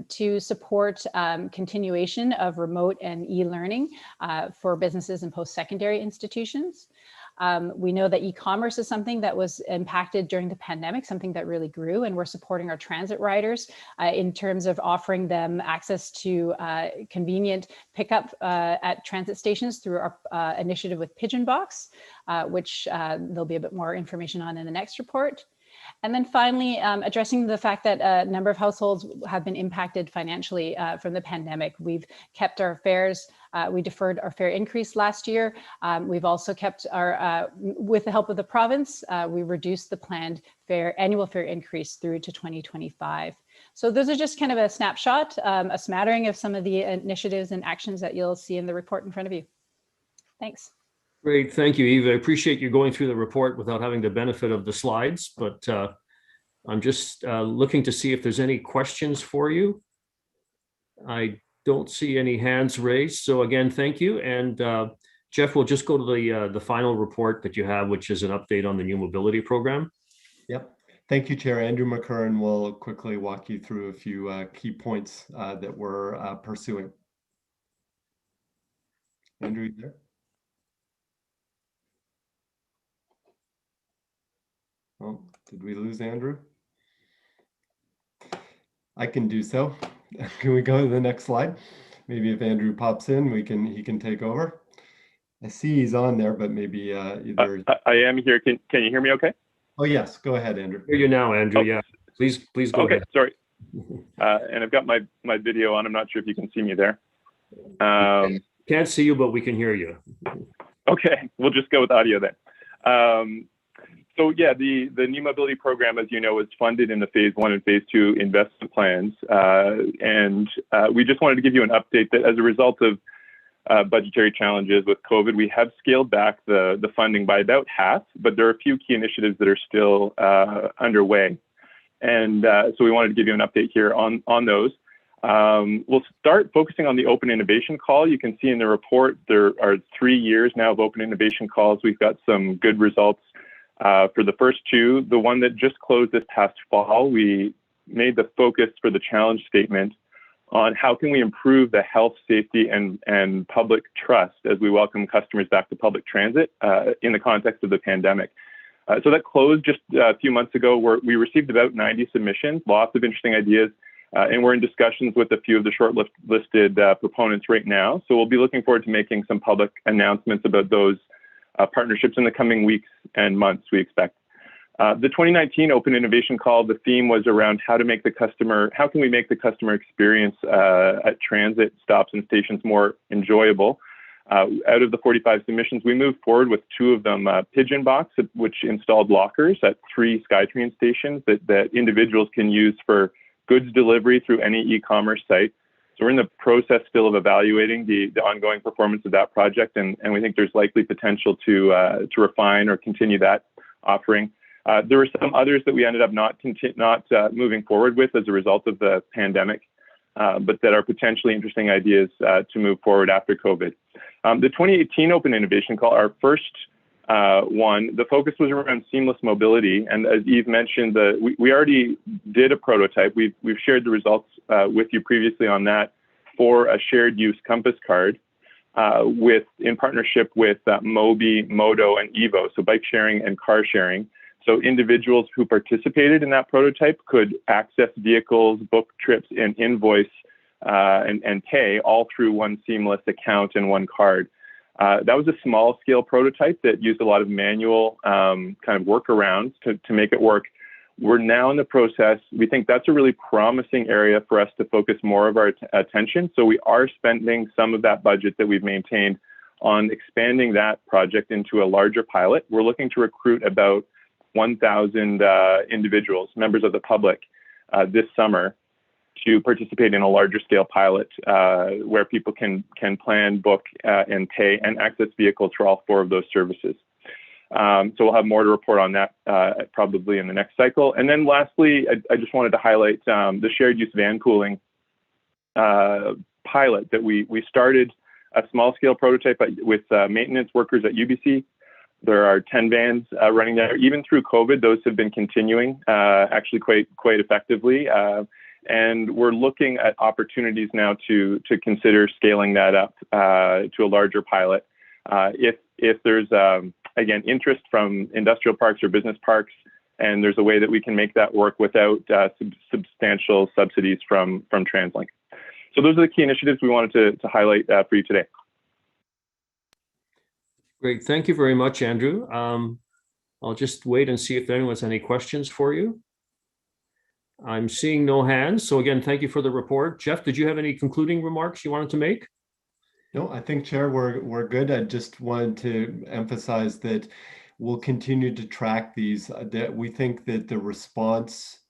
to support continuation of remote and e-learning for businesses and post-secondary institutions. We know that e-commerce is something that was impacted during the pandemic, something that really grew, and we're supporting our transit riders in terms of offering them access to convenient pickup at transit stations through our initiative with Pigeon Box, which there'll be a bit more information on in the next report. And then finally, addressing the fact that a number of households have been impacted financially from the pandemic. We've kept our fares, we deferred our fare increase last year. We've also kept our, with the help of the province, we reduced the planned annual fare increase through to 2025. So those are just kind of a snapshot, a smattering of some of the initiatives and actions that you'll see in the report in front of you. Thanks. Great, thank you, Eva. I appreciate you going through the report without having the benefit of the slides, but I'm just looking to see if there's any questions for you. I don't see any hands raised, so again, thank you. And Jeff, we'll just go to the final report that you have, which is an update on the new mobility program. Yep. Thank you, Chair. Andrew McCurran will quickly walk you through a few key points that we're pursuing. Andrew, you there? Oh, did we lose Andrew? I can do so. Can we go to the next slide? Maybe if Andrew pops in, he can take over. I see he's on there, but maybe either. I am here. Can you hear me okay? Oh, yes. Go ahead, Andrew. Hear you now, Andrew. Yeah, please go ahead. Okay, sorry. And I've got my video on. I'm not sure if you can see me there. Can't see you, but we can hear you. Okay, we'll just go with audio then. So yeah, the new mobility program, as you know, is funded in the phase 1 and phase 2 investment plans. And we just wanted to give you an update that as a result of budgetary challenges with COVID, we have scaled back the funding by about half, but there are a few key initiatives that are still underway. And so we wanted to give you an update here on those. We'll start focusing on the open innovation call. You can see in the report, there are 3 years now of open innovation calls. We've got some good results. For the first 2, the one that just closed this past fall, we made the focus for the challenge statement on how can we improve the health, safety, and public trust as we welcome customers back to public transit in the context of the pandemic. So that closed just a few months ago, where we received about 90 submissions, lots of interesting ideas, and we're in discussions with a few of the shortlisted proponents right now. So we'll be looking forward to making some public announcements about those partnerships in the coming weeks and months, we expect. The 2019 Open Innovation Call, the theme was around how can we make the customer experience at transit stops and stations more enjoyable. Out of the 45 submissions, we moved forward with 2 of them, Pigeon Box, which installed lockers at 3 SkyTrain stations that individuals can use for goods delivery through any e-commerce site. So we're in the process still of evaluating the ongoing performance of that project, and we think there's likely potential to refine or continue that offering. There were some others that we ended up not moving forward with as a result of the pandemic, but that are potentially interesting ideas to move forward after COVID. The 2018 Open Innovation Call, our first one, the focus was around seamless mobility. And as Eve mentioned, we already did a prototype. We've shared the results with you previously on that for a shared use compass card in partnership with Mobi, Modo, and Evo, so bike sharing and car sharing. So individuals who participated in that prototype could access vehicles, book trips, and invoice and pay all through one seamless account and one card. That was a small scale prototype that used a lot of manual kind of workarounds to make it work. We're now in the process. We think that's a really promising area for us to focus more of our attention. So we are spending some of that budget that we've maintained on expanding that project into a larger pilot. We're looking to recruit about 1,000 individuals, members of the public, this summer to participate in a larger scale pilot where people can plan, book, and pay and access vehicles for all 4 of those services. So we'll have more to report on that probably in the next cycle. And then lastly, I just wanted to highlight the shared use van pooling pilot that we started a small scale prototype with maintenance workers at UBC. There are 10 vans running there. Even through COVID, those have been continuing actually quite effectively. And we're looking at opportunities now to consider scaling that up to a larger pilot. If there's again, interest from industrial parks or business parks, and there's a way that we can make that work without substantial subsidies from TransLink. So those are the key initiatives we wanted to highlight for you today. Great, thank you very much, Andrew. I'll just wait and see if anyone has any questions for you. I'm seeing no hands. So again, thank you for the report. Jeff, did you have any concluding remarks you wanted to make? No, I think, Chair, we're good. I just wanted to emphasize that we'll continue to track these. That we think that the response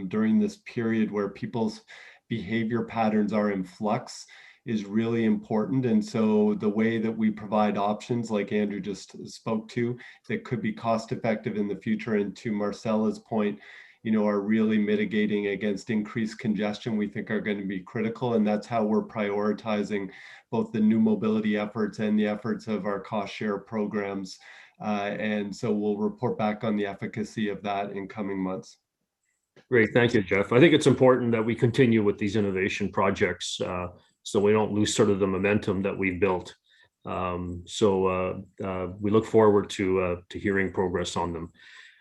during this period where people's behavior patterns are in flux is really important. And so the way that we provide options, like Andrew just spoke to, that could be cost effective in the future, and to Marcella's point, are really mitigating against increased congestion, we think are going to be critical. And that's how we're prioritizing both the new mobility efforts and the efforts of our cost share programs. And so we'll report back on the efficacy of that in coming months. Great, thank you, Jeff. I think it's important that we continue with these innovation projects so we don't lose sort of the momentum that we've built. We look forward to hearing progress on them.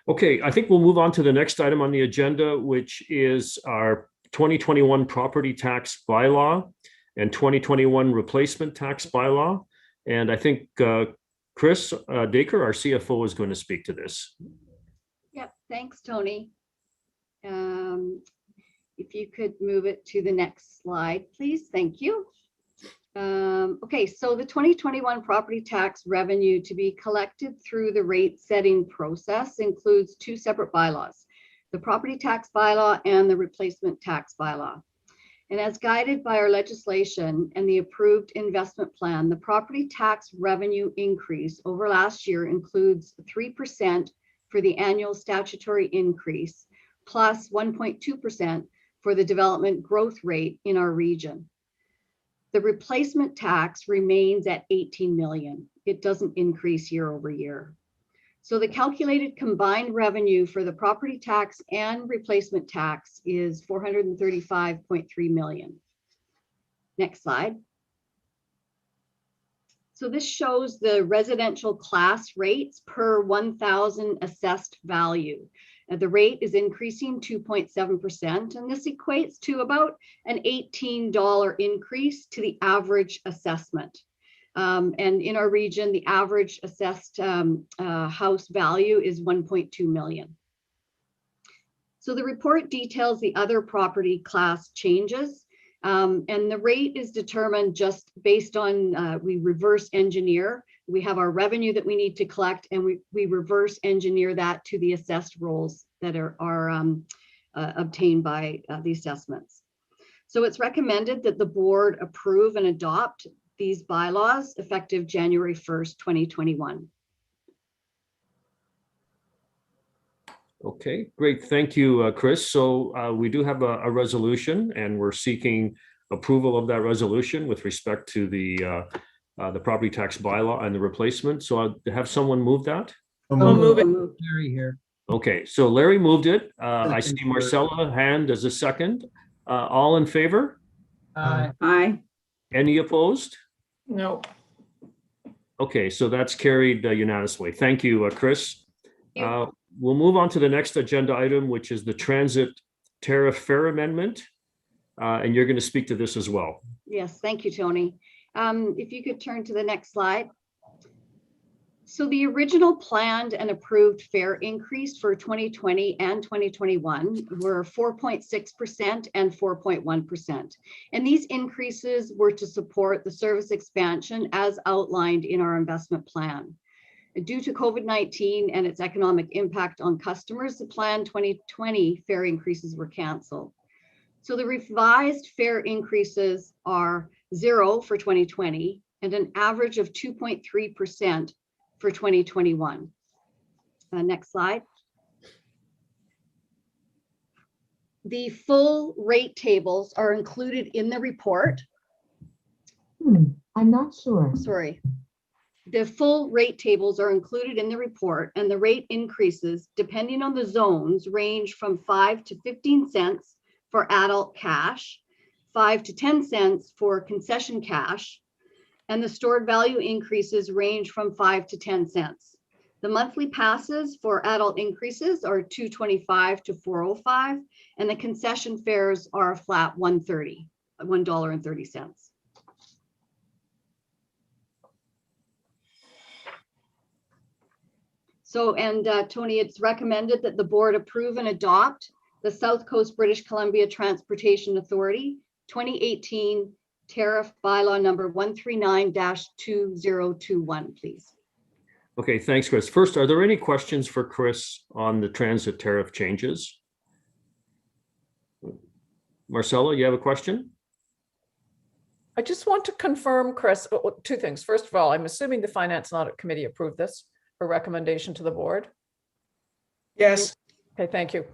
Okay, I think we'll move on to the next item on the agenda, which is our 2021 property tax bylaw and 2021 replacement tax bylaw. And I think Chris Dacre, our CFO, is going to speak to this. Yep, thanks, Tony. If you could move it to the next slide, please. Thank you. Okay, so the 2021 property tax revenue to be collected through the rate setting process includes two separate bylaws, the property tax bylaw and the replacement tax bylaw. And as guided by our legislation and the approved investment plan, the property tax revenue increase over last year includes 3% for the annual statutory increase, plus 1.2% for the development growth rate in our region. The replacement tax remains at 18 million. It doesn't increase year over year. So the calculated combined revenue for the property tax and replacement tax is 435.3 million. Next slide. So this shows the residential class rates per 1,000 assessed value. The rate is increasing 2.7%, and this equates to about an $18 increase to the average assessment. And in our region, the average assessed house value is 1.2 million. So the report details the other property class changes, and the rate is determined just based on, we reverse engineer. We have our revenue that we need to collect, and we reverse engineer that to the assessed rolls that are obtained by the assessments. So it's recommended that the board approve and adopt these bylaws effective January 1st, 2021. Okay, great. Thank you, Chris. So we do have a resolution, and we're seeking approval of that resolution with respect to the property tax bylaw and the replacement. So I'll have someone move that. I'll move it. Larry here. Okay, so Larry moved it. I see Marcella hand as a second. All in favor? Aye. Any opposed? No. Okay, so that's carried unanimously. Thank you, Chris. We'll move on to the next agenda item, which is the transit tariff fare amendment. And you're going to speak to this as well. Yes, thank you, Tony. If you could turn to the next slide. So the original planned and approved fare increase for 2020 and 2021 were 4.6% and 4.1%. And these increases were to support the service expansion as outlined in our investment plan. Due to COVID-19 and its economic impact on customers, the planned 2020 fare increases were canceled. So the revised fare increases are 0 for 2020 and an average of 2.3% for 2021. Next slide. The full rate tables are included in the report. I'm not sure. Sorry. The full rate tables are included in the report, and the rate increases, depending on the zones, range from 5 to 15 cents for adult cash, 5 to 10 cents for concession cash, and the stored value increases range from 5 to 10 cents. The monthly passes for adult increases are $2.25 to $4.05, and the concession fares are a flat $1.30. So, and Tony, it's recommended that the board approve and adopt the South Coast British Columbia Transportation Authority 2018 tariff bylaw number 139-2021, please. Okay, thanks, Chris. First, are there any questions for Chris on the transit tariff changes? Marcella, you have a question? I just want to confirm, Chris, two things. First of all, I'm assuming the Finance and Audit Committee approved this for recommendation to the board. Yes. Okay, thank you.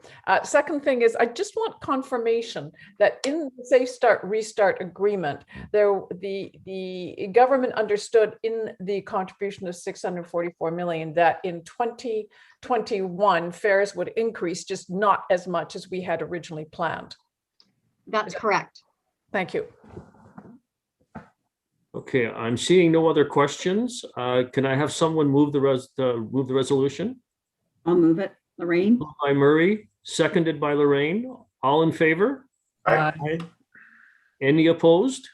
Second thing is, I just want confirmation that in the Safe Start Restart agreement, the government understood in the contribution of $644 million that in 2021 fares would increase, just not as much as we had originally planned. That's correct. Thank you. Okay, I'm seeing no other questions. Can I have someone move the resolution? I'll move it. Lorraine? Moved by Murray, seconded by Lorraine. All in favor? Aye. Any opposed?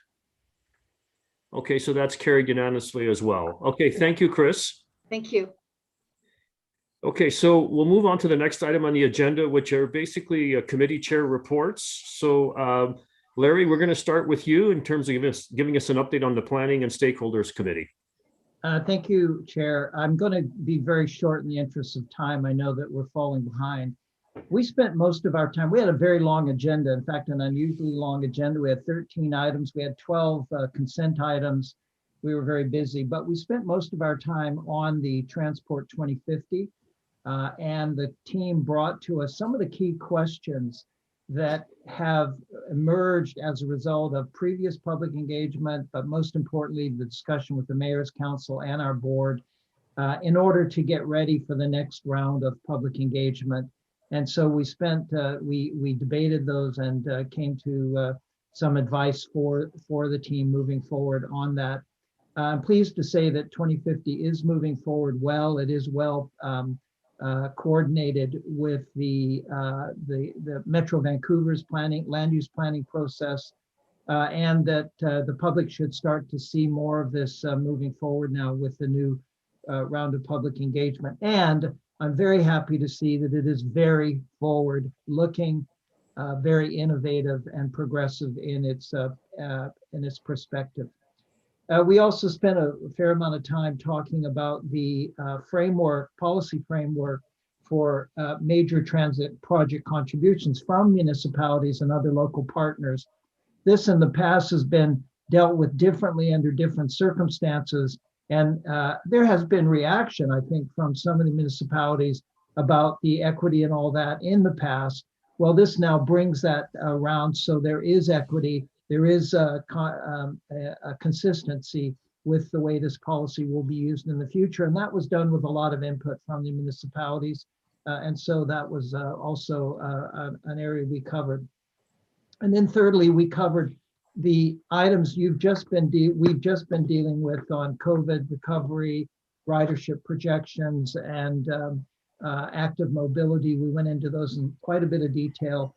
Okay, so that's carried unanimously as well. Okay, thank you, Chris. Thank you. Okay, so we'll move on to the next item on the agenda, which are basically committee chair reports. So Larry, we're going to start with you in terms of giving us an update on the Planning and Stakeholders Committee. Thank you, Chair. I'm going to be very short in the interest of time. I know that we're falling behind. We spent most of our time, we had a very long agenda, in fact, an unusually long agenda. We had 13 items, we had 12 consent items. We were very busy, but we spent most of our time on the Transport 2050. And the team brought to us some of the key questions that have emerged as a result of previous public engagement, but most importantly, the discussion with the Mayor's Council and our board in order to get ready for the next round of public engagement. And so we spent, we debated those and came to some advice for the team moving forward on that. I'm pleased to say that 2050 is moving forward well. It is well coordinated with the Metro Vancouver's planning, land use planning process, and that the public should start to see more of this moving forward now with the new round of public engagement. And I'm very happy to see that it is very forward looking, very innovative and progressive in its perspective. We also spent a fair amount of time talking about the policy framework for major transit project contributions from municipalities and other local partners. This in the past has been dealt with differently under different circumstances. And there has been reaction, I think, from some of the municipalities about the equity and all that in the past. Well, this now brings that around, so there is equity. There is a consistency with the way this policy will be used in the future. And that was done with a lot of input from the municipalities. And so that was also an area we covered. And then thirdly, we covered the items we've just been dealing with on COVID recovery, ridership projections, and active mobility. We went into those in quite a bit of detail.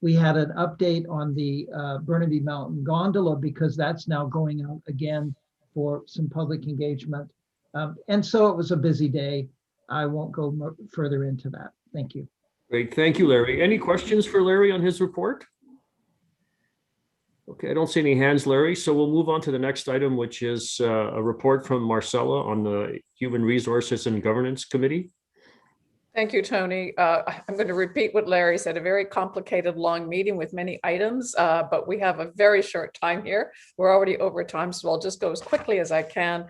We had an update on the Burnaby Mountain Gondola because that's now going out again for some public engagement. And so it was a busy day. I won't go further into that. Thank you. Great, thank you, Larry. Any questions for Larry on his report? Okay, I don't see any hands, Larry. So we'll move on to the next item, which is a report from Marcella on the Human Resources and Governance Committee. Thank you, Tony. I'm going to repeat what Larry said, a very complicated, long meeting with many items, but we have a very short time here. We're already over time, so I'll just go as quickly as I can.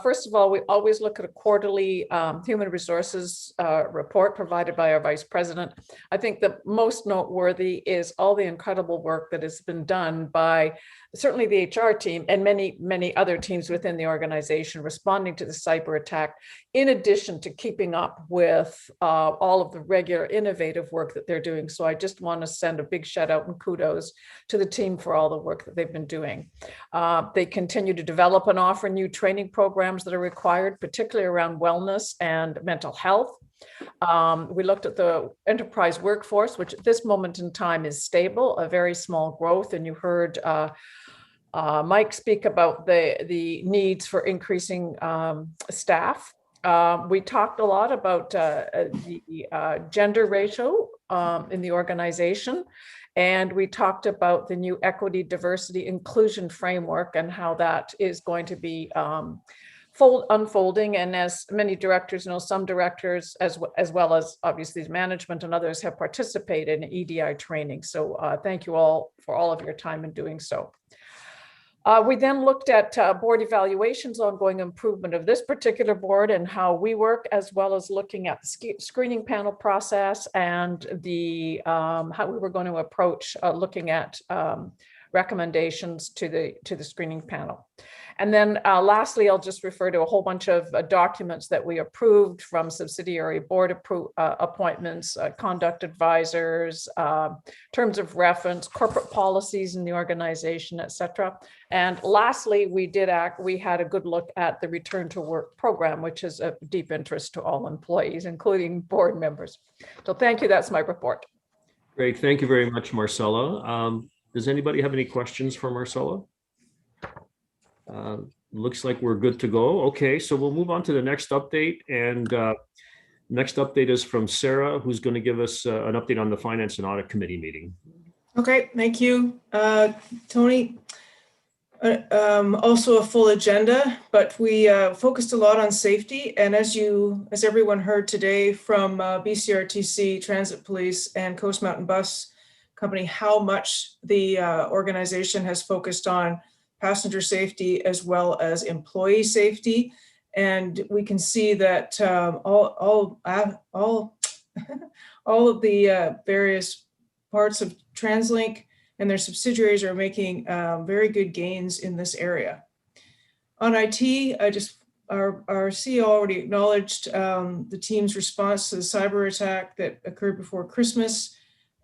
First of all, we always look at a quarterly human resources report provided by our Vice President. I think the most noteworthy is all the incredible work that has been done by certainly the HR team and many, many other teams within the organization responding to the cyber attack, in addition to keeping up with all of the regular innovative work that they're doing. So I just want to send a big shout out and kudos to the team for all the work that they've been doing. They continue to develop and offer new training programs that are required, particularly around wellness and mental health. We looked at the enterprise workforce, which at this moment in time is stable, a very small growth. And you heard Mike speak about the needs for increasing staff. We talked a lot about the gender ratio in the organization, and we talked about the new equity, diversity, inclusion framework and how that is going to be unfolding. And as many directors know, some directors, as well as obviously management and others, have participated in EDI training. So thank you all for all of your time in doing so. We then looked at board evaluations, ongoing improvement of this particular board and how we work, as well as looking at the screening panel process and the how we were going to approach looking at recommendations to the screening panel. And then lastly, I'll just refer to a whole bunch of documents that we approved, from subsidiary board appointments, conduct advisors, terms of reference, corporate policies in the organization, et cetera. And lastly, we had a good look at the return to work program, which is of deep interest to all employees, including board members. So thank you. That's my report. Great. Thank you very much, Marcella. Does anybody have any questions for Marcella? Looks like we're good to go. Okay, so we'll move on to the next update. And next update is from Sarah, who's going to give us an update on the Finance and Audit Committee meeting. Okay, thank you, Tony. Also a full agenda, but we focused a lot on safety. And as everyone heard today from BCRTC, Transit Police, and Coast Mountain Bus Company, how much the organization has focused on passenger safety as well as employee safety. And we can see that all of the various parts of TransLink and their subsidiaries are making very good gains in this area. On IT, our CEO already acknowledged the team's response to the cyber attack that occurred before Christmas.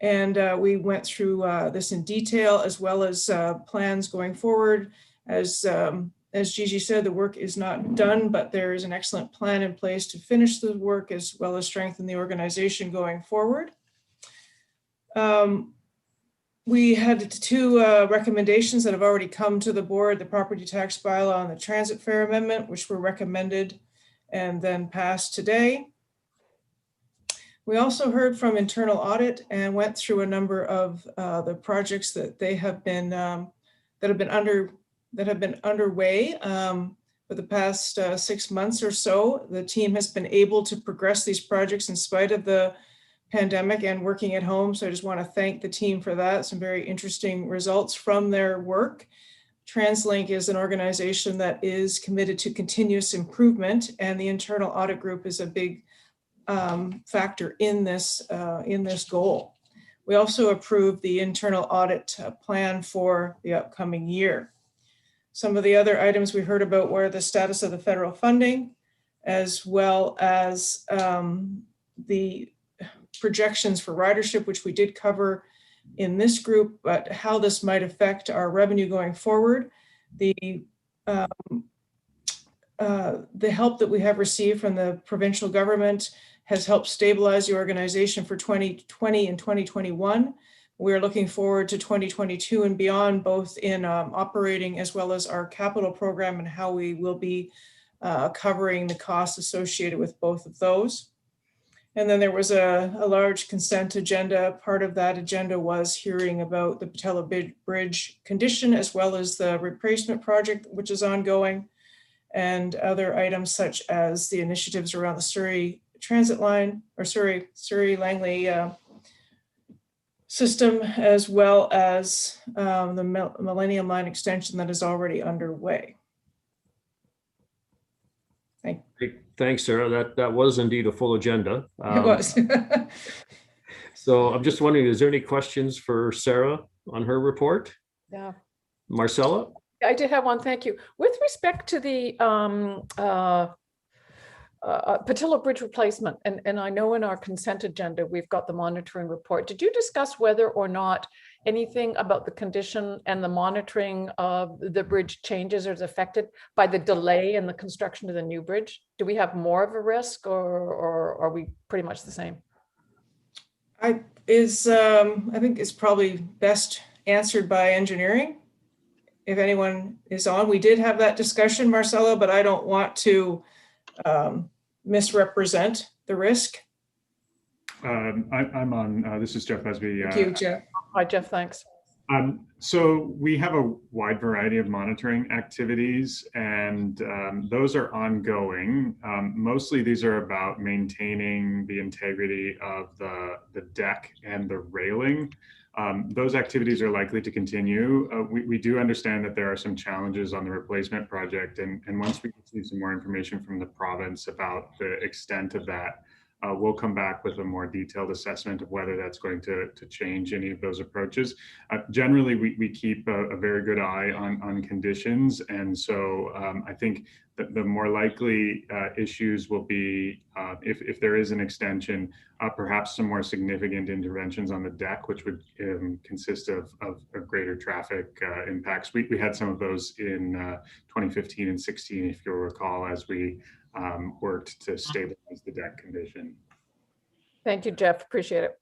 And we went through this in detail, as well as plans going forward. As Gigi said, the work is not done, but there is an excellent plan in place to finish the work, as well as strengthen the organization going forward. We had two recommendations that have already come to the board: the property tax bylaw and the transit fare amendment, which were recommended and then passed today. We also heard from internal audit and went through a number of the projects that they have been that have been underway for the past 6 months or so. The team has been able to progress these projects in spite of the pandemic and working at home. So I just want to thank the team for that. Some very interesting results from their work. TransLink is an organization that is committed to continuous improvement, and the internal audit group is a big factor in this goal. We also approved the internal audit plan for the upcoming year. Some of the other items we heard about were the status of the federal funding, as well as the projections for ridership, which we did cover in this group, but how this might affect our revenue going forward. The help that we have received from the provincial government has helped stabilize the organization for 2020 and 2021. We're looking forward to 2022 and beyond, both in operating as well as our capital program, and how we will be covering the costs associated with both of those. And then there was a large consent agenda. Part of that agenda was hearing about the Patella Bridge condition, as well as the replacement project, which is ongoing, and other items such as the initiatives around the Surrey Transit line, or Surrey-Langley system, as well as the Millennium Line extension that is already underway. Thanks, Sarah. That was indeed a full agenda. It was. So I'm just wondering, is there any questions for Sarah on her report? Yeah. Marcella? I did have one, thank you. With respect to the Patillo Bridge replacement, and I know in our consent agenda, we've got the monitoring report. Did you discuss whether or not anything about the condition and the monitoring of the bridge changes or is affected by the delay in the construction of the new bridge? Do we have more of a risk, or are we pretty much the same? I think it's probably best answered by engineering. If anyone is on, we did have that discussion, Marcella, but I don't want to misrepresent the risk. I'm on. This is Jeff Busby. Thank you, Jeff. Hi, Jeff. Thanks. So we have a wide variety of monitoring activities, and those are ongoing. Mostly these are about maintaining the integrity of the deck and the railing. Those activities are likely to continue. We do understand that there are some challenges on the replacement project, and once we receive some more information from the province about the extent of that, we'll come back with a more detailed assessment of whether that's going to change any of those approaches. Generally, we keep a very good eye on conditions, and so I think that the more likely issues will be if there is an extension, perhaps some more significant interventions on the deck, which would consist of greater traffic impacts. We had some of those in 2015 and 16, if you'll recall, as we worked to stabilize the deck condition. Thank you, Jeff. Appreciate it.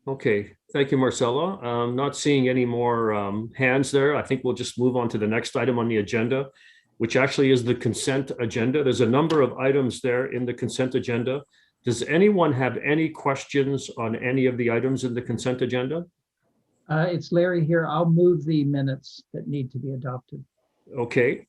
Okay, thank you, Marcella. Not seeing any more hands there. I think we'll just move on to the next item on the agenda, which actually is the consent agenda. There's a number of items there in the consent agenda. Does anyone have any questions on any of the items in the consent agenda? It's Larry here. I'll move the minutes that need to be adopted. Okay.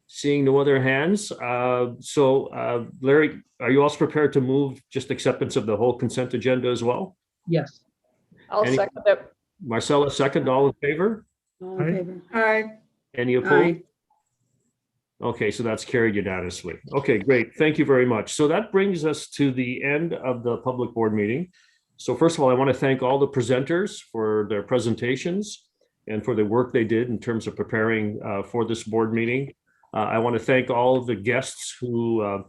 Seeing no other hands. Larry, are you also prepared to move just acceptance of the whole consent agenda as well? Yes. I'll second it. Marcella, second. All in favor? All in favor? Aye. Any opposed? Okay, so that's carried unanimously. Okay, great. Thank you very much. So that brings us to the end of the public board meeting. So first of all, I want to thank all the presenters for their presentations and for the work they did in terms of preparing for this board meeting. I want to thank all of the guests who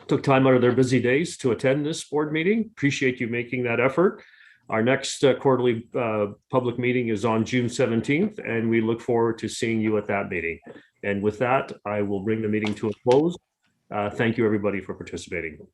took time out of their busy days to attend this board meeting. Appreciate you making that effort. Our next quarterly public meeting is on June 17th, and we look forward to seeing you at that meeting. And with that, I will bring the meeting to a close. Thank you, everybody, for participating. Bye-bye.